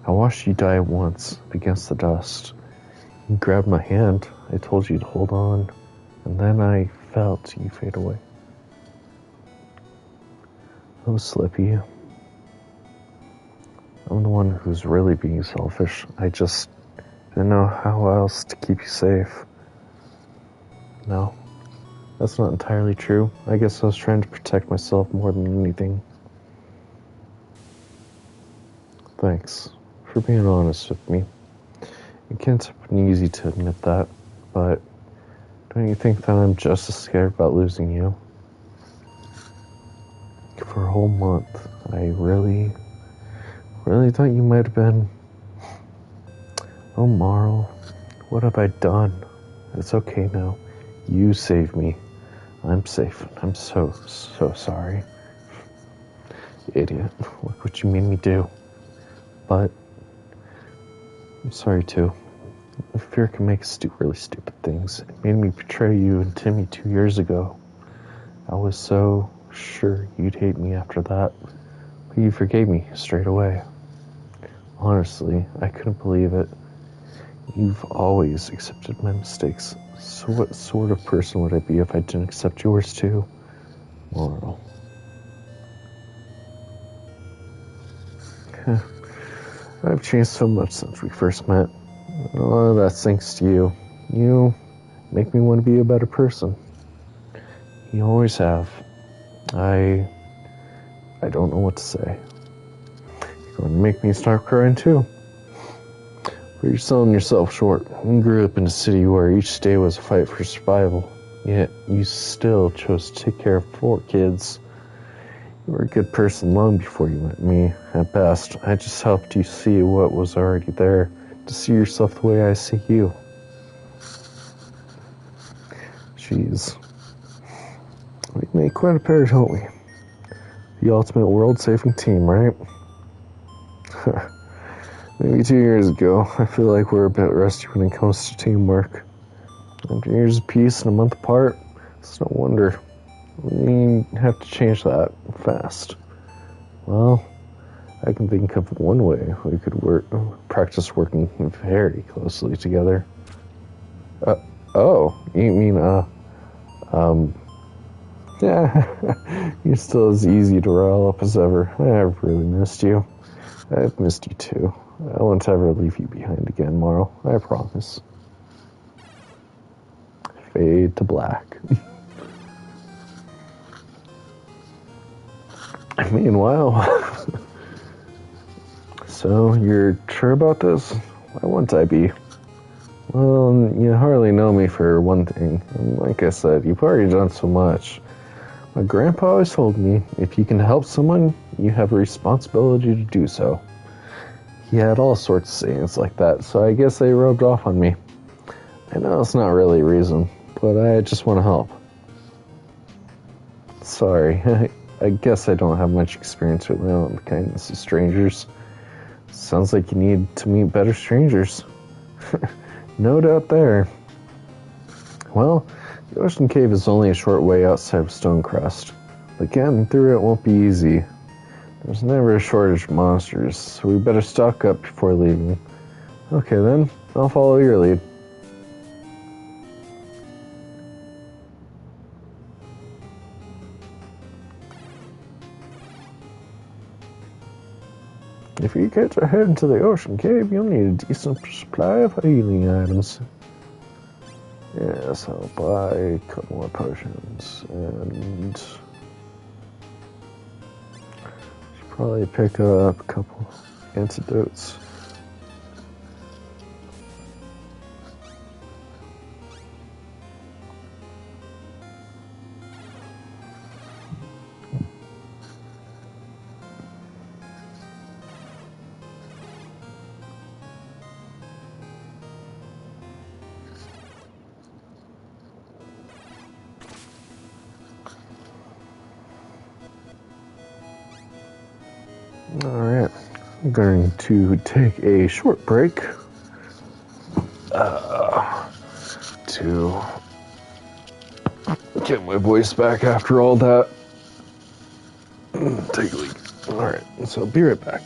Speaker 2: I watched you die once against the dust. You grabbed my hand. I told you to hold on, and then I felt you fade away. Oh, Slippy. I'm the one who's really being selfish. I just didn't know how else to keep you safe. No. That's not entirely true. I guess I was trying to protect myself more than anything. Thanks for being honest with me. It can't have been easy to admit that, but don't you think that I'm just as scared about losing you? For a whole month, I really thought you might have been... Oh, Marl, what have I done? It's okay now. You saved me. I'm safe. I'm so sorry. Idiot. Look what you made me do. But I'm sorry too. Fear can make us do really stupid things. It made me betray you and Timmy 2 years ago. I was so sure you'd hate me after that. But you forgave me straight away. Honestly, I couldn't believe it. You've always accepted my mistakes. So what sort of person would I be if I didn't accept yours too? Moral. I've changed so much since we first met. A lot of that's thanks to you. You make me want to be a better person. You always have. I don't know what to say. You're going to make me start crying too. But you're selling yourself short. You grew up in a city where each day was a fight for survival. Yet you still chose to take care of 4 kids. You were a good person long before you met me. At best, I just helped you see what was already there, to see yourself the way I see you. Jeez. We made quite a pair, don't we? The ultimate world-saving team, right? Maybe 2 years ago. I feel like we're a bit rusty when it comes to teamwork. After years of peace and a month apart, it's no wonder. We have to change that fast. Well, I can think of one way we could practice working very closely together. Oh, you mean, yeah, you're still as easy to rile up as ever. I've really missed you. I've missed you too. I won't ever leave you behind again, Marl. I promise. Fade to black. Meanwhile, so you're sure about this? Why wouldn't I be? Well, you hardly know me for one thing. And like I said, you've already done so much. My grandpa always told me, if you can help someone, you have a responsibility to do so. He had all sorts of sayings like that, so I guess they rubbed off on me. I know it's not really a reason, but I just want to help. Sorry, I guess I don't have much experience with my own kindness to strangers. Sounds like you need to meet better strangers. No doubt there. Well, the Ocean Cave is only a short way outside of Stonecrest, but getting through it won't be easy. There's never a shortage of monsters, so we better stock up before leaving. Okay then, I'll follow your lead. If you get to head into the Ocean Cave, you'll need a decent supply of healing items. Yes, I'll buy a couple more potions, and should probably pick up a couple antidotes. Alright, I'm going to take a short break to get my voice back after all that. Take a leak. Alright, so I'll be right back.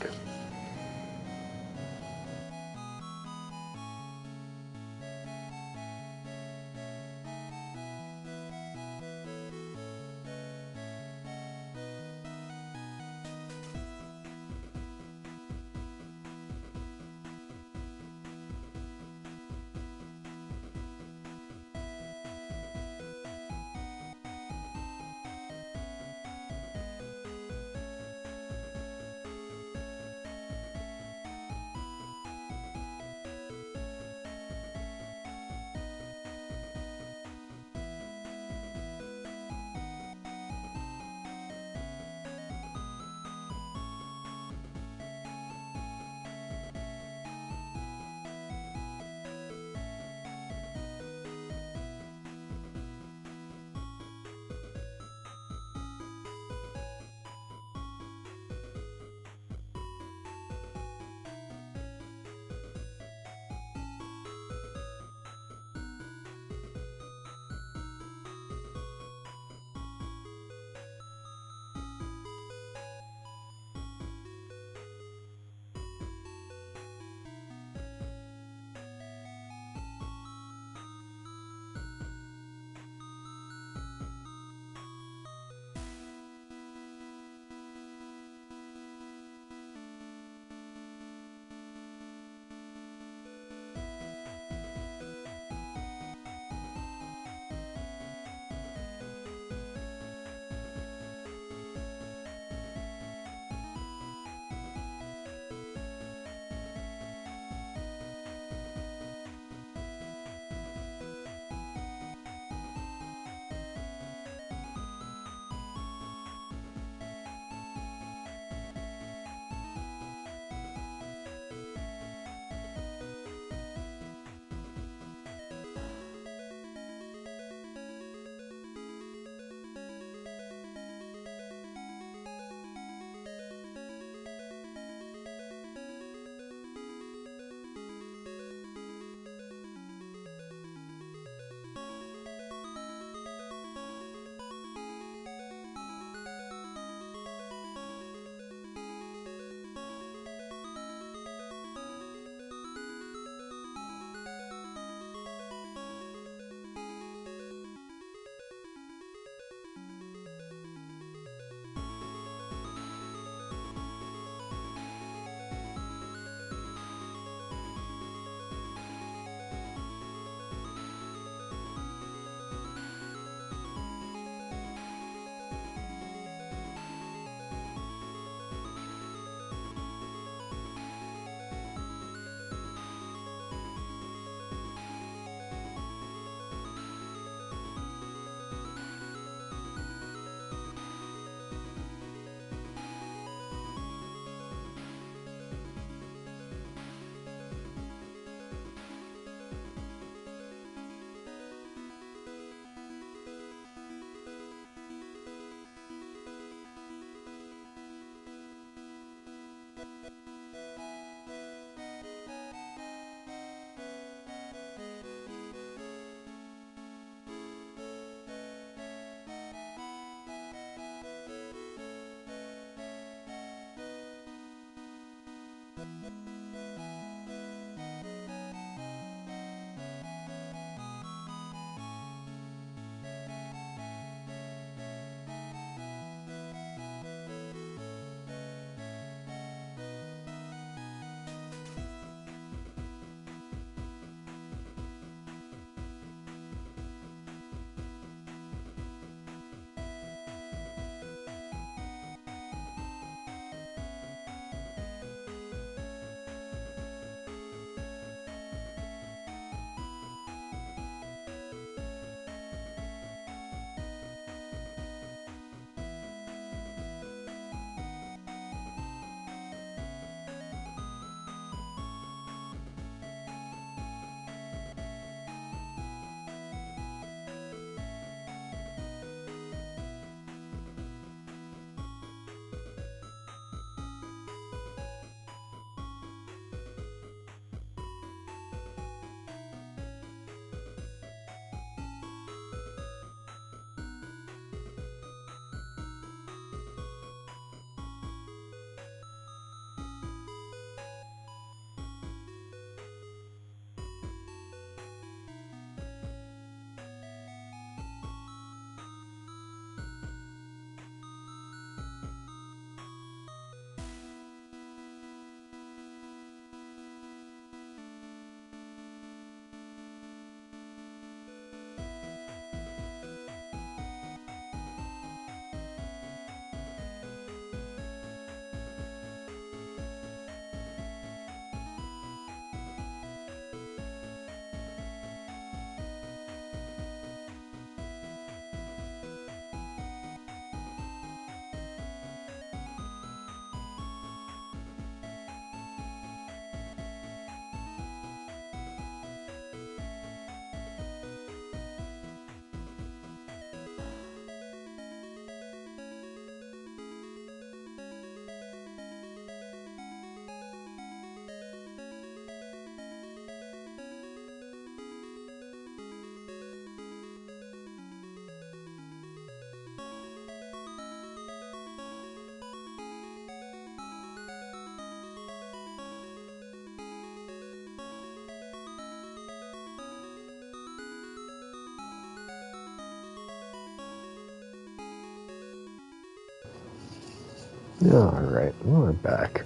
Speaker 2: Alright, we're back.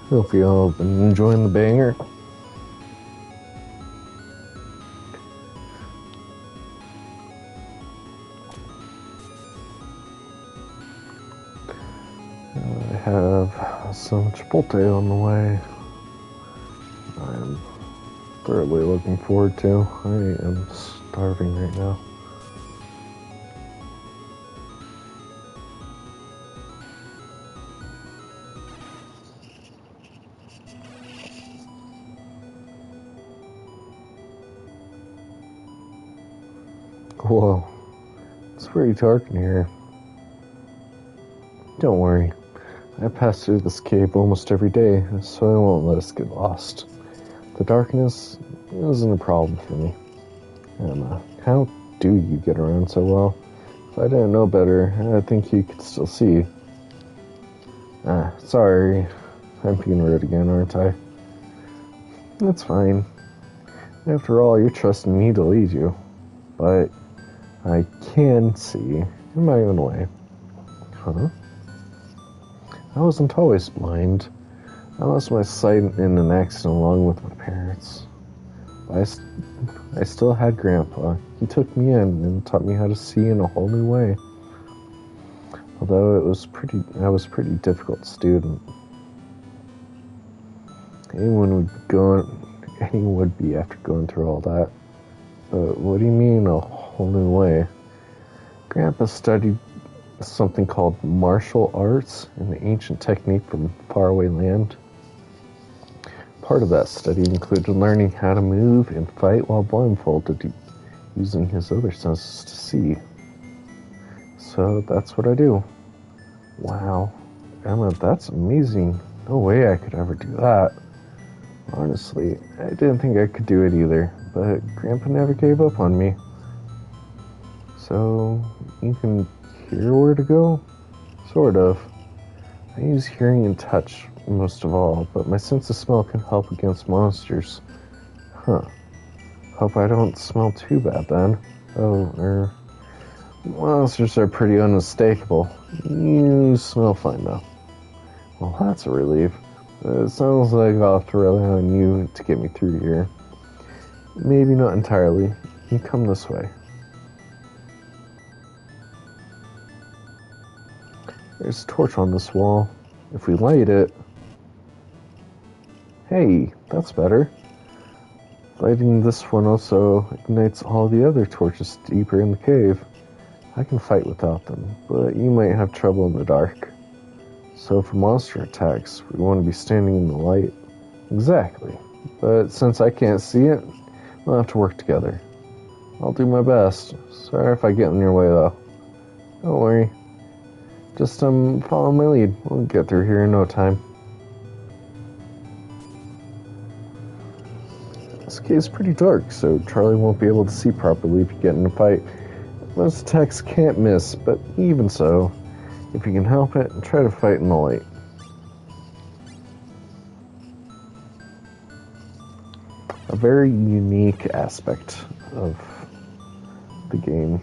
Speaker 2: Hope you all have been enjoying the banger. I have some Chipotle on the way. I'm thoroughly looking forward to. I am starving right now. Whoa, it's pretty dark in here. Don't worry, I pass through this cave almost every day, so I won't let us get lost. The darkness isn't a problem for me. Emma, how do you get around so well? If I didn't know better, I think you could still see. Sorry. I'm being rude again, aren't I? That's fine. After all, you're trusting me to lead you. But I can see in my own way. Huh? I wasn't always blind. I lost my sight in an accident along with my parents. But I still had Grandpa. He took me in and taught me how to see in a whole new way. Although I was a pretty difficult student. Anyone would be after going through all that. But what do you mean a whole new way? Grandpa studied something called martial arts, an ancient technique from faraway land. Part of that study included learning how to move and fight while blindfolded, using his other senses to see. So that's what I do. Wow, Emma, that's amazing. No way I could ever do that. Honestly, I didn't think I could do it either, but Grandpa never gave up on me. So, you can hear where to go? Sort of. I use hearing and touch most of all, but my sense of smell can help against monsters. Huh. Hope I don't smell too bad then. Monsters are pretty unmistakable. You smell fine though. Well, that's a relief. It sounds like I'll have to rely on you to get me through here. Maybe not entirely. You come this way. There's a torch on this wall. If we light it... Hey, that's better. Lighting this one also ignites all the other torches deeper in the cave. I can fight without them, but you might have trouble in the dark. So for monster attacks, we want to be standing in the light. Exactly. But since I can't see it, we'll have to work together. I'll do my best. Sorry if I get in your way, though. Don't worry. Just follow my lead. We'll get through here in no time. This cave's pretty dark, so Charlie won't be able to see properly if you get in a fight. Most attacks can't miss, but even so, if you can help it, try to fight in the light. A very unique aspect of the game.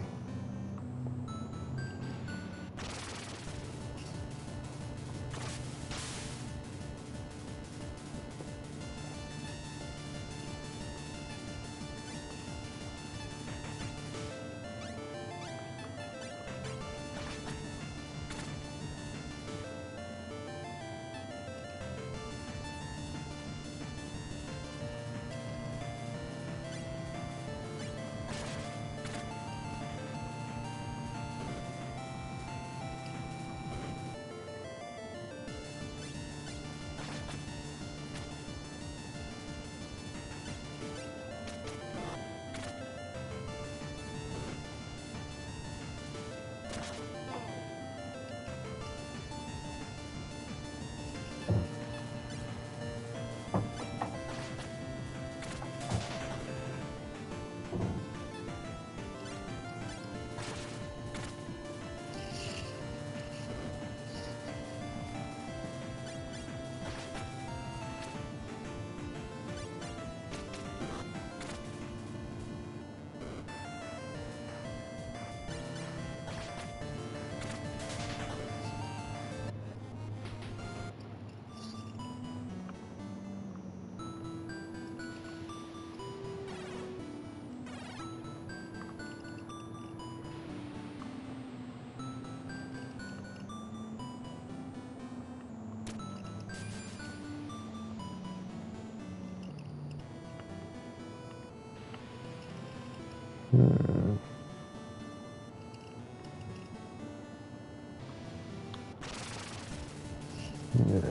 Speaker 2: Yeah,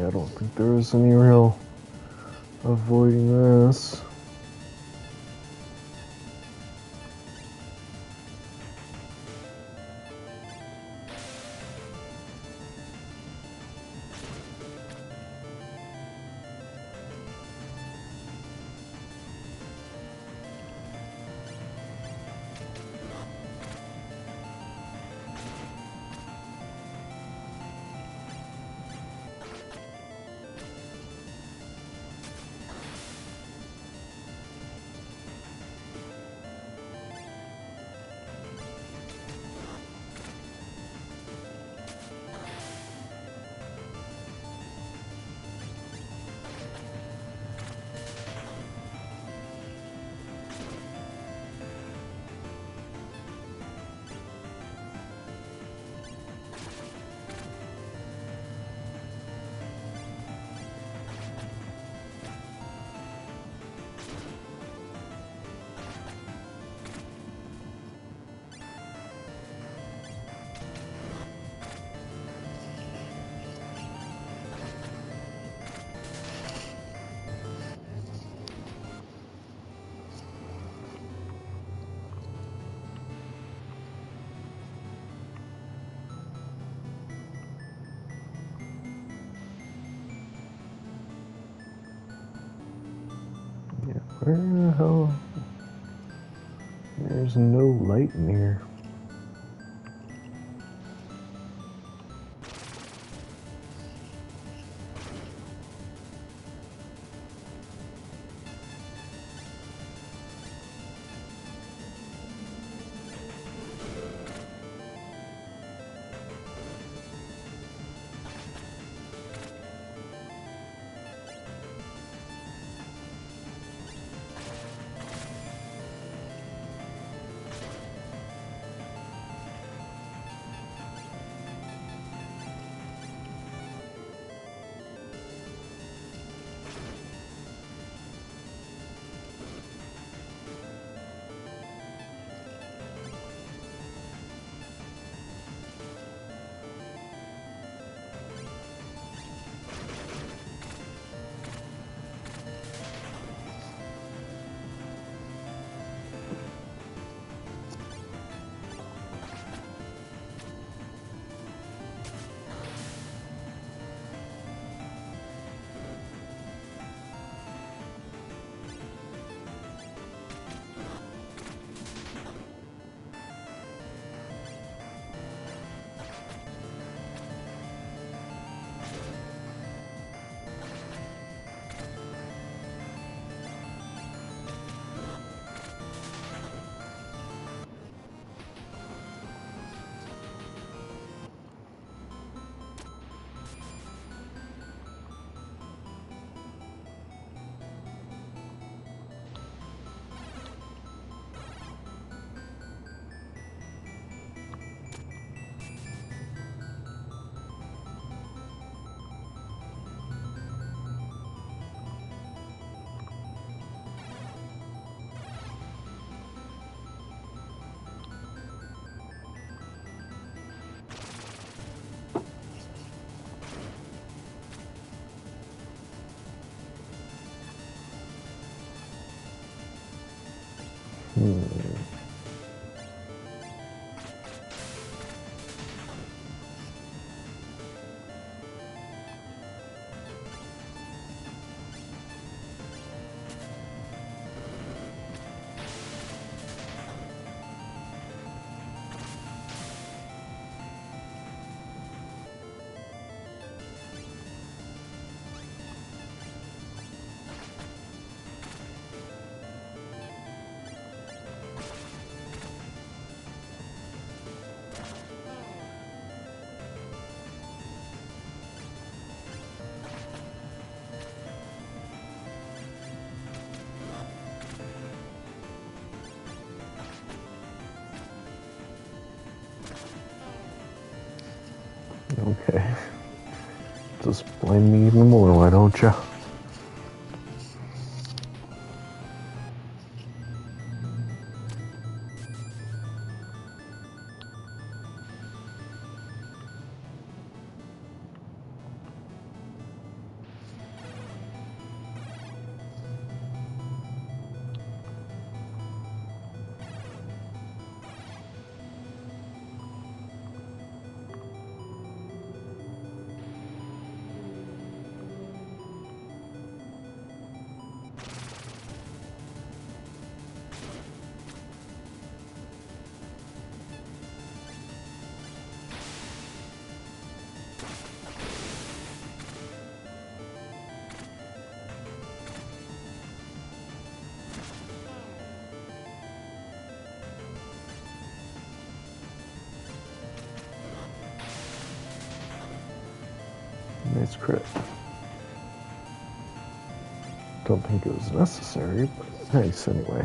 Speaker 2: I don't think there was any real avoiding this. Yeah, where the hell? There's no light in here. Okay. Just blame me even more, why don't you? Nice crit. Don't think it was necessary, but nice anyway.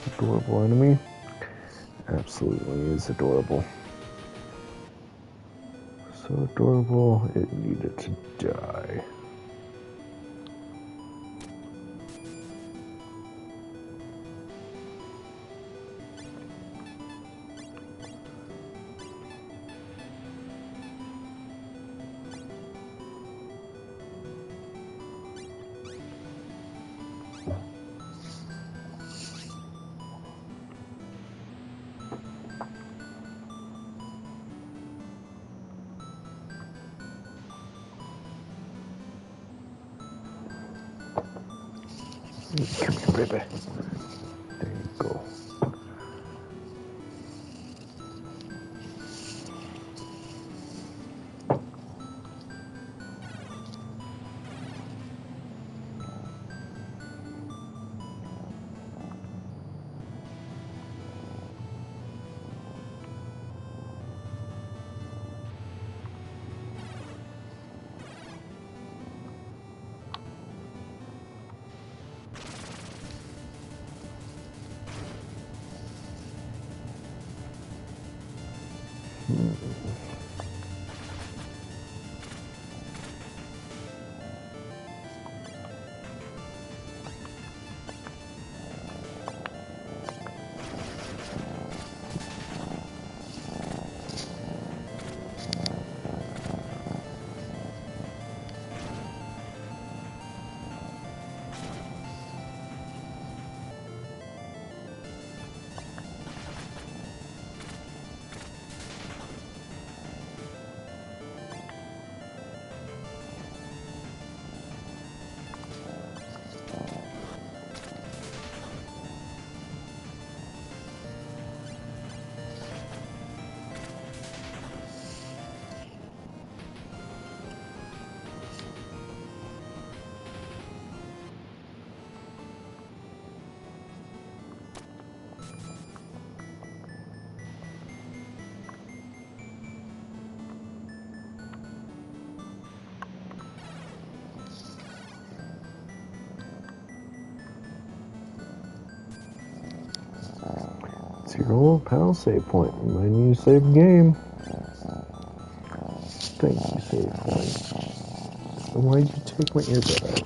Speaker 2: Adorable enemy. Absolutely is adorable. So adorable, it needed to die. Come here, baby. There you go. It's your old pal save point. Remind you to save game. Thank you, save point. Why'd you take my earbud out?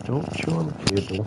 Speaker 2: Don't chew on the cable.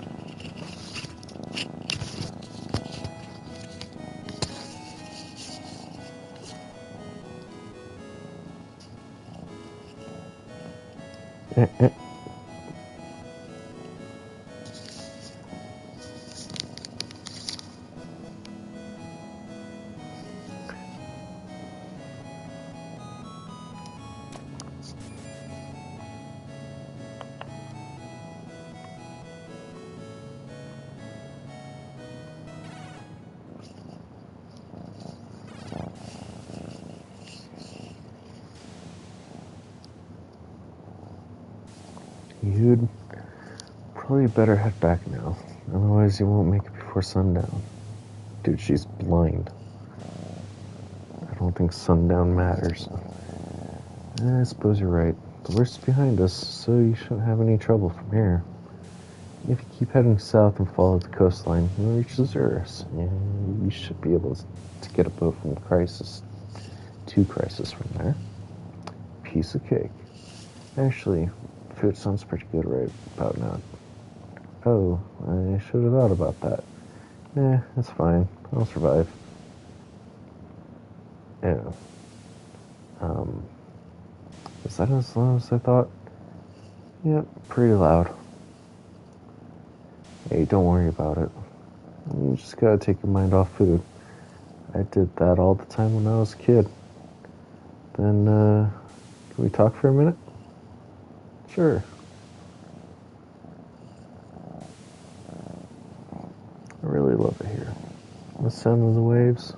Speaker 2: You'd probably better head back now. Otherwise you won't make it before sundown. Dude, she's blind. I don't think sundown matters. I suppose you're right. The worst is behind us, so you shouldn't have any trouble from here. If you keep heading south and follow the coastline, you'll reach Azurus. And you should be able to get a boat from Crisis to Crisis from there. Piece of cake. Actually, food sounds pretty good right about now. Oh, I should have thought about that. It's fine. I'll survive. Yeah. Is that as loud as I thought? Yep, pretty loud. Hey, don't worry about it. You just gotta take your mind off food. I did that all the time when I was a kid. Then, can we talk for a minute? Sure. I really love it here. The sound of the waves,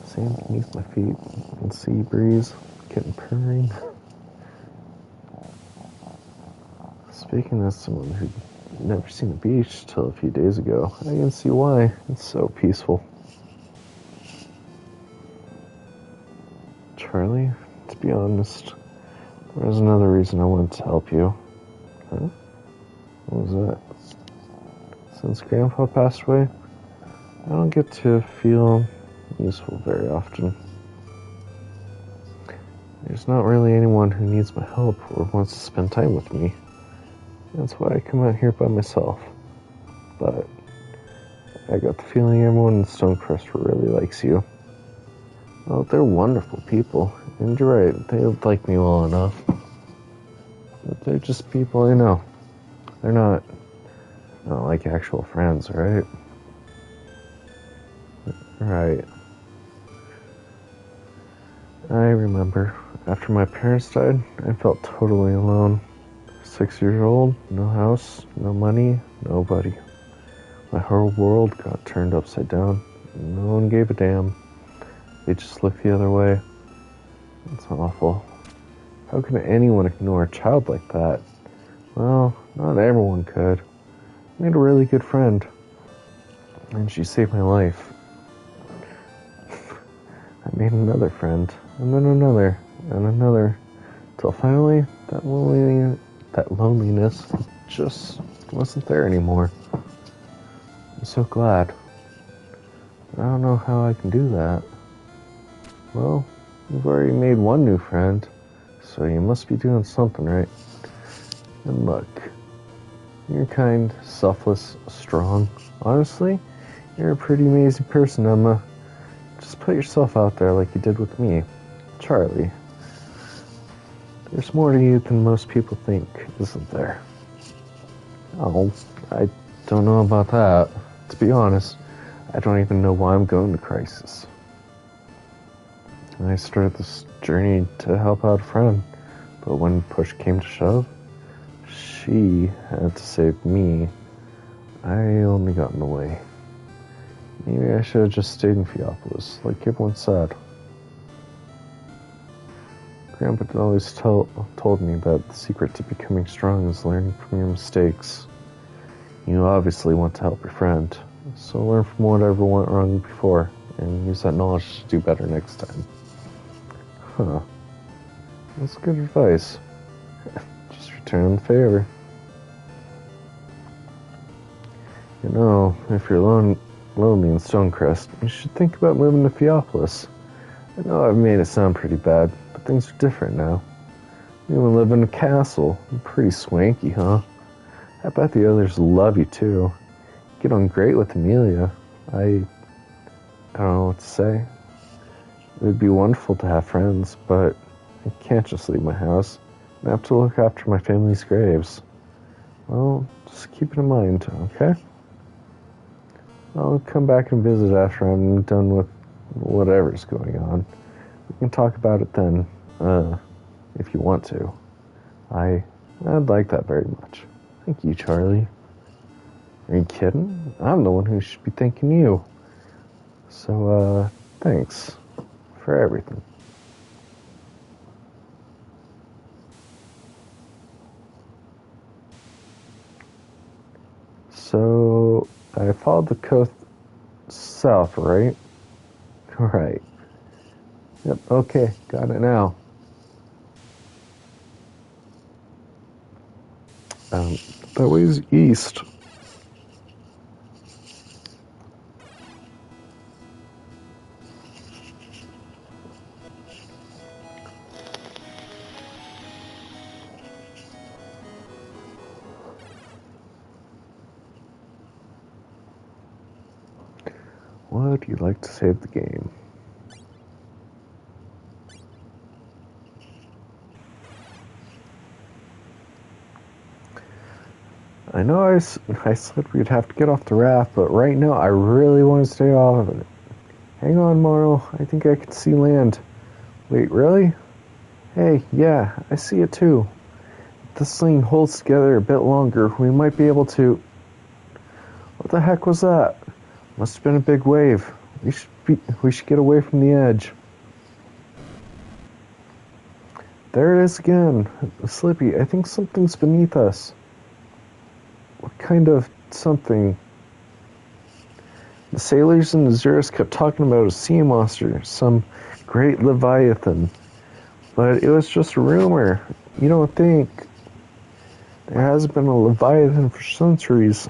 Speaker 2: sand beneath my feet, and sea breeze, getting purring. Speaking as someone who Never seen the beach till a few days ago. I can see why. It's so peaceful. Charlie, to be honest, there was another reason I wanted to help you. Huh? What was that? Since Grandpa passed away, I don't get to feel useful very often. There's not really anyone who needs my help or wants to spend time with me. That's why I come out here by myself. But I got the feeling everyone in Stonecrest really likes you. Well, they're wonderful people, and you're right, they like me well enough. But they're just people I know. They're not like actual friends, right? Right. I remember, after my parents died, I felt totally alone. 6 years old, no house, no money, nobody. My whole world got turned upside down. No one gave a damn. They just looked the other way. It's awful. How can anyone ignore a child like that? Well, not everyone could. I made a really good friend, and she saved my life. I made another friend, and then another, and another, till finally that loneliness just wasn't there anymore. I'm so glad. I don't know how I can do that. Well, you've already made one new friend, so you must be doing something right. And look, you're kind, selfless, strong. Honestly, you're a pretty amazing person, Emma. Just put yourself out there like you did with me, Charlie. There's more to you than most people think, isn't there? Oh, I don't know about that. To be honest, I don't even know why I'm going to Crisis. I started this journey to help out a friend, but when push came to shove, she had to save me. I only got in the way. Maybe I should have just stayed in Theopolis, like everyone said. Grandpa always told me that the secret to becoming strong is learning from your mistakes. You obviously want to help your friend, so learn from whatever went wrong before, and use that knowledge to do better next time. Huh. That's good advice. Just return the favor. You know, if you're lonely in Stonecrest, you should think about moving to Theopolis. I know I've made it sound pretty bad, but things are different now. We even live in a castle. Pretty swanky, huh? I bet the others love you too. Get on great with Amelia. I don't know what to say. It would be wonderful to have friends, but I can't just leave my house. I have to look after my family's graves. Well, just keep it in mind, okay? I'll come back and visit after I'm done with whatever's going on. We can talk about it then, if you want to. I'd like that very much. Thank you, Charlie. Are you kidding? I'm the one who should be thanking you. So, thanks for everything. So, I followed the coast south, right? Right. Yep, okay, got it now. That way's east. Would you like to save the game? I know I said we'd have to get off the raft, but right now I really want to stay off of it. Hang on, Morrow. I think I can see land. Wait, really? Hey, yeah, I see it too. If this thing holds together a bit longer, we might be able to... What the heck was that? Must have been a big wave. We should get away from the edge. There it is again. Slippy, I think something's beneath us. What kind kind of something. The sailors in Azurus kept talking about a sea monster, some great leviathan. But it was just a rumor. You don't think? There has been a leviathan for centuries,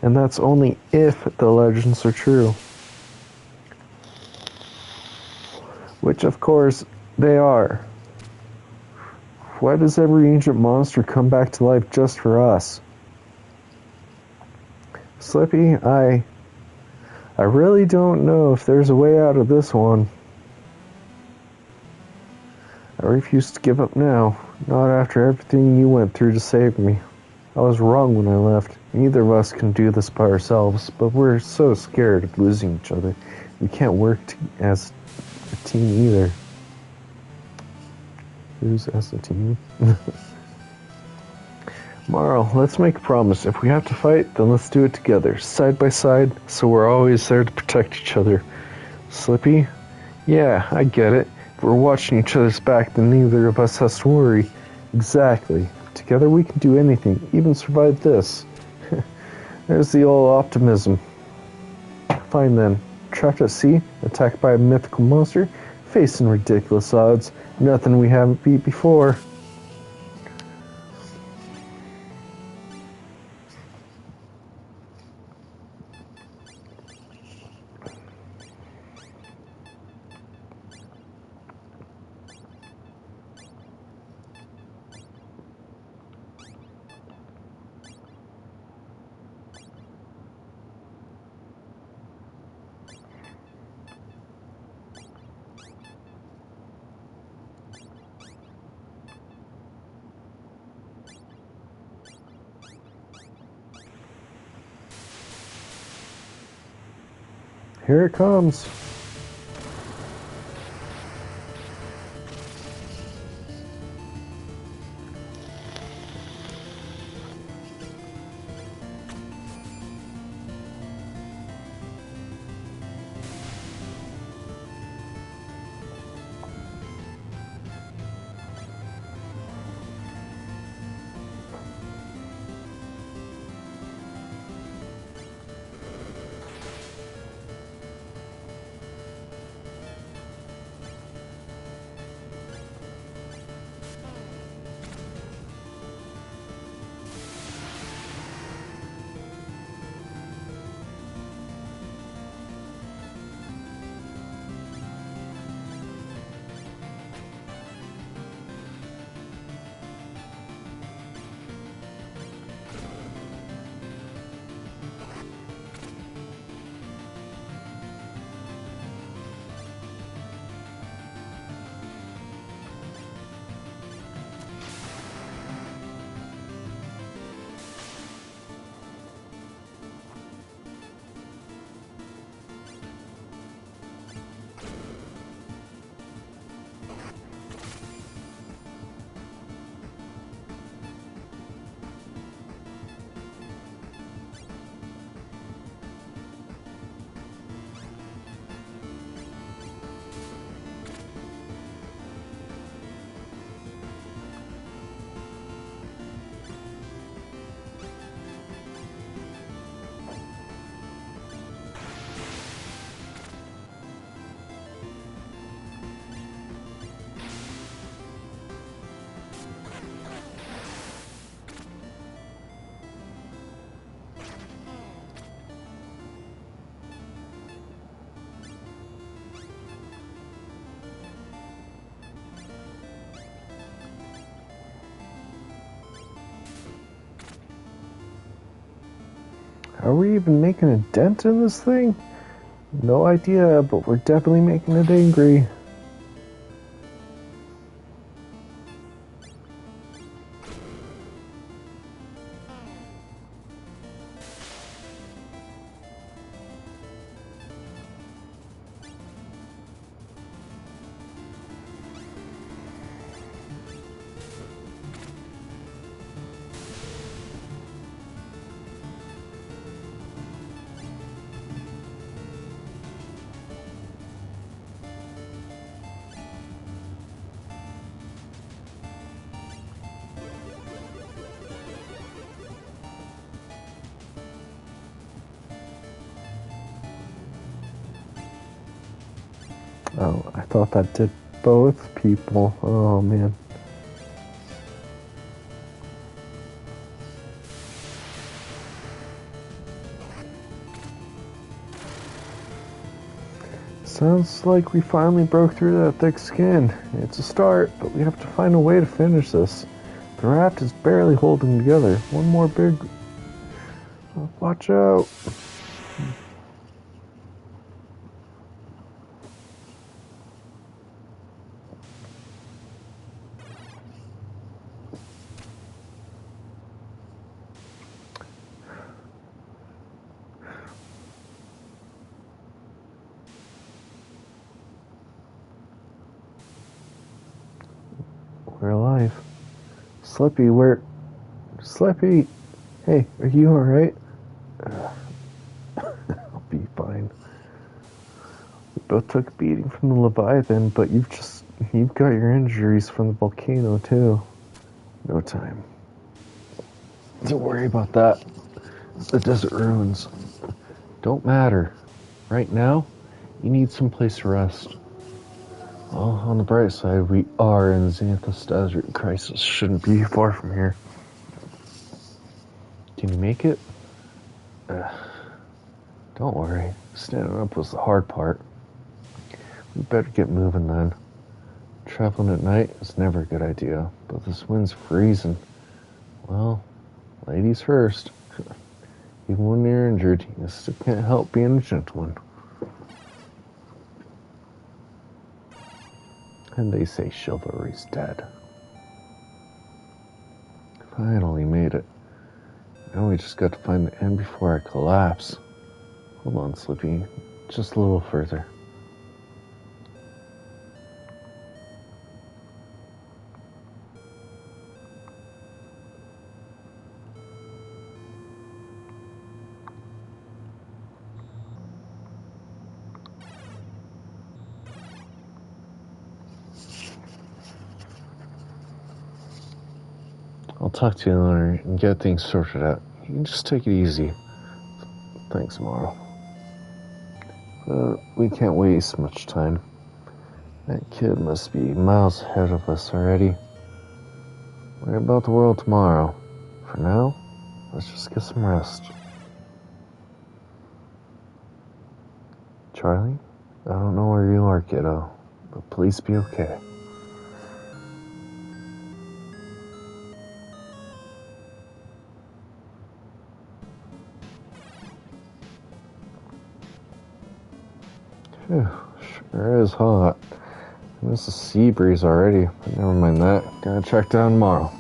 Speaker 2: and that's only if the legends are true. Which, of course, they are. Why does every ancient monster come back to life just for us? Slippy, I really don't know if there's a way out of this one. I refuse to give up now, not after everything you went through to save me. I was wrong when I left. Neither of us can do this by ourselves, but we're so scared of losing each other. We can't work as a team either. Lose as a team? Marl, let's make a promise. If we have to fight, then let's do it together, side by side, so we're always there to protect each other. Slippy? Yeah, I get it. If we're watching each other's back, then neither of us has to worry. Exactly. Together we can do anything, even survive this. There's the old optimism. Fine then. Trapped at sea, attacked by a mythical monster, facing ridiculous odds. Nothing we haven't beat before. Here it comes. Are we even making a dent in this thing? No idea, but we're definitely making it angry. Oh, I thought that did both people. Oh, man. Sounds like we finally broke through that thick skin. It's a start, but we have to find a way to finish this. The raft is barely holding together. One more big... Oh, watch out. We're alive. Slippy, where... Slippy! Hey, are you alright? I'll be fine. We both took a beating from the Leviathan, but you've got your injuries from the volcano, too. No time. Don't worry about that. The desert ruins don't matter. Right now, you need some place to rest. Well, on the bright side, we are in Xanthus Desert. Crisis shouldn't be far from here. Can you make it? Don't worry. Standing up was the hard part. We better get moving then. Traveling at night is never a good idea, but this wind's freezing. Well, ladies first. Even when you're injured, you still can't help being a gentleman. And they say chivalry's dead. Finally made it. Now we just got to find the end before I collapse. Hold on, Slippy. Just a little further. I'll talk to you later and get things sorted out. You can just take it easy. Thanks, Morrow. We can't waste much time. That kid must be miles ahead of us already. Worry about the world tomorrow. For now, let's just get some rest. Charlie, I don't know where you are, kiddo, but please be okay. Phew, sure is hot. I miss the sea breeze already, but never mind that. Gotta check down tomorrow.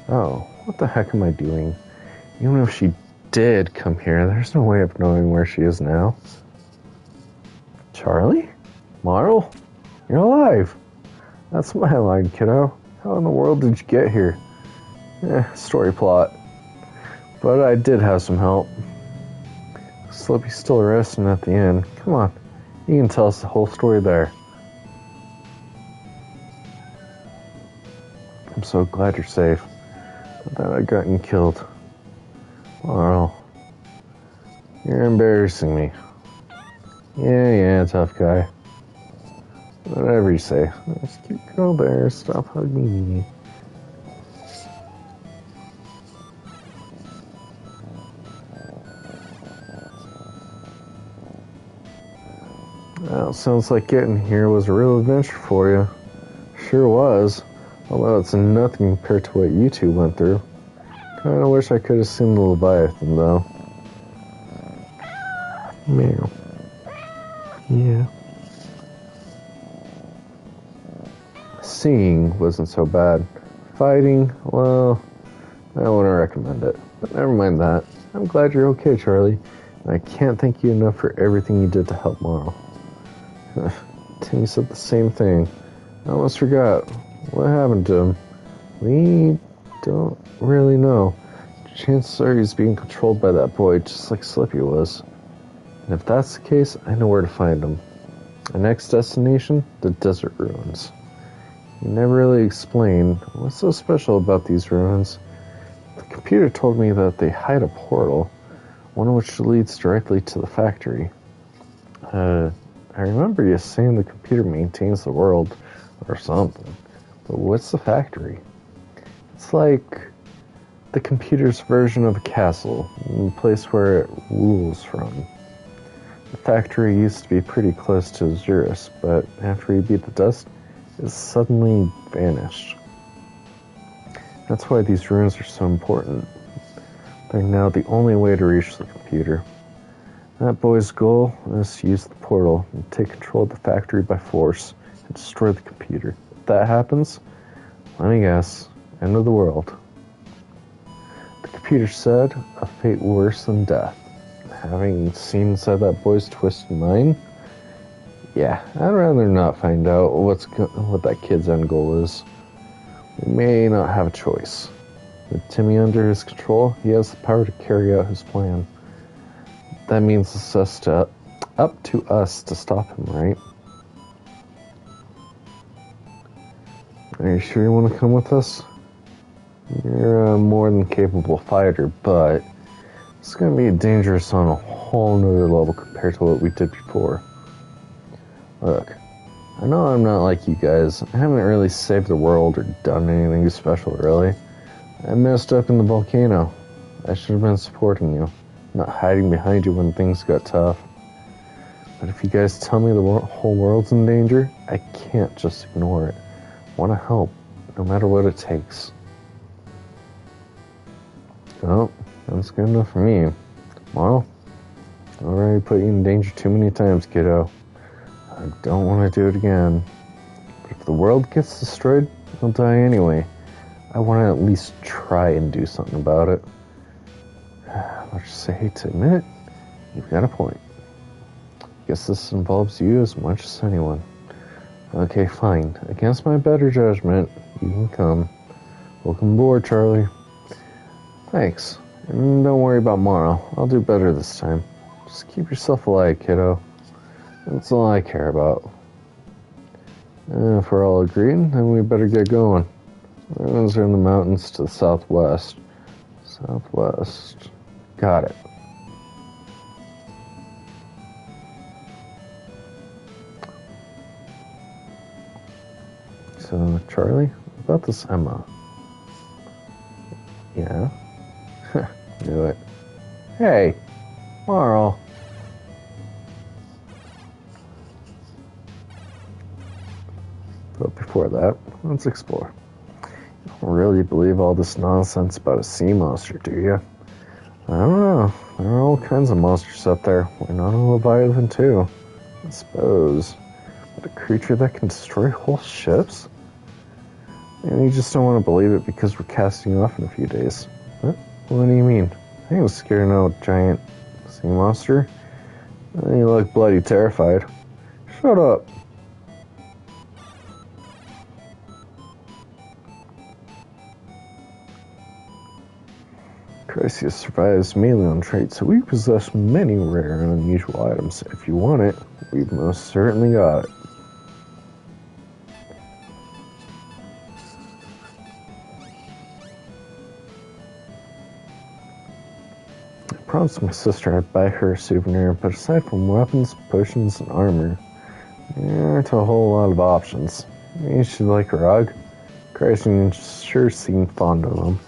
Speaker 2: Oh, what the heck am I doing? Even if she did come here, there's no way of knowing where she is now. Charlie? Marl? You're alive! That's my line, kiddo. How in the world did you get here? Story plot. But I did have some help. Slippy's still resting at the end. Come on, you can tell us the whole story there. I'm so glad you're safe. I thought I'd gotten killed. Marl, you're embarrassing me. Yeah, tough guy. Whatever you say. Just keep going there. Stop hugging me. Well, sounds like getting here was a real adventure for you. Sure was. Although it's nothing compared to what you two went through. Kinda wish I could have seen the Leviathan, though. Meow. Yeah. Seeing wasn't so bad. Fighting, well, I wouldn't recommend it. But never mind that. I'm glad you're okay, Charlie. And I can't thank you enough for everything you did to help Morrow. Timmy said the same thing. I almost forgot. What happened to him? We don't really know. Chances are he's being controlled by that boy, just like Slippy was. And if that's the case, I know where to find him. Our next destination, the desert ruins. You never really explained what's so special about these ruins. The computer told me that they hide a portal, one of which leads directly to the factory. I remember you saying the computer maintains the world, or something. But what's the factory? It's like the computer's version of a castle, a place where it rules from. The factory used to be pretty close to Azurus, but after he beat the dust, it suddenly vanished. That's why these ruins are so important. They're now the only way to reach the computer. That boy's goal is to use the portal and take control of the factory by force and destroy the computer. If that happens, let me guess, end of the world. The computer said, a fate worse than death. Having seen inside that boy's twisted mind, yeah, I'd rather not find out what that kid's end goal is. We may not have a choice. With Timmy under his control, he has the power to carry out his plan. That means it's up to us to stop him, right? Are you sure you want to come with us? You're a more than capable fighter, but it's going to be dangerous on a whole nother level compared to what we did before. Look, I know I'm not like you guys. I haven't really saved the world or done anything special, really. I messed up in the volcano. I should have been supporting you, not hiding behind you when things got tough. But if you guys tell me the whole world's in danger, I can't just ignore it. I want to help, no matter what it takes. Well, that's good enough for me. Well, I already put you in danger too many times, kiddo. I don't want to do it again. But if the world gets destroyed, I'll die anyway. I want to at least try and do something about it. Much as I hate to admit it, you've got a point. Guess this involves you as much as anyone. Okay, fine. Against my better judgment, you can come. Welcome aboard, Charlie. Thanks. And don't worry about Morrow. I'll do better this time. Just keep yourself alive, kiddo. That's all I care about. If we're all agreed, then we better get going. Ruins are in the mountains to the southwest. Southwest. Got it. So, Charlie, about this Emma. Yeah? Knew it. Hey, Marl. But before that, let's explore. You don't really believe all this nonsense about a sea monster, do you? I don't know. There are all kinds of monsters out there. Why not a Leviathan too? I suppose. But a creature that can destroy whole ships? And you just don't want to believe it because we're casting off in a few days. What do you mean? I ain't scared of no giant sea monster. You look bloody terrified. Shut up. Chryseus survives mainly on trade, so we possess many rare and unusual items. If you want it, we've most certainly got it. I promised my sister I'd buy her a souvenir, but aside from weapons, potions, and armor, there aren't a whole lot of options. Maybe she'd like a rug. Chryseus sure seemed fond of them.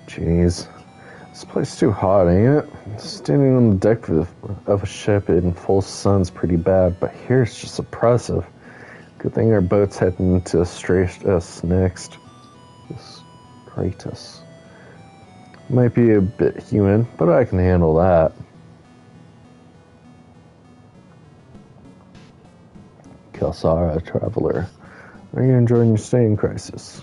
Speaker 2: Jeez, this place is too hot, ain't it? Standing on the deck of a ship in full sun's pretty bad, but here it's just oppressive. Good thing our boat's heading to Stratus next. This Kratos. Might be a bit human, but I can handle that. Kelsara, traveler. Are you enjoying your stay in Crisis?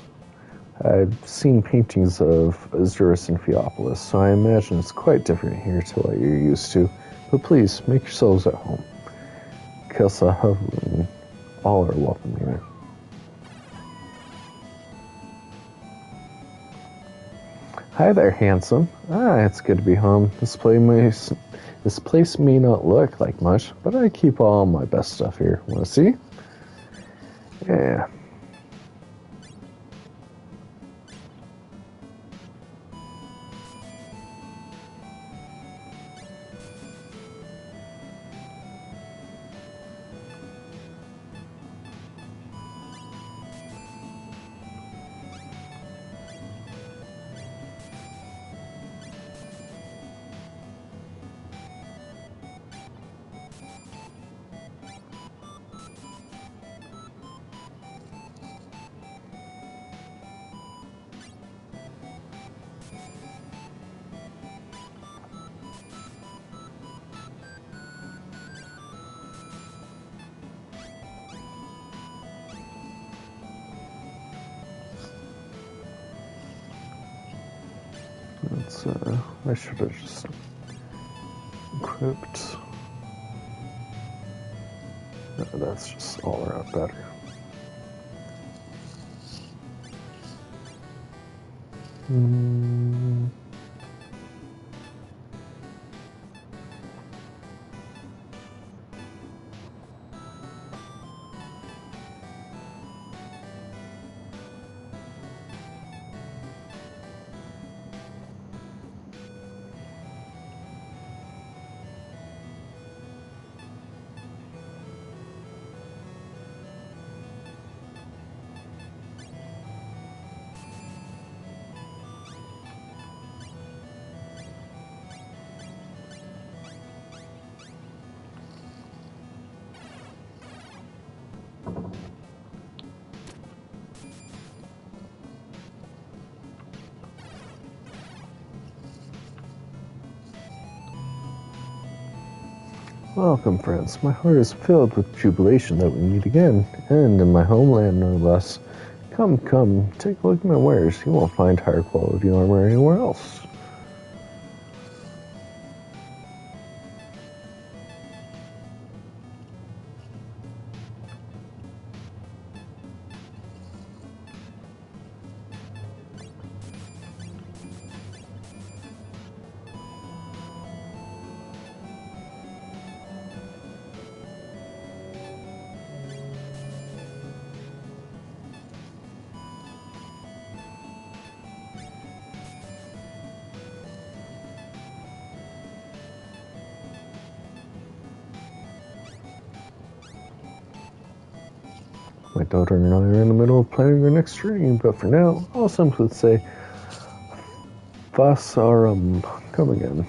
Speaker 2: I've seen paintings of Azurus and Theopolis, so I imagine it's quite different here to what you're used to. But please, make yourselves at home. Kasa, all are welcome here. Hi there, handsome. It's good to be home. This place may not look like much, but I keep all my best stuff here. Want to see? Yeah. I should have just equipped. That's just all around better. Welcome, friends. My heart is filled with jubilation that we meet again, and in my homeland, no less. Come, take a look at my wares. You won't find higher quality armor anywhere else. My daughter and I are in the middle of planning our next journey, but for now, I'll simply say, Vasaram, come again.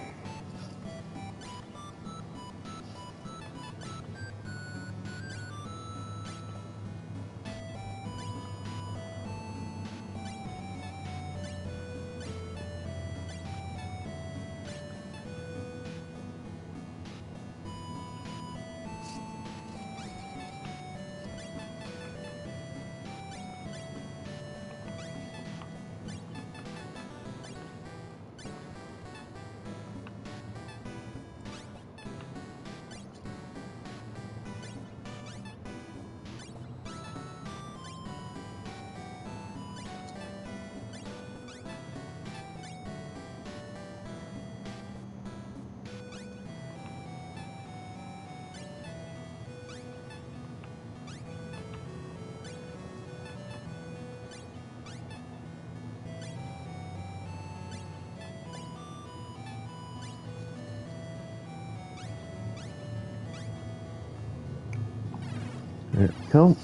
Speaker 2: There we go.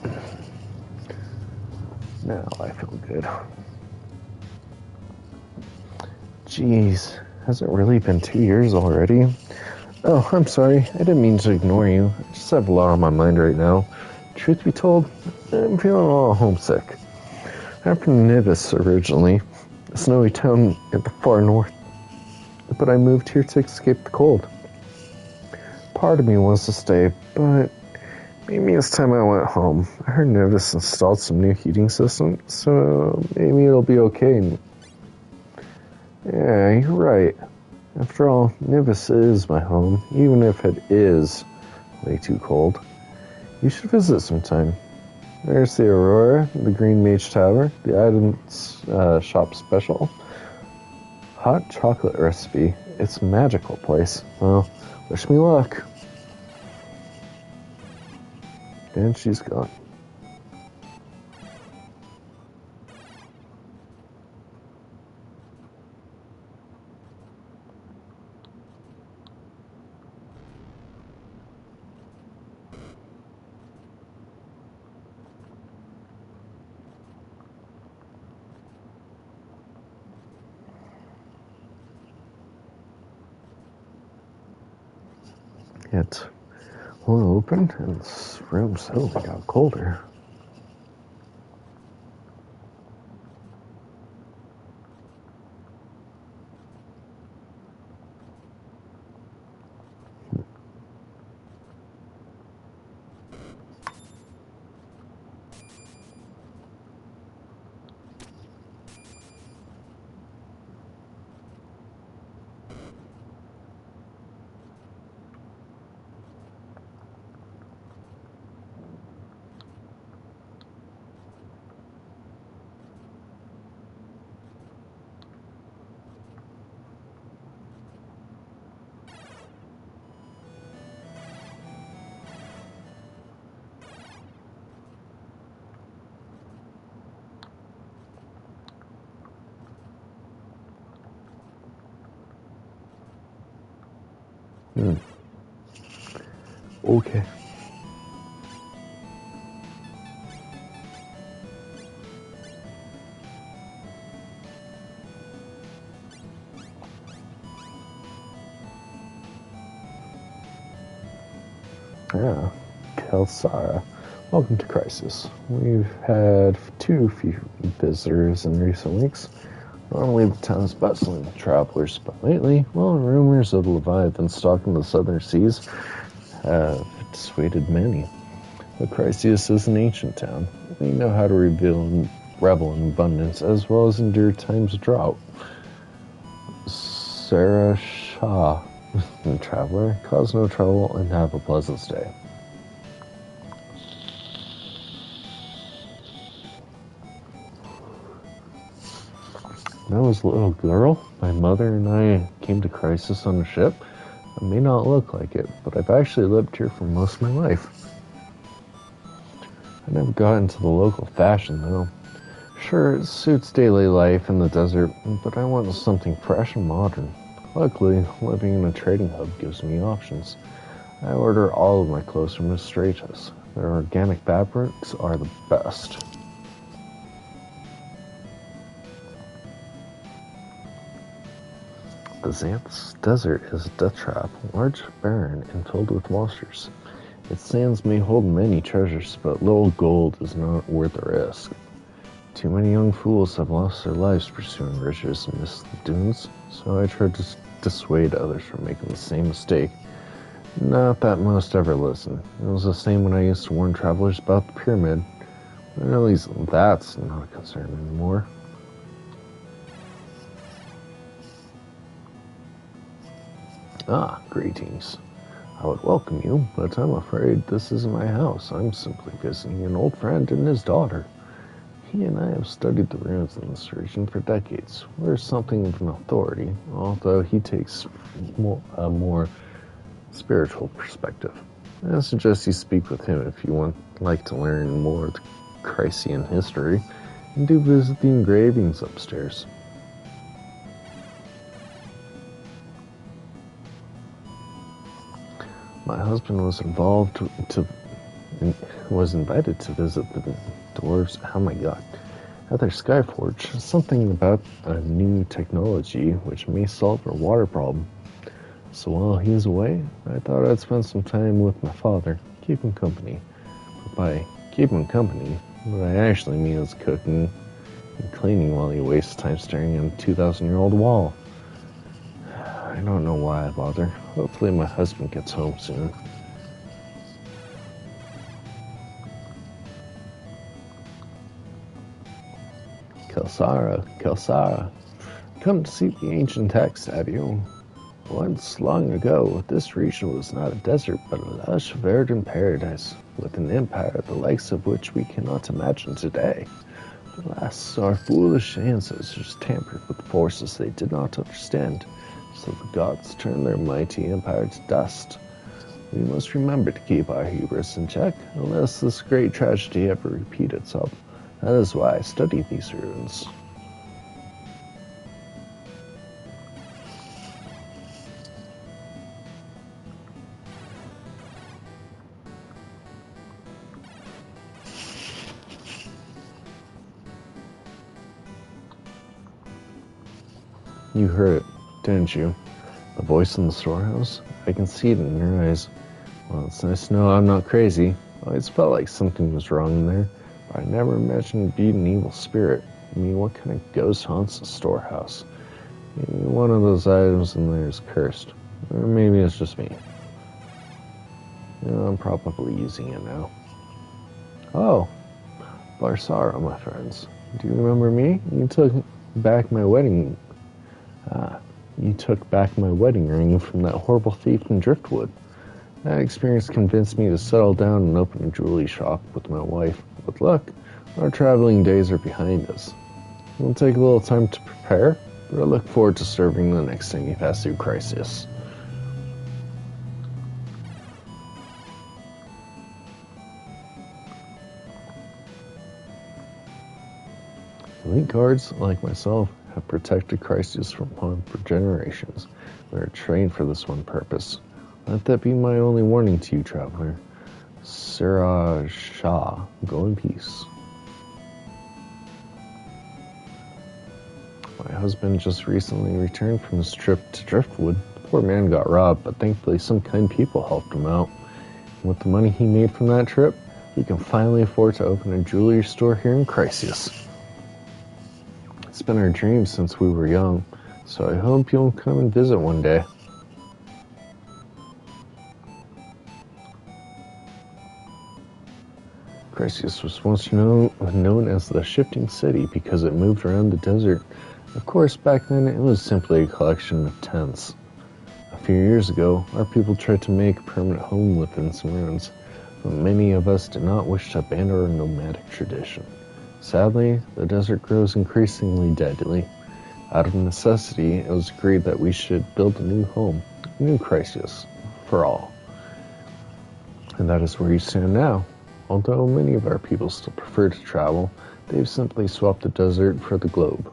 Speaker 2: Now I feel good. Jeez, has it really been 2 years already? Oh, I'm sorry. I didn't mean to ignore you. I just have a lot on my mind right now. Truth be told, I'm feeling a little homesick. I'm from Nivis originally, a snowy town at the far north, but I moved here to escape the cold. Part of me wants to stay, but maybe it's time I went home. I heard Nivis installed some new heating system, so maybe it'll be okay. Yeah, you're right. After all, Nivis is my home, even if it is way too cold. You should visit sometime. There's the Aurora, the Green Mage Tower, the items shop special. Hot chocolate recipe. It's a magical place. Well, wish me luck. And she's gone. It won't open, and this room suddenly got colder. Okay. Yeah, Kelsara. Welcome to Crisis. We've had few visitors in recent weeks. Normally the town is bustling with travelers, but lately, well, rumors of Leviathan stalking the southern seas have dissuaded many. But Chryseis is an ancient town. We know how to revel in abundance as well as endure times of drought. Sarah Shah, traveler, cause no trouble and have a pleasant stay. When I was a little girl, my mother and I came to Crisis on a ship. It may not look like it, but I've actually lived here for most of my life. I never got into the local fashion, though. Sure, it suits daily life in the desert, but I want something fresh and modern. Luckily, living in a trading hub gives me options. I order all of my clothes from Estratus. Their organic fabrics are the best. The Xanthus Desert is a death trap, large, barren, and filled with monsters. Its sands may hold many treasures, but little gold is not worth the risk. Too many young fools have lost their lives pursuing riches amidst the dunes, so I try to dissuade others from making the same mistake. Not that most ever listen. It was the same when I used to warn travelers about the pyramid. But at least that's not a concern anymore. Ah, greetings. I would welcome you, but I'm afraid this isn't my house. I'm simply visiting an old friend and his daughter. He and I have studied the ruins in this region for decades. We're something of an authority, although he takes a more spiritual perspective. I suggest you speak with him if you like to learn more of the Chrysian history, and do visit the engravings upstairs. My husband was invited to visit the dwarves. Oh my god. At their Skyforge, something about a new technology which may solve our water problem. So while he was away, I thought I'd spend some time with my father, keep him company. But by keep him company, what I actually mean is cooking and cleaning while he wastes time staring at a 2,000-year-old wall. I don't know why I bother. Hopefully my husband gets home soon. Kelsara. Come to see the ancient text, have you? Once, long ago, this region was not a desert, but a lush, verdant paradise, with an empire the likes of which we cannot imagine today. Alas, our foolish ancestors tampered with forces they did not understand, so the gods turned their mighty empire to dust. We must remember to keep our hubris in check, unless this great tragedy ever repeat itself. That is why I study these ruins. You heard it, didn't you? The voice in the storehouse? I can see it in your eyes. Well, it's nice to know I'm not crazy. I always felt like something was wrong in there, but I never imagined it'd be an evil spirit. I mean, what kind of ghost haunts a storehouse? Maybe one of those items in there is cursed. Or maybe it's just me. I'm probably using it now. Oh, Barsara, my friends. Do you remember me? You took back my wedding ring from that horrible thief in Driftwood. That experience convinced me to settle down and open a jewelry shop with my wife. With luck, our traveling days are behind us. It'll take a little time to prepare, but I look forward to serving the next time you pass through Crisis. Elite guards, like myself, have protected Crisis from harm for generations. We are trained for this one purpose. Let that be my only warning to you, traveler. Sarah Shah, go in peace. My husband just recently returned from his trip to Driftwood. The poor man got robbed, but thankfully some kind people helped him out. And with the money he made from that trip, he can finally afford to open a jewelry store here in Crisis. It's been our dream since we were young, so I hope you'll come and visit one day. Crisis was once known as the Shifting City because it moved around the desert. Of course, back then it was simply a collection of tents. A few years ago, our people tried to make a permanent home within some ruins, but many of us did not wish to abandon our nomadic tradition. Sadly, the desert grows increasingly deadly. Out of necessity, it was agreed that we should build a new home, a new Crisis, for all. And that is where you stand now. Although many of our people still prefer to travel, they've simply swapped the desert for the globe.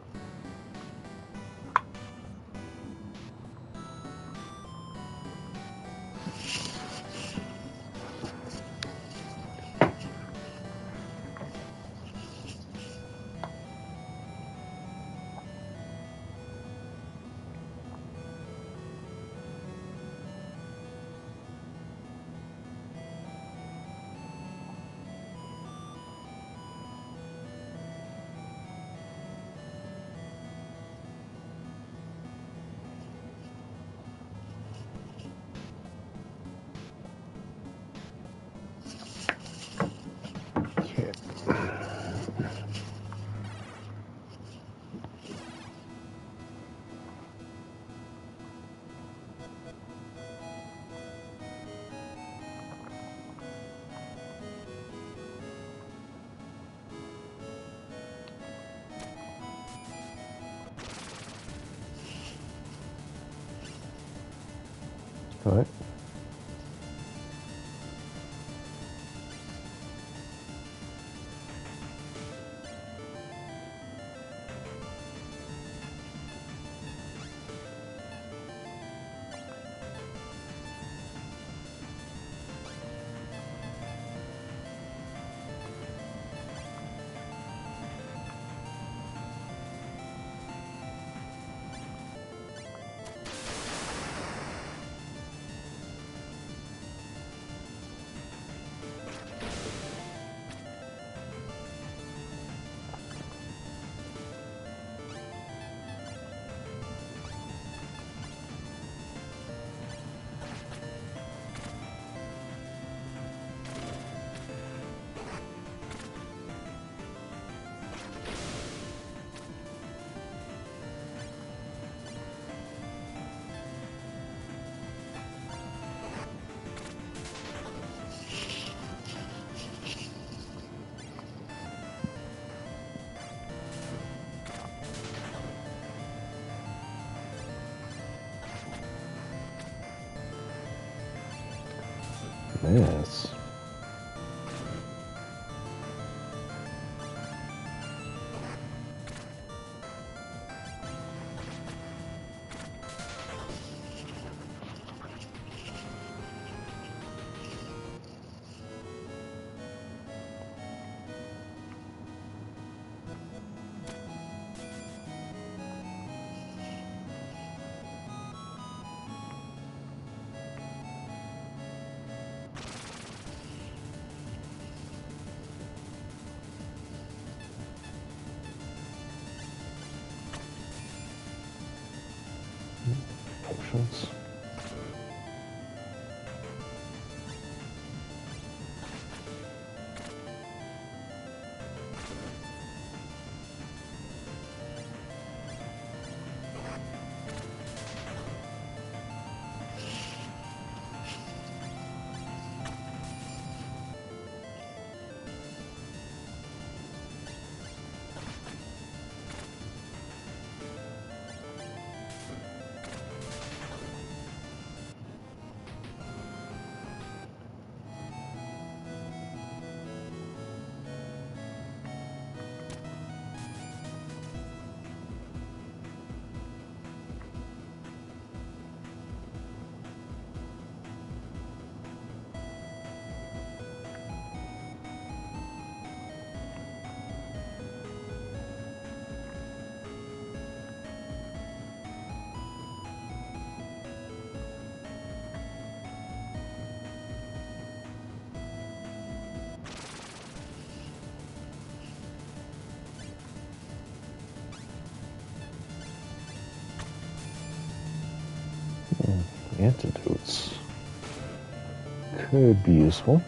Speaker 2: All right. Yes. Potions. Antidotes could be useful.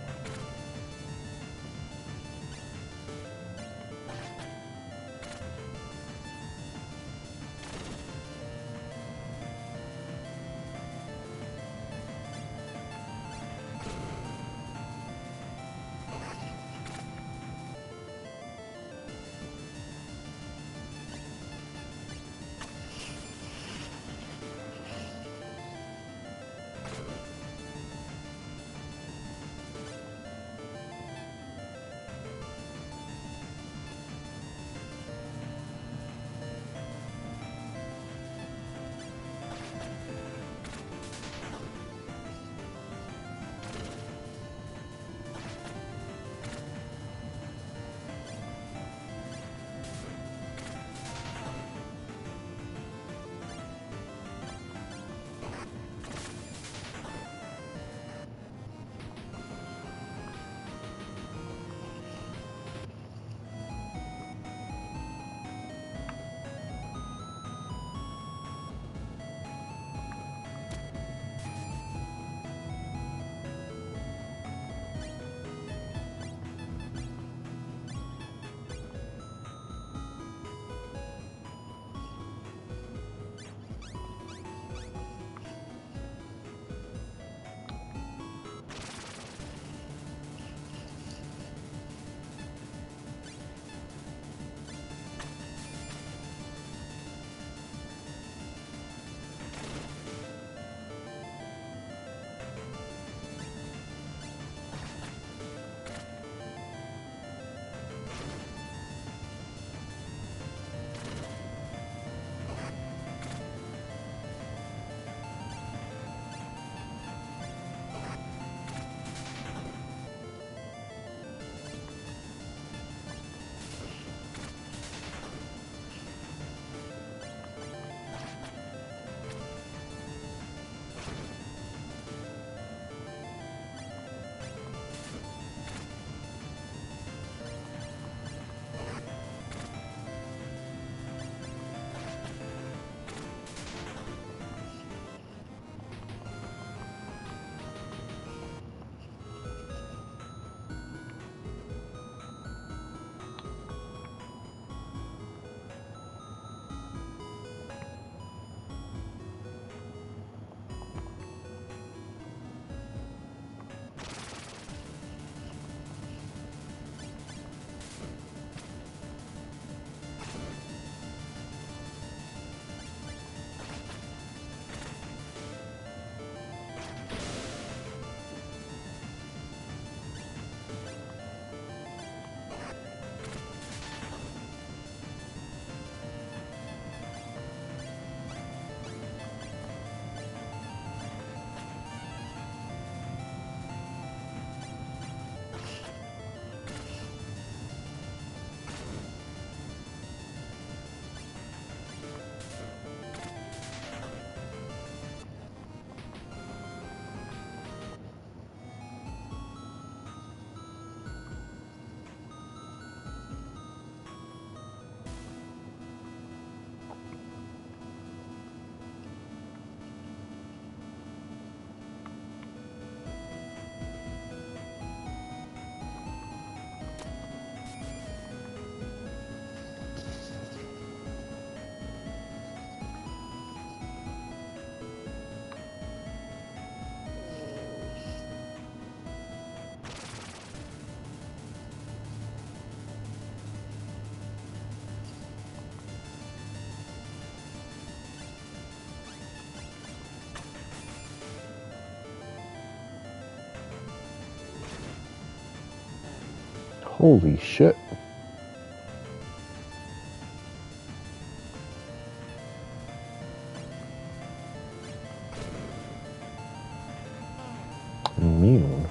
Speaker 1: Holy shit. Immune.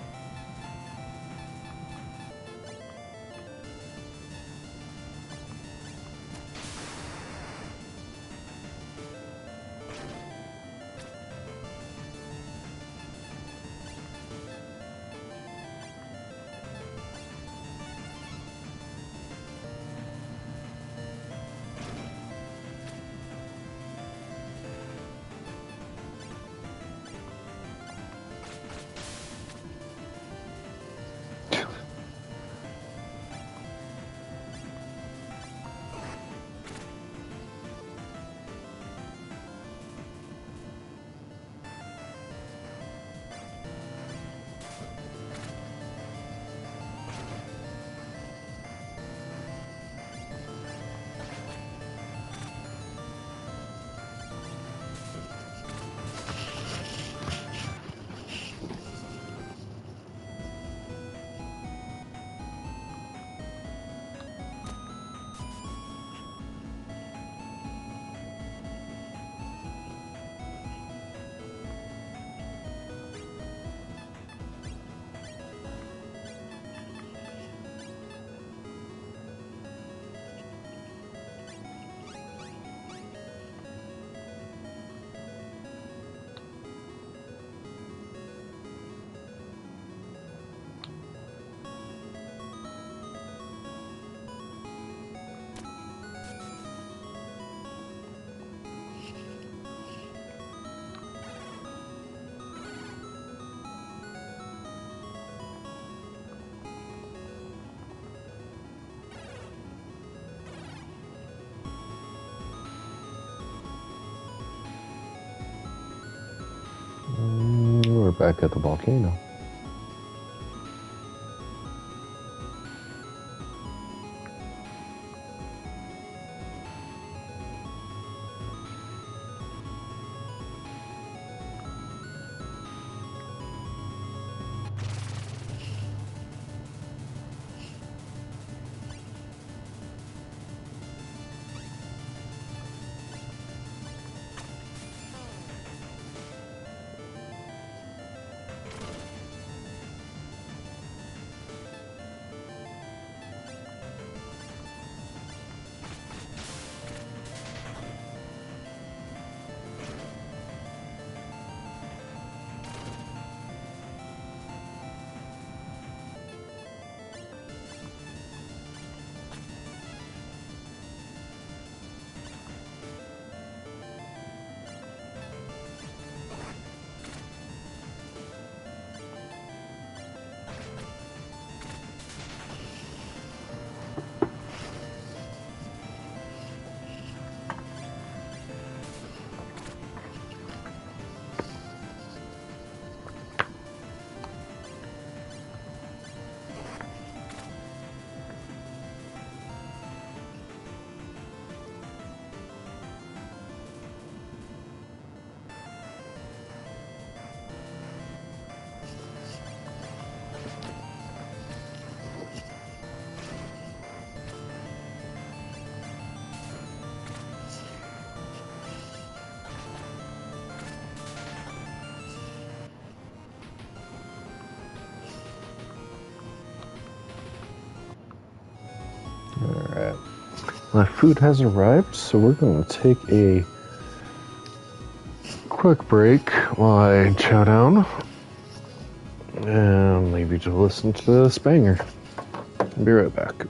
Speaker 1: We're back at the volcano. Alright. My food has arrived, so we're going to take a quick break while I chow down and leave you to listen to this banger. I'll be right back.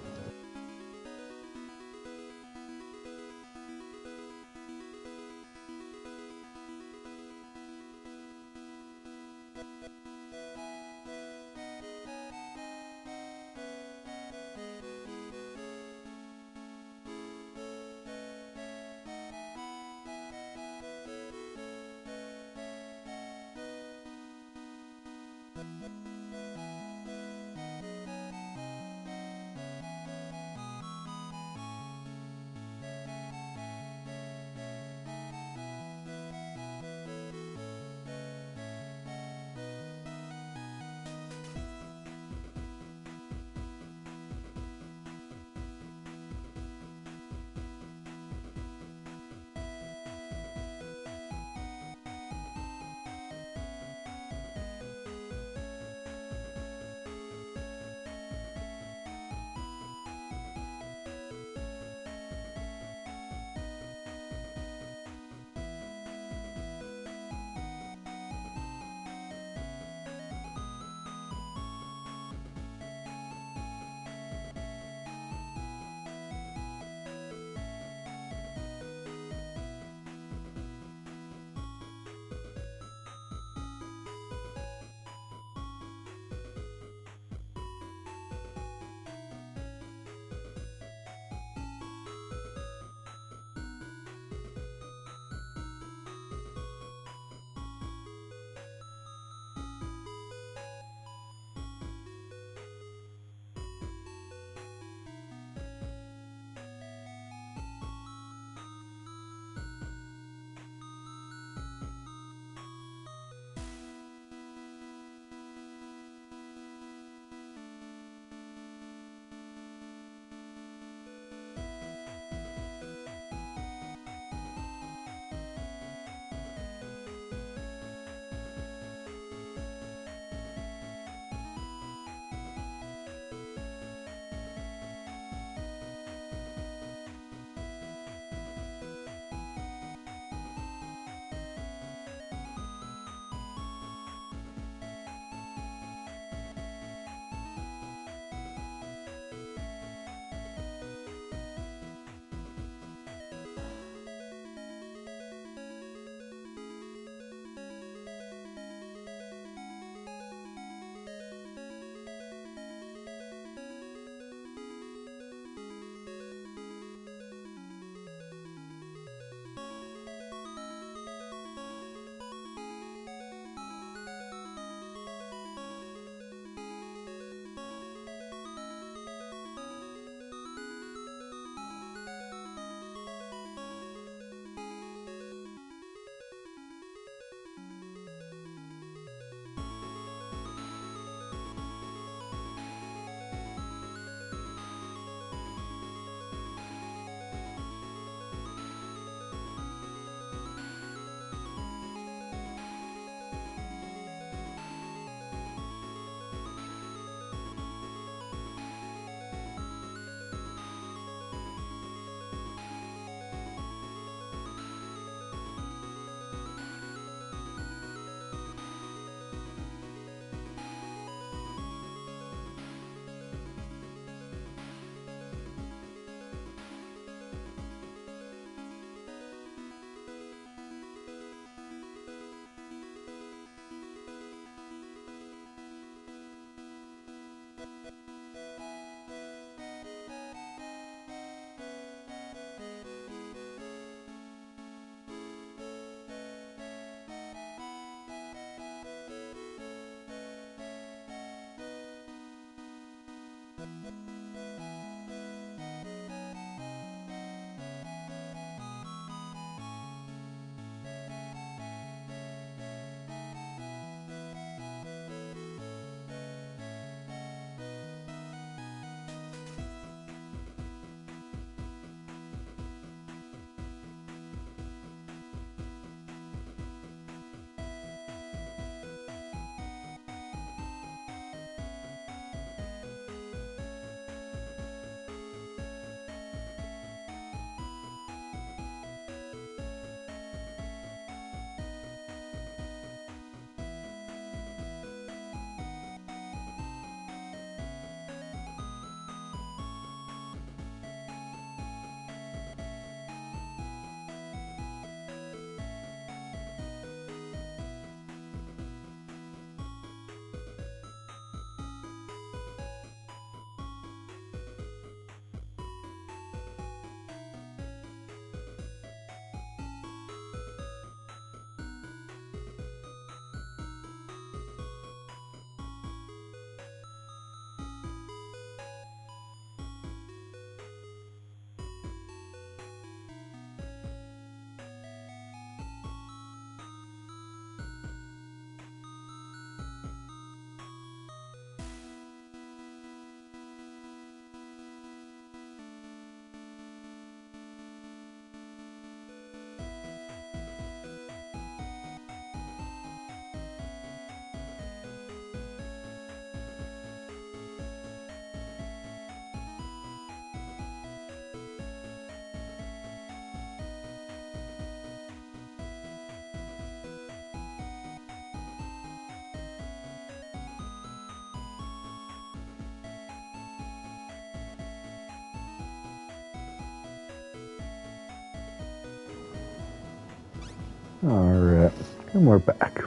Speaker 1: Alright, and we're back.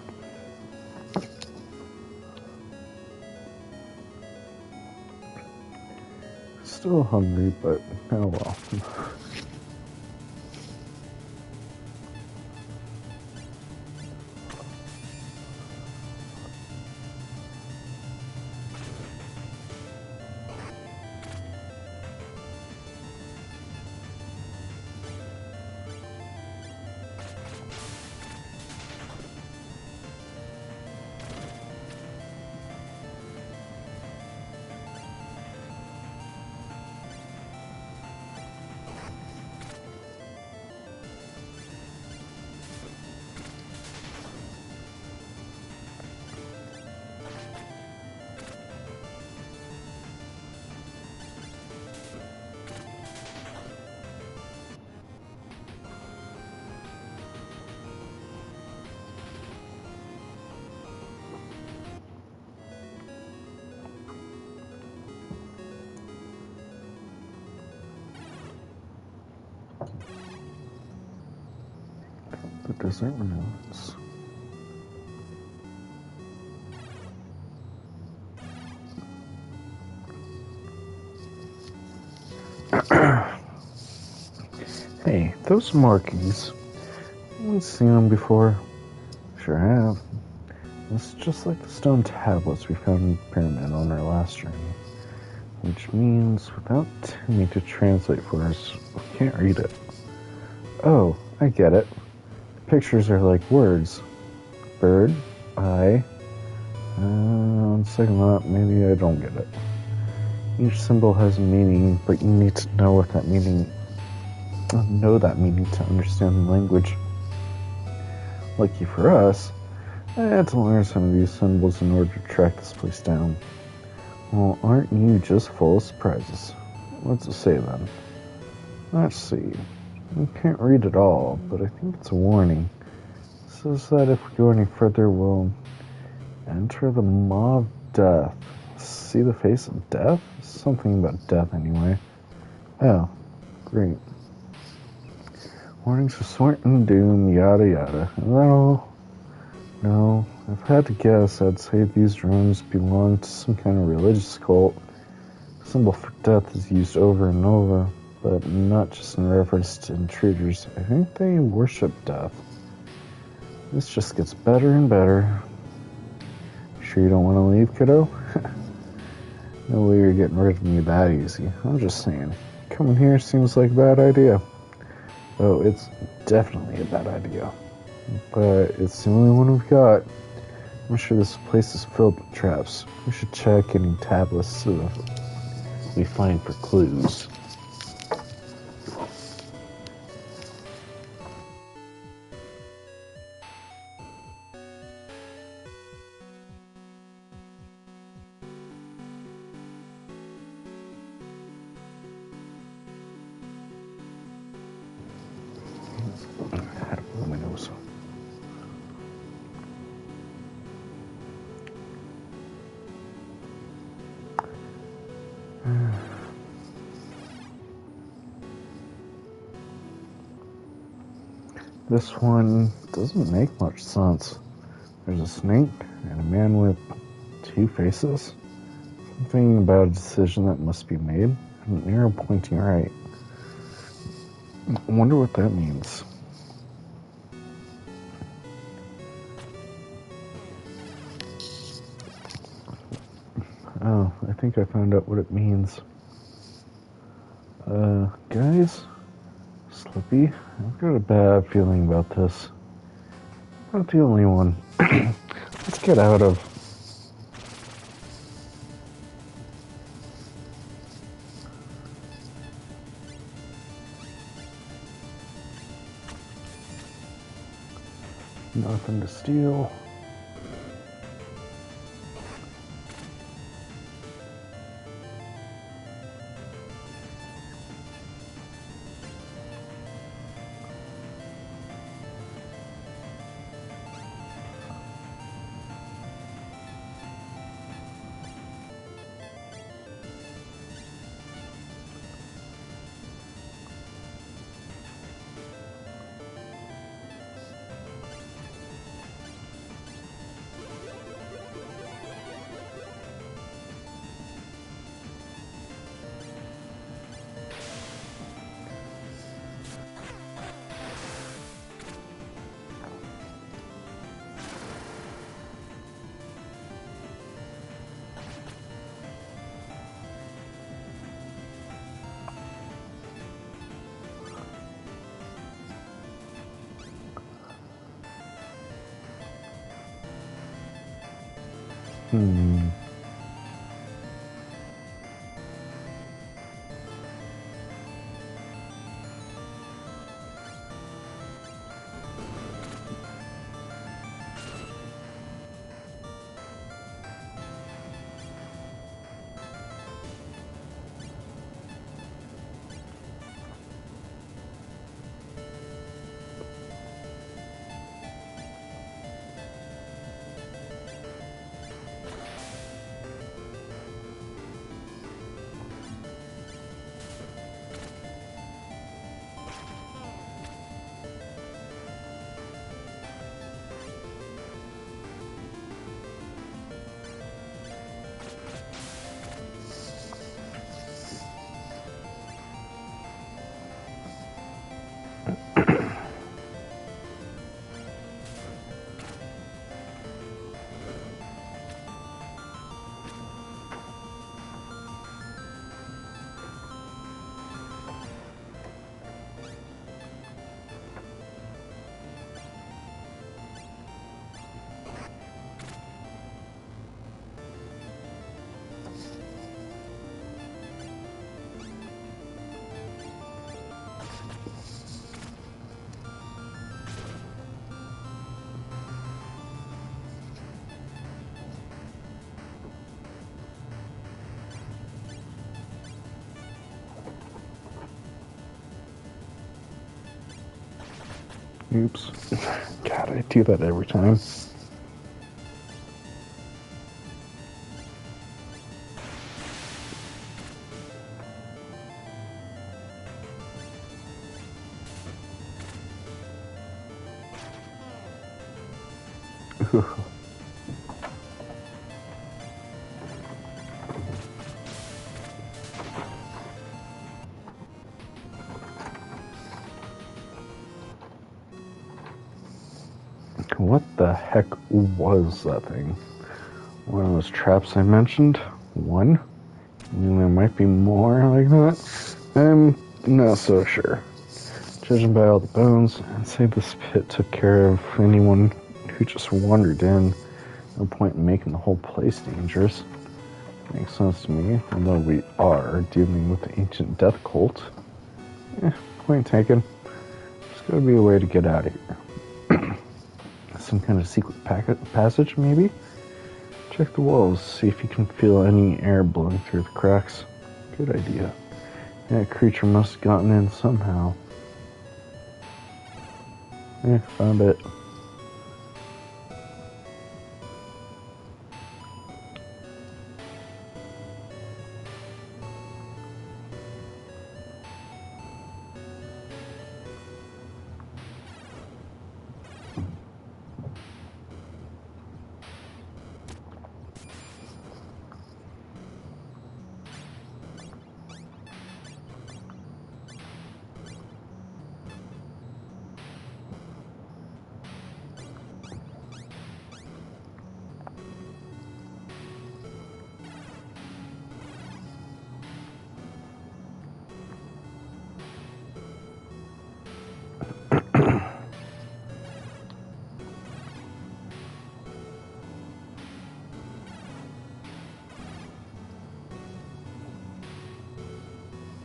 Speaker 1: Still hungry, but oh well. The desert notes. Hey, those markings. Haven't seen them before. Sure have. It's just like the stone tablets we found in the pyramid on our last journey. Which means, without Timmy to translate for us, we can't read it. Oh, I get it. Pictures are like words. Bird, eye. On second thought, maybe I don't get it. Each symbol has a meaning, but you need to know what that meaning. Know that meaning to understand the language. Lucky for us, I had to learn some of these symbols in order to track this place down. Well, aren't you just full of surprises? What's it say then? Let's see. I can't read it all, but I think it's a warning. It says that if we go any further, we'll enter the maw of death. See the face of death? Something about death, anyway. Oh, great. Warnings of certain doom, yada yada. No, if I had to guess, I'd say these runes belong to some kind of religious cult. The symbol for death is used over and over, but not just in reference to intruders. I think they worship death. This just gets better and better. Sure you don't want to leave, kiddo? No way you're getting rid of me that easy. I'm just saying. Coming here seems like a bad idea. Oh, it's definitely a bad idea. But it's the only one we've got. I'm sure this place is filled with traps. We should check any tablets so that we find for clues. I had to blow my nose. This one doesn't make much sense. There's a snake and a man with two faces. Something about a decision that must be made. And an arrow pointing right. I wonder what that means. Oh, I think I found out what it means. Guys? Slippy, I've got a bad feeling about this. I'm not the only one. Let's get out of... Nothing to steal. Oops. God, I do that every time. What the heck was that thing? One of those traps I mentioned? One? I mean, there might be more like that. I'm not so sure. Judging by all the bones, I'd say this pit took care of anyone who just wandered in. No point in making the whole place dangerous. Makes sense to me, although we are dealing with the ancient death cult. Point taken. There's gotta be a way to get out of here. Some kind of secret passage, maybe? Check the walls, see if you can feel any air blowing through the cracks. Good idea. That creature must have gotten in somehow. Found it.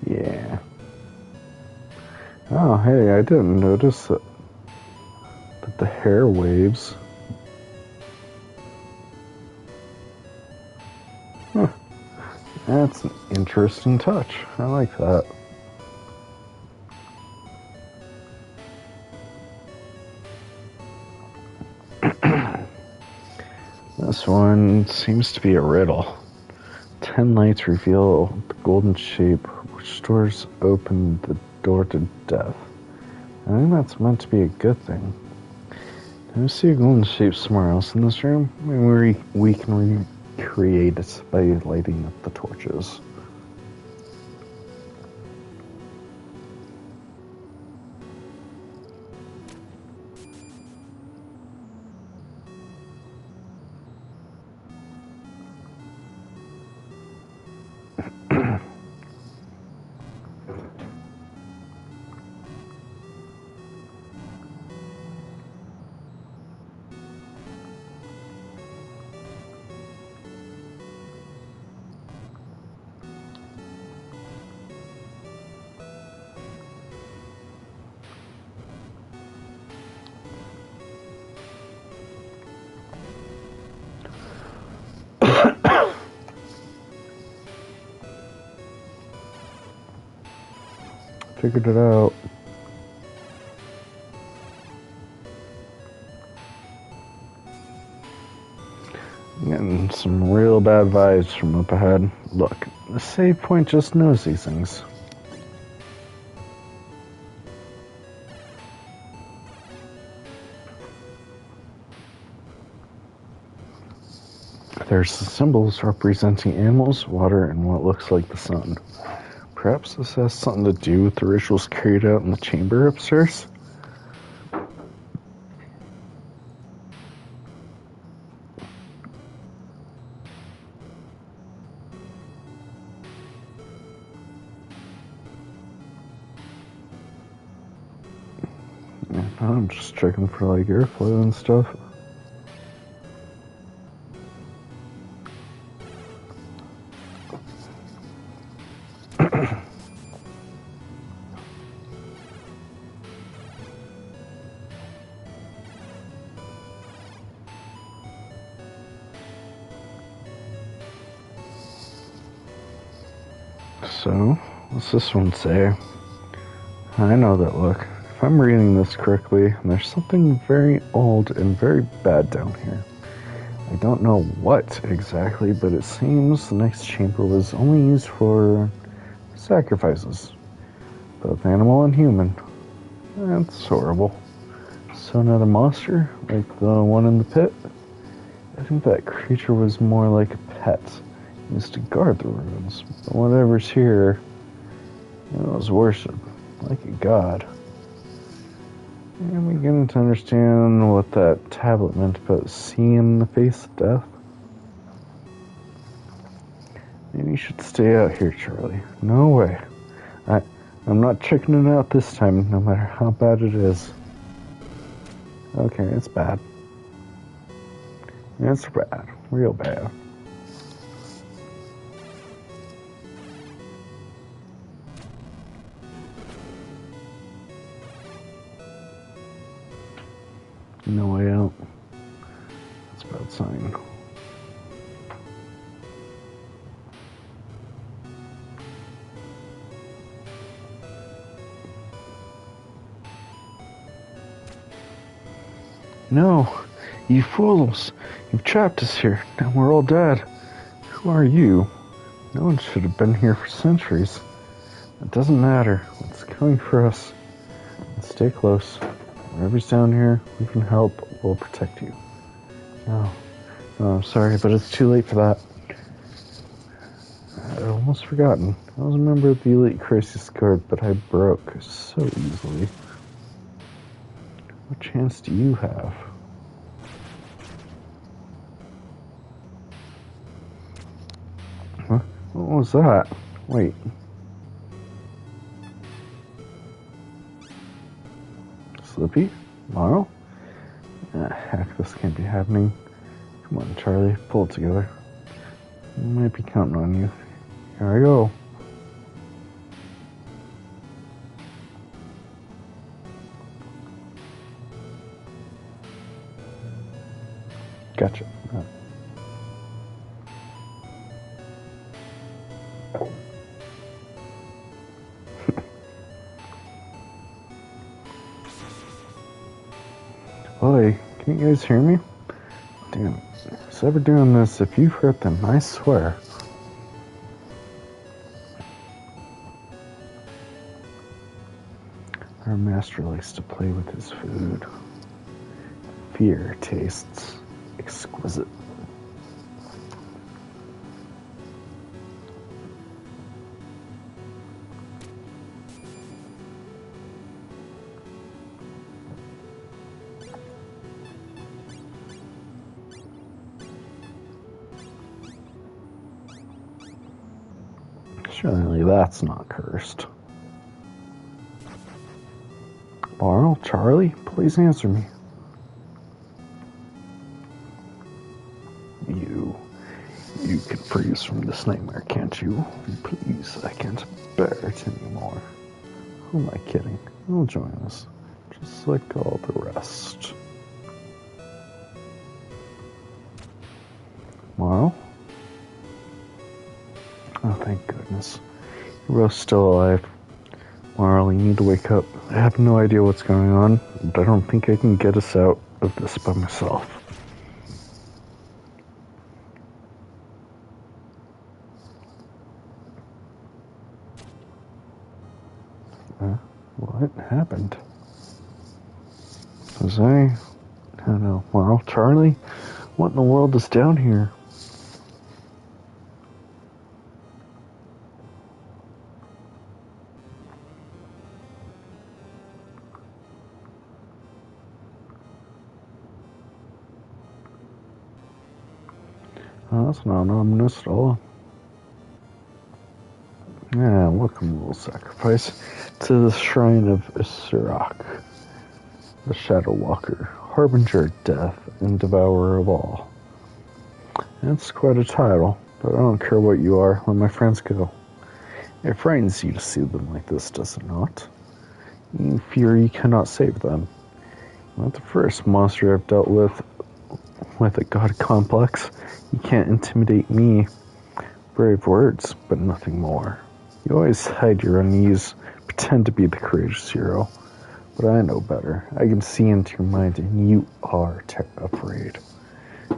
Speaker 1: Yeah. Oh, hey, I didn't notice that the hair waves. Huh. That's an interesting touch. I like that. This one seems to be a riddle. 10 lights reveal the golden shape which doors open the door to death. I think that's meant to be a good thing. Do I see a golden shape somewhere else in this room? Maybe we can recreate it by lighting up the torches. Figured it out. I'm getting some real bad vibes from up ahead. Look, the save point just knows these things. There's the symbols representing animals, water, and what looks like the sun. Perhaps this has something to do with the rituals carried out in the chamber upstairs? Yeah, I'm just checking for like airflow and stuff. So, what's this one say? I know that look. If I'm reading this correctly, there's something very old and very bad down here. I don't know what exactly, but it seems the next chamber was only used for sacrifices, both animal and human. That's horrible. So another monster, like the one in the pit? I think that creature was more like a pet, used to guard the ruins, but whatever's here, it was worshipped like a god. I'm beginning to understand what that tablet meant about seeing the face of death. Maybe you should stay out here, Charlie. No way. I'm not chickening out this time, no matter how bad it is. Okay, it's bad. It's bad. Real bad. No way out. That's a bad sign. No, you fools! You've trapped us here. Now we're all dead. Who are you? No one should have been here for centuries. It doesn't matter. What's coming for us? Stay close. Whatever's down here, we can help. We'll protect you. No, I'm sorry, but it's too late for that. I'd almost forgotten. I was a member of the Elite Crisis Guard, but I broke so easily. What chance do you have? Huh? What was that? Wait. Slippy? Morrow? Heck, this can't be happening. Come on, Charlie, pull it together. I might be counting on you. Here I go. Gotcha. Oi, can you guys hear me? Damn, who's ever doing this? If you've hurt them, I swear. Our master likes to play with his food. Fear tastes exquisite. Surely that's not cursed. Barl, Charlie, please answer me. You can free us from this nightmare, can't you? Please, I can't bear it anymore. Who am I kidding? He'll join us, just like all the rest. Morrow? Oh, thank goodness. Rose still alive. Marl, you need to wake up. I have no idea what's going on, but I don't think I can get us out of this by myself. What happened? I don't know. Marl, Charlie? What in the world is down here? Oh, that's not ominous at all. Yeah, welcome, little sacrifice, to the shrine of Isirak, the Shadow Walker, harbinger of death and devourer of all. That's quite a title, but I don't care what you are. Let my friends go. It frightens you to see them like this, does it not? You fear you cannot save them. Not the first monster I've dealt with a god complex. You can't intimidate me. Brave words, but nothing more. You always hide your unease, pretend to be the courageous hero. But I know better. I can see into your mind, and you are afraid.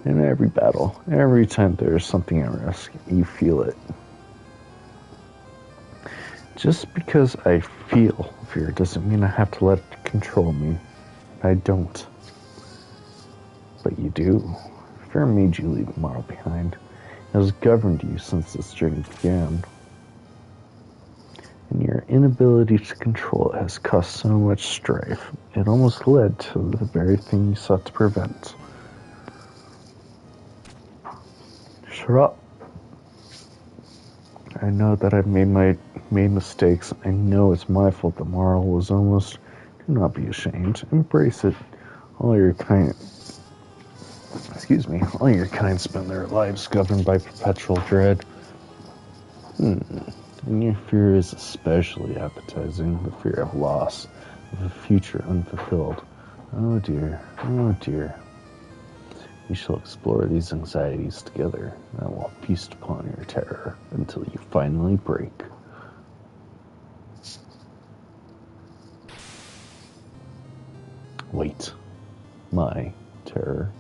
Speaker 1: In every battle, every time there's something at risk, you feel it. Just because I feel fear doesn't mean I have to let it control me. I don't. But you do. Fear made you leave Marl behind. It has governed you since this journey began. And your inability to control it has caused so much strife. It almost led to the very thing you sought to prevent. Shut up. I know that I've made mistakes. I know it's my fault that Marl was almost. Do not be ashamed. Embrace it. All your kind spend their lives governed by perpetual dread. And your fear is especially appetizing, the fear of loss, of a future unfulfilled. Oh dear, oh dear. We shall explore these anxieties together, and I will feast upon your terror until you finally break. Wait. My terror.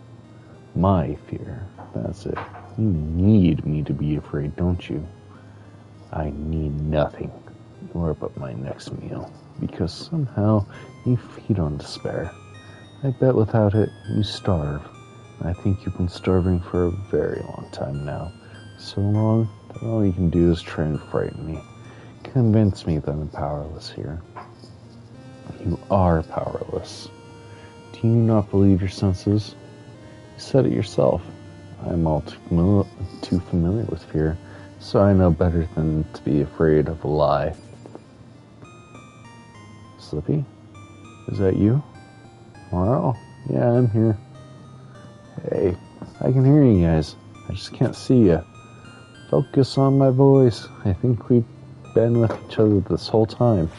Speaker 1: My fear. That's it. You need me to be afraid, don't you? I need nothing, nor but my next meal, because somehow you feed on despair. I bet without it, you starve. I think you've been starving for a very long time now. So long that all you can do is try and frighten me. Convince me that I'm powerless here. You are powerless. Do you not believe your senses? You said it yourself. I'm all too familiar with fear, so I know better than to be afraid of a lie. Slippy? Is that you? Marl? Yeah, I'm here. Hey, I can hear you guys. I just can't see you. Focus on my voice. I think we've been with each other this whole time.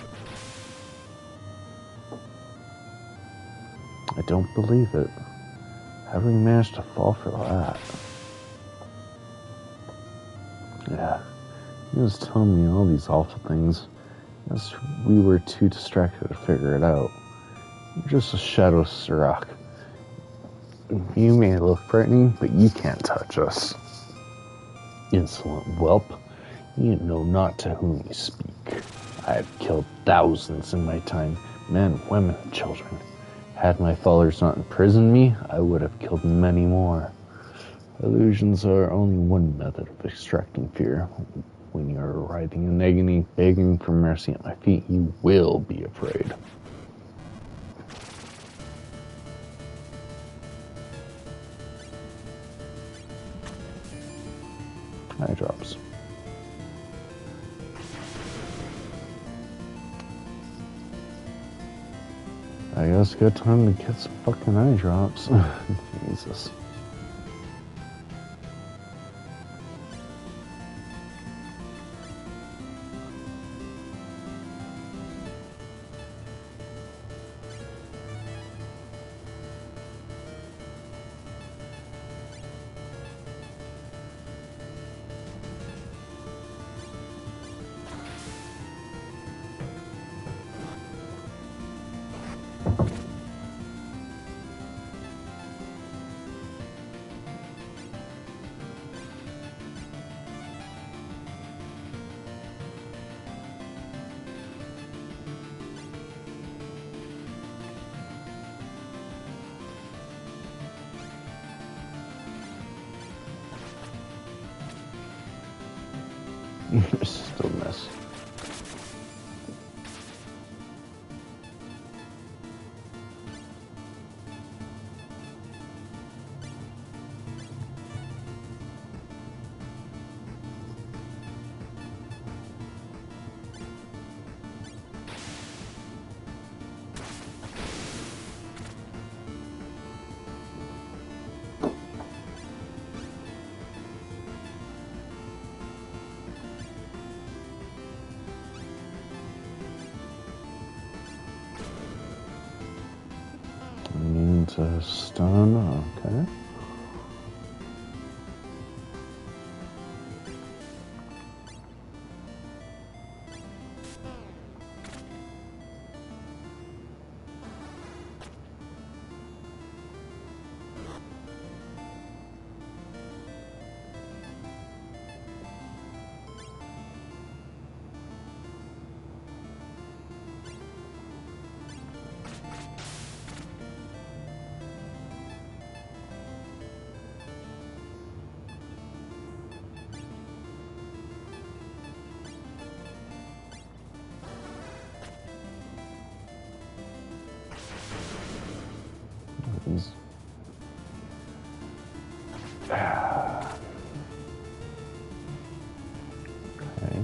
Speaker 1: I don't believe it. How did we manage to fall for that? Yeah, he was telling me all these awful things as we were too distracted to figure it out. You're just a shadow of Isirak. You may look frightening, but you can't touch us. Insolent whelp, you know not to whom you speak. I have killed thousands in my time, men, women, and children. Had my followers not imprisoned me, I would have killed many more. Illusions are only one method of extracting fear. When you are writhing in agony, begging for mercy at my feet, you will be afraid. Eye drops. I guess good time to get some fucking eye drops. Jesus. Still miss. Stun, okay. Okay.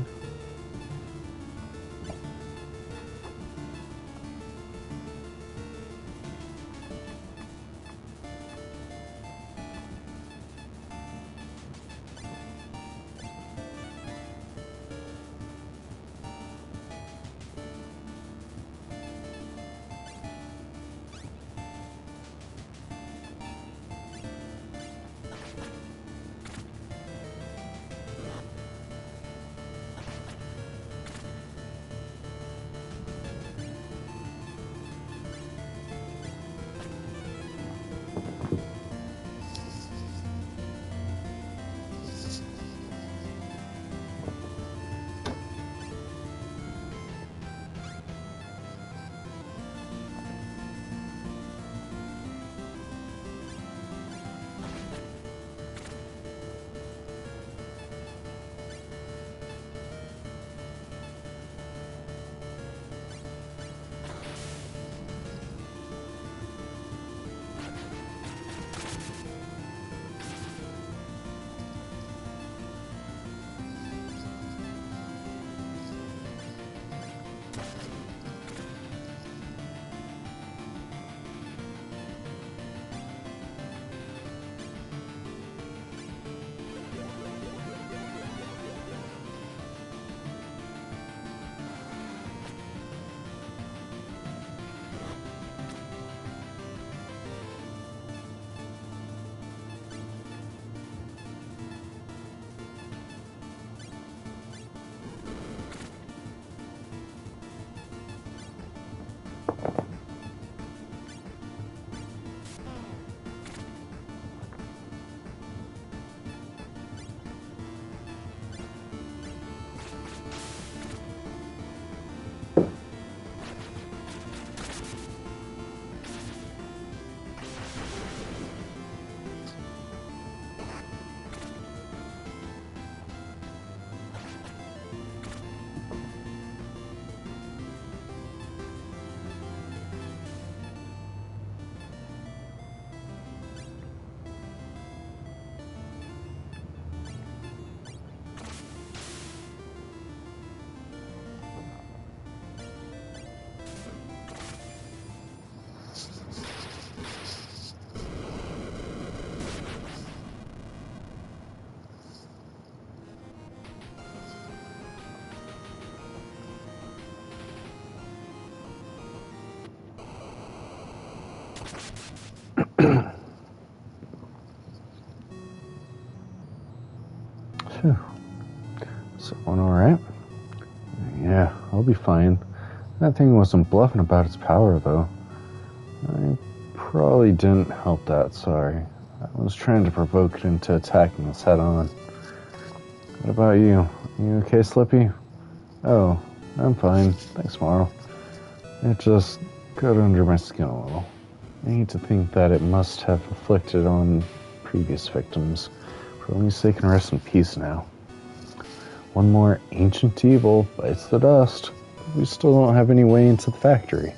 Speaker 1: Phew. So, one alright? Yeah, I'll be fine. That thing wasn't bluffing about its power, though. I probably didn't help that, sorry. I was trying to provoke it into attacking us head on. What about you? You okay, Slippy? Oh, I'm fine. Thanks, Marl. It just got under my skin a little. I hate to think that it must have afflicted on previous victims. For at least they can rest in peace now. One more ancient evil bites the dust. We still don't have any way into the factory.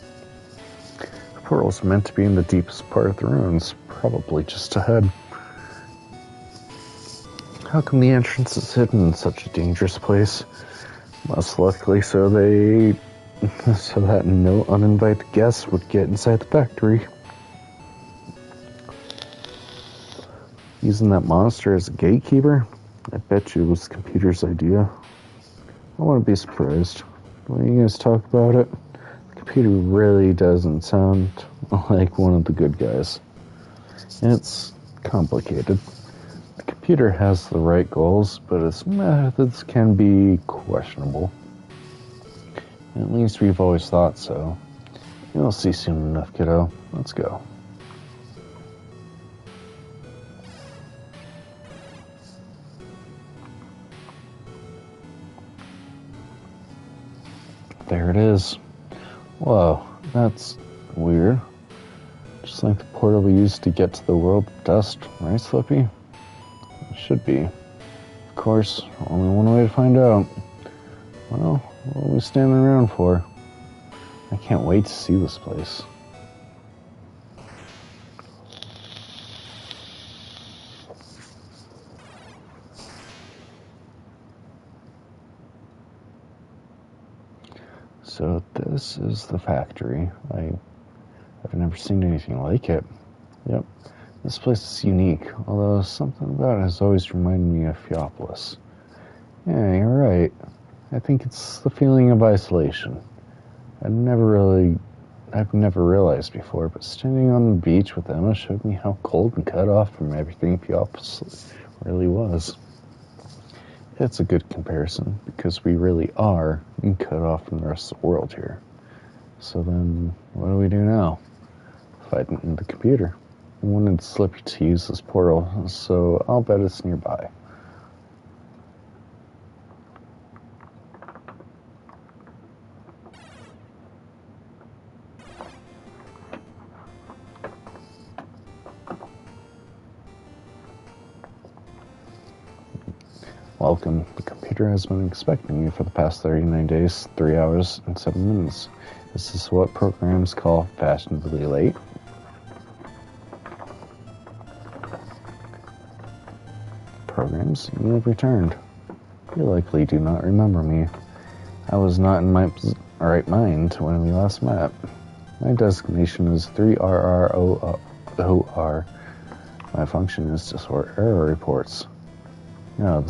Speaker 1: The portal's meant to be in the deepest part of the ruins, probably just ahead. How come the entrance is hidden in such a dangerous place? Most likely so that no uninvited guests would get inside the factory. Using that monster as a gatekeeper? I bet you it was the computer's idea. I wouldn't be surprised. When you guys talk about it, the computer really doesn't sound like one of the good guys. It's complicated. The computer has the right goals, but its methods can be questionable. At least we've always thought so. You'll see soon enough, kiddo. Let's go. There it is. Whoa, that's weird. Just like the portal we used to get to the world of dust, right, Slippy? It should be. Of course, only one way to find out. Well, what are we standing around for? I can't wait to see this place. So this is the factory. I've never seen anything like it. Yep, this place is unique, although something about it has always reminded me of Theopolis. Yeah, you're right. I think it's the feeling of isolation. I've never realized before, but standing on the beach with Emma showed me how cold and cut off from everything Theopolis really was. It's a good comparison, because we really are cut off from the rest of the world here. So then, what do we do now? Fight in the computer. I wanted Slippy to use this portal, so I'll bet it's nearby. Welcome. The computer has been expecting you for the past 39 days, 3 hours, and 7 minutes. This is what programs call fashionably late. Programs, you have returned. You likely do not remember me. I was not in my right mind when we last met. My designation is 3RROR. My function is to sort error reports. No, the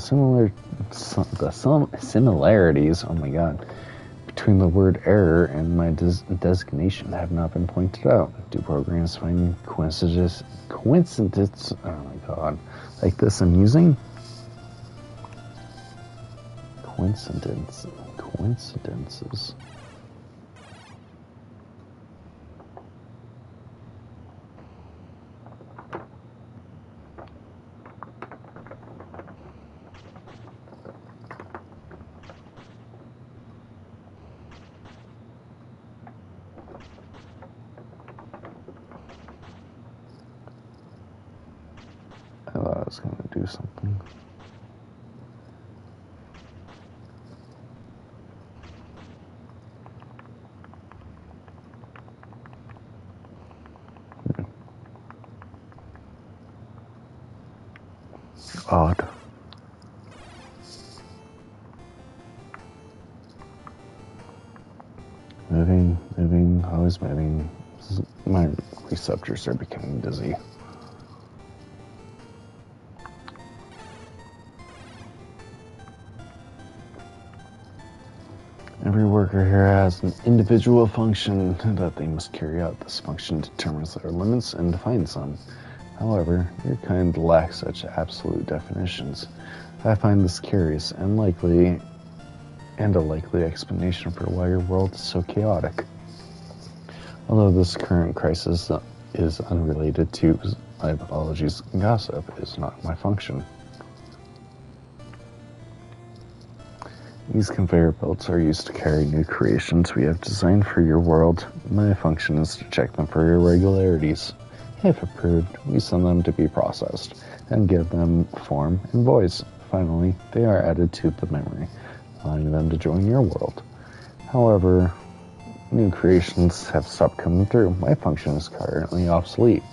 Speaker 1: similarities, oh my god, between the word error and my designation have not been pointed out. Do programs find coincidence, oh my god, like this amusing? Coincidences. I thought I was going to do something. Odd. Moving, always moving. My receptors are becoming dizzy. Every worker here has an individual function that they must carry out. This function determines their limits and defines them. However, your kind lacks such absolute definitions. I find this curious and a likely explanation for why your world is so chaotic. Although this current crisis is unrelated to my pathology's gossip, is not my function. These conveyor belts are used to carry new creations we have designed for your world. My function is to check them for irregularities. If approved, we send them to be processed and give them form and voice. finally, they are added to the memory, allowing them to join your world. However, new creations have stopped coming through. My function is currently obsolete.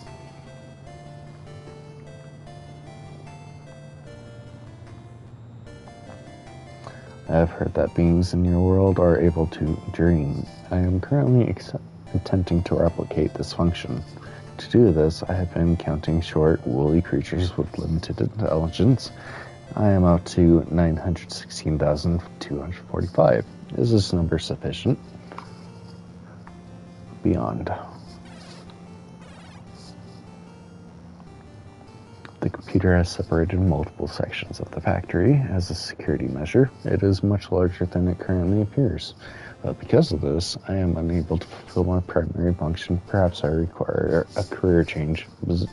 Speaker 1: I have heard that beings in your world are able to dream. I am currently attempting to replicate this function. To do this, I have been counting short, woolly creatures with limited intelligence. I am up to 916,245. Is this number sufficient? Beyond. The computer has separated multiple sections of the factory as a security measure. It is much larger than it currently appears. But because of this, I am unable to fulfill my primary function. Perhaps I require a career change. The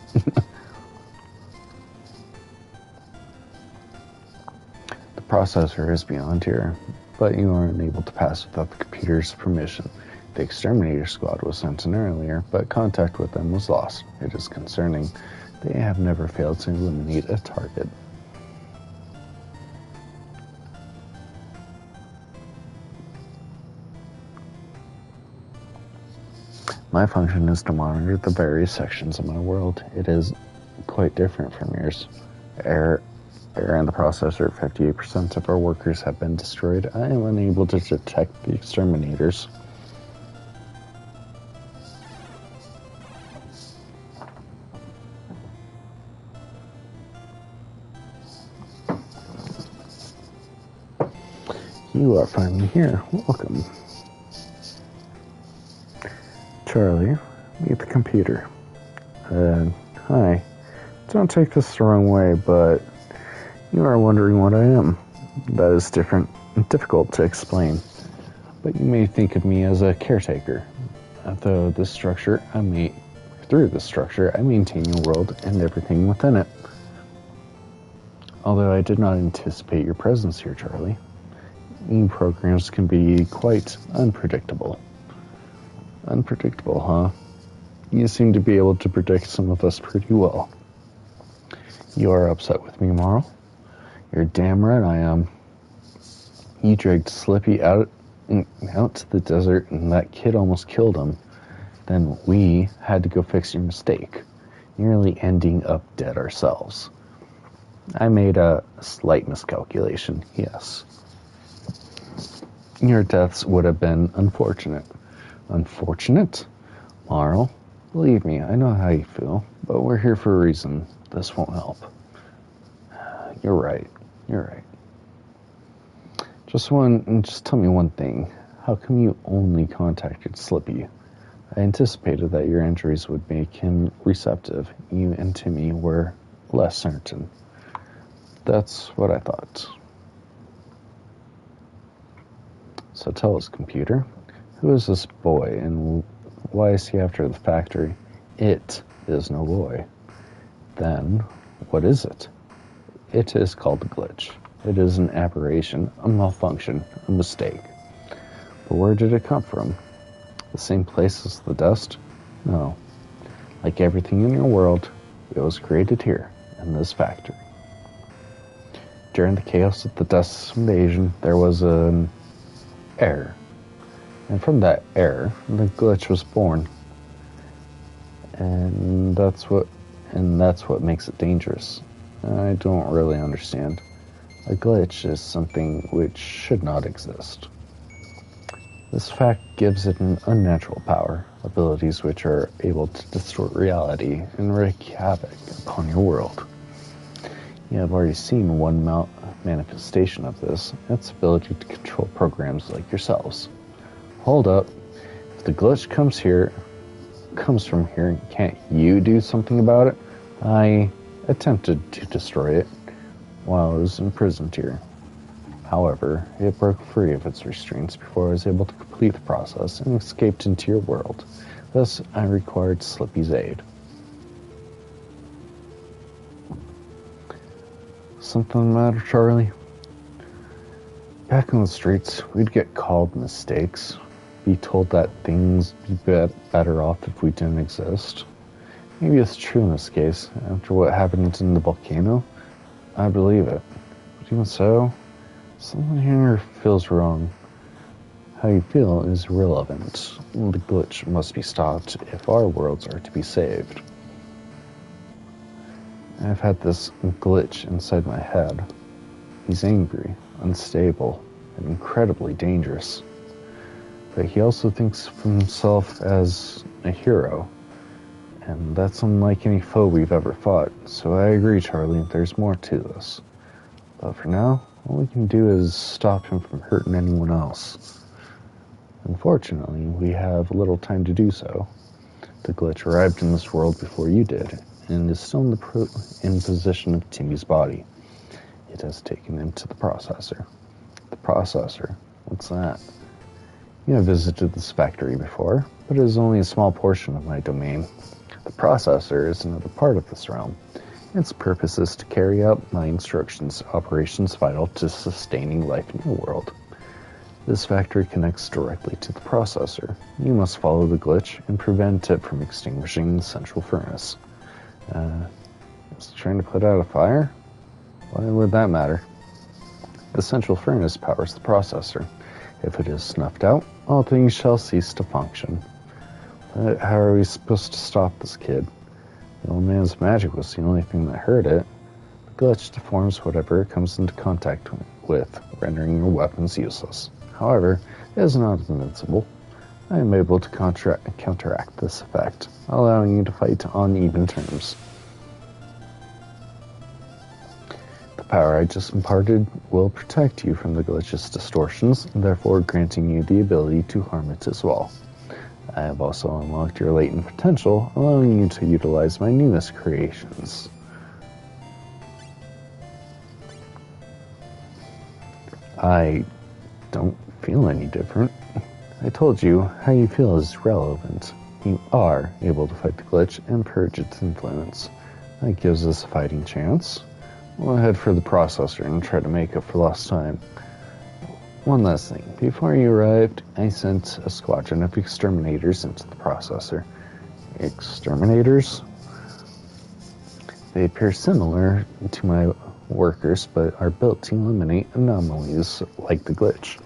Speaker 1: processor is beyond here, but you are unable to pass without the computer's permission. The exterminator squad was sent in earlier, but contact with them was lost. It is concerning. They have never failed to eliminate a target. My function is to monitor the various sections of my world. It is quite different from yours. Error in the processor, 58% of our workers have been destroyed. I am unable to detect the exterminators. You are finally here. Welcome. Charlie, meet the computer. Hi. Don't take this the wrong way, but you are wondering what I am. That is difficult to explain. But you may think of me as a caretaker. Through this structure, I maintain your world and everything within it. Although I did not anticipate your presence here, Charlie. New programs can be quite unpredictable. Unpredictable, huh? You seem to be able to predict some of us pretty well. You are upset with me, Marl? You're damn right I am. You dragged Slippy out to the desert and that kid almost killed him. Then we had to go fix your mistake, nearly ending up dead ourselves. I made a slight miscalculation, yes. Your deaths would have been unfortunate. Unfortunate? Marl, believe me, I know how you feel, but we're here for a reason. This won't help. You're right. Just tell me one thing. How come you only contacted Slippy? I anticipated that your injuries would make him receptive. You and Timmy were less certain. That's what I thought. So tell us, computer, who is this boy and why is he after the factory? It is no boy. Then, what is it? It is called a glitch. It is an aberration, a malfunction, a mistake. But where did it come from? The same place as the dust? No. Like everything in your world, it was created here, in this factory. During the chaos of the dust invasion, there was an error. And from that error, the glitch was born. And that's what makes it dangerous. I don't really understand. A glitch is something which should not exist. This fact gives it an unnatural power, abilities which are able to distort reality and wreak havoc upon your world. You have already seen one manifestation of this, its ability to control programs like yourselves. Hold up. If the glitch comes from here, can't you do something about it? I attempted to destroy it while I was imprisoned here. However, it broke free of its restraints before I was able to complete the process and escaped into your world. Thus, I required Slippy's aid. Something the matter, Charlie? Back on the streets, we'd get called mistakes, be told that things would be better off if we didn't exist. Maybe it's true in this case. After what happened in the volcano, I believe it. But even so, something here feels wrong. How you feel is irrelevant. The glitch must be stopped if our worlds are to be saved. I've had this glitch inside my head. He's angry, unstable, and incredibly dangerous. But he also thinks of himself as a hero. And that's unlike any foe we've ever fought. So I agree, Charlie, there's more to this. But for now, all we can do is stop him from hurting anyone else. Unfortunately, we have little time to do so. The glitch arrived in this world before you did, and is still in possession of Timmy's body. It has taken him to the processor. The processor? What's that? You have visited this factory before, but it is only a small portion of my domain. The processor is another part of this realm. Its purpose is to carry out my instructions, operations vital to sustaining life in your world. This factory connects directly to the processor. You must follow the glitch and prevent it from extinguishing the central furnace. Is it trying to put out a fire? Why would that matter? The central furnace powers the processor. If it is snuffed out, all things shall cease to function. But how are we supposed to stop this kid? The old man's magic was the only thing that hurt it. The glitch deforms whatever it comes into contact with, rendering your weapons useless. However, it is not invincible. I am able to counteract this effect, allowing you to fight on even terms. The power I just imparted will protect you from the glitch's distortions, therefore granting you the ability to harm it as well. I have also unlocked your latent potential, allowing you to utilize my newest creations. I don't feel any different. I told you, how you feel is relevant. You are able to fight the glitch and purge its influence. That gives us a fighting chance. We'll head for the processor and try to make up for lost time. One last thing. Before you arrived, I sent a squadron of exterminators into the processor. Exterminators? They appear similar to my workers, but are built to eliminate anomalies like the glitch.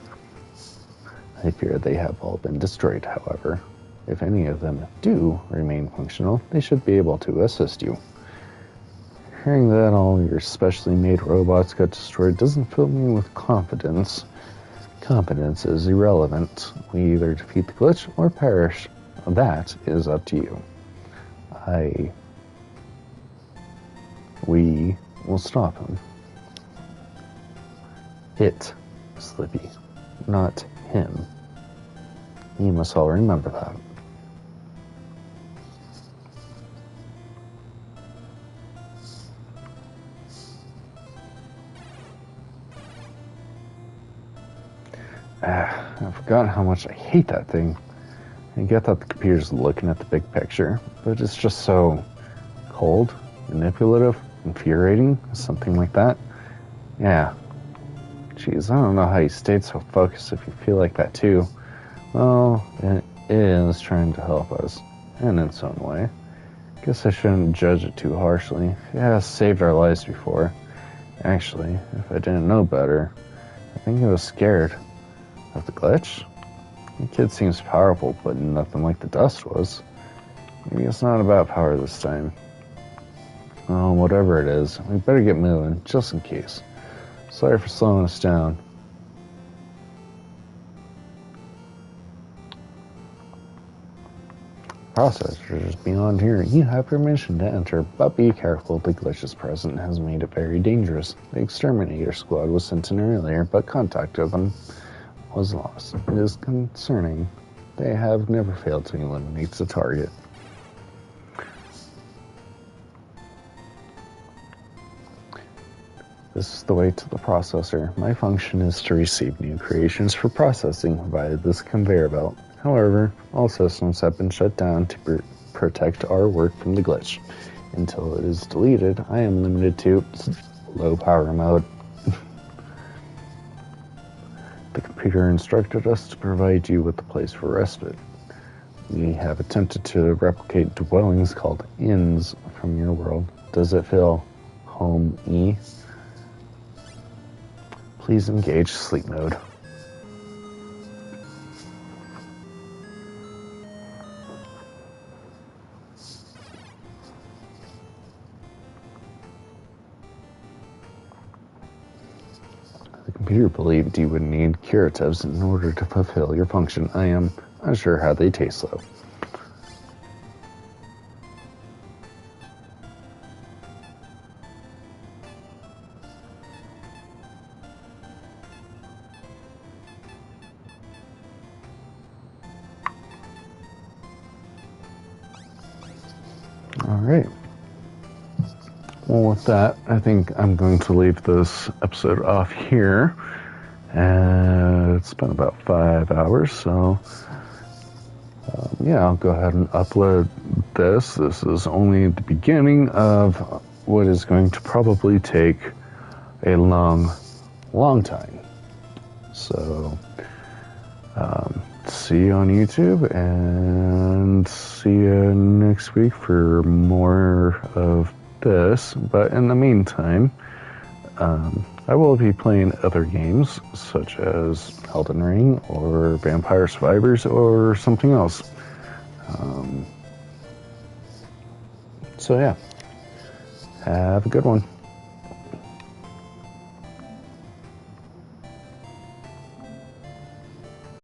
Speaker 1: I fear they have all been destroyed, however. If any of them do remain functional, they should be able to assist you. Hearing that all your specially made robots got destroyed doesn't fill me with confidence. Competence is irrelevant. We either defeat the glitch or perish. That is up to you. We will stop him. It, Slippy, not him. You must all remember that. I forgot how much I hate that thing. I get that the computer's looking at the big picture, but it's just so cold, manipulative, infuriating, something like that. Yeah. Jeez, I don't know how you stayed so focused if you feel like that too. Well, it is trying to help us, in its own way. Guess I shouldn't judge it too harshly. It has saved our lives before. Actually, if I didn't know better, I think I was scared. Of the glitch? The kid seems powerful, but nothing like the dust was. Maybe it's not about power this time. Oh, whatever it is, we better get moving, just in case. Sorry for slowing us down. Processors beyond here. You have permission to enter, but be careful. The glitch's presence has made it very dangerous. The exterminator squad was sent in earlier, but contact with them was lost. It is concerning. They have never failed to eliminate the target. This is the way to the processor. My function is to receive new creations for processing via this conveyor belt. However, all systems have been shut down to protect our work from the glitch. Until it is deleted, I am limited to low power mode. The computer instructed us to provide you with a place for respite. We have attempted to replicate dwellings called inns from your world. Does it feel home-y? please engage sleep mode. The computer believed you would need curatives in order to fulfill your function. I am unsure how they taste, though. All right. Well, with that, I think I'm going to leave this episode off here. It's been about 5 hours, so yeah, I'll go ahead and upload this. This is only the beginning of what is going to probably take a long time. So, see you on YouTube, and see you next week for more of this. But in the meantime, I will be playing other games such as Elden Ring or Vampire Survivors or something else. So yeah, have a good one.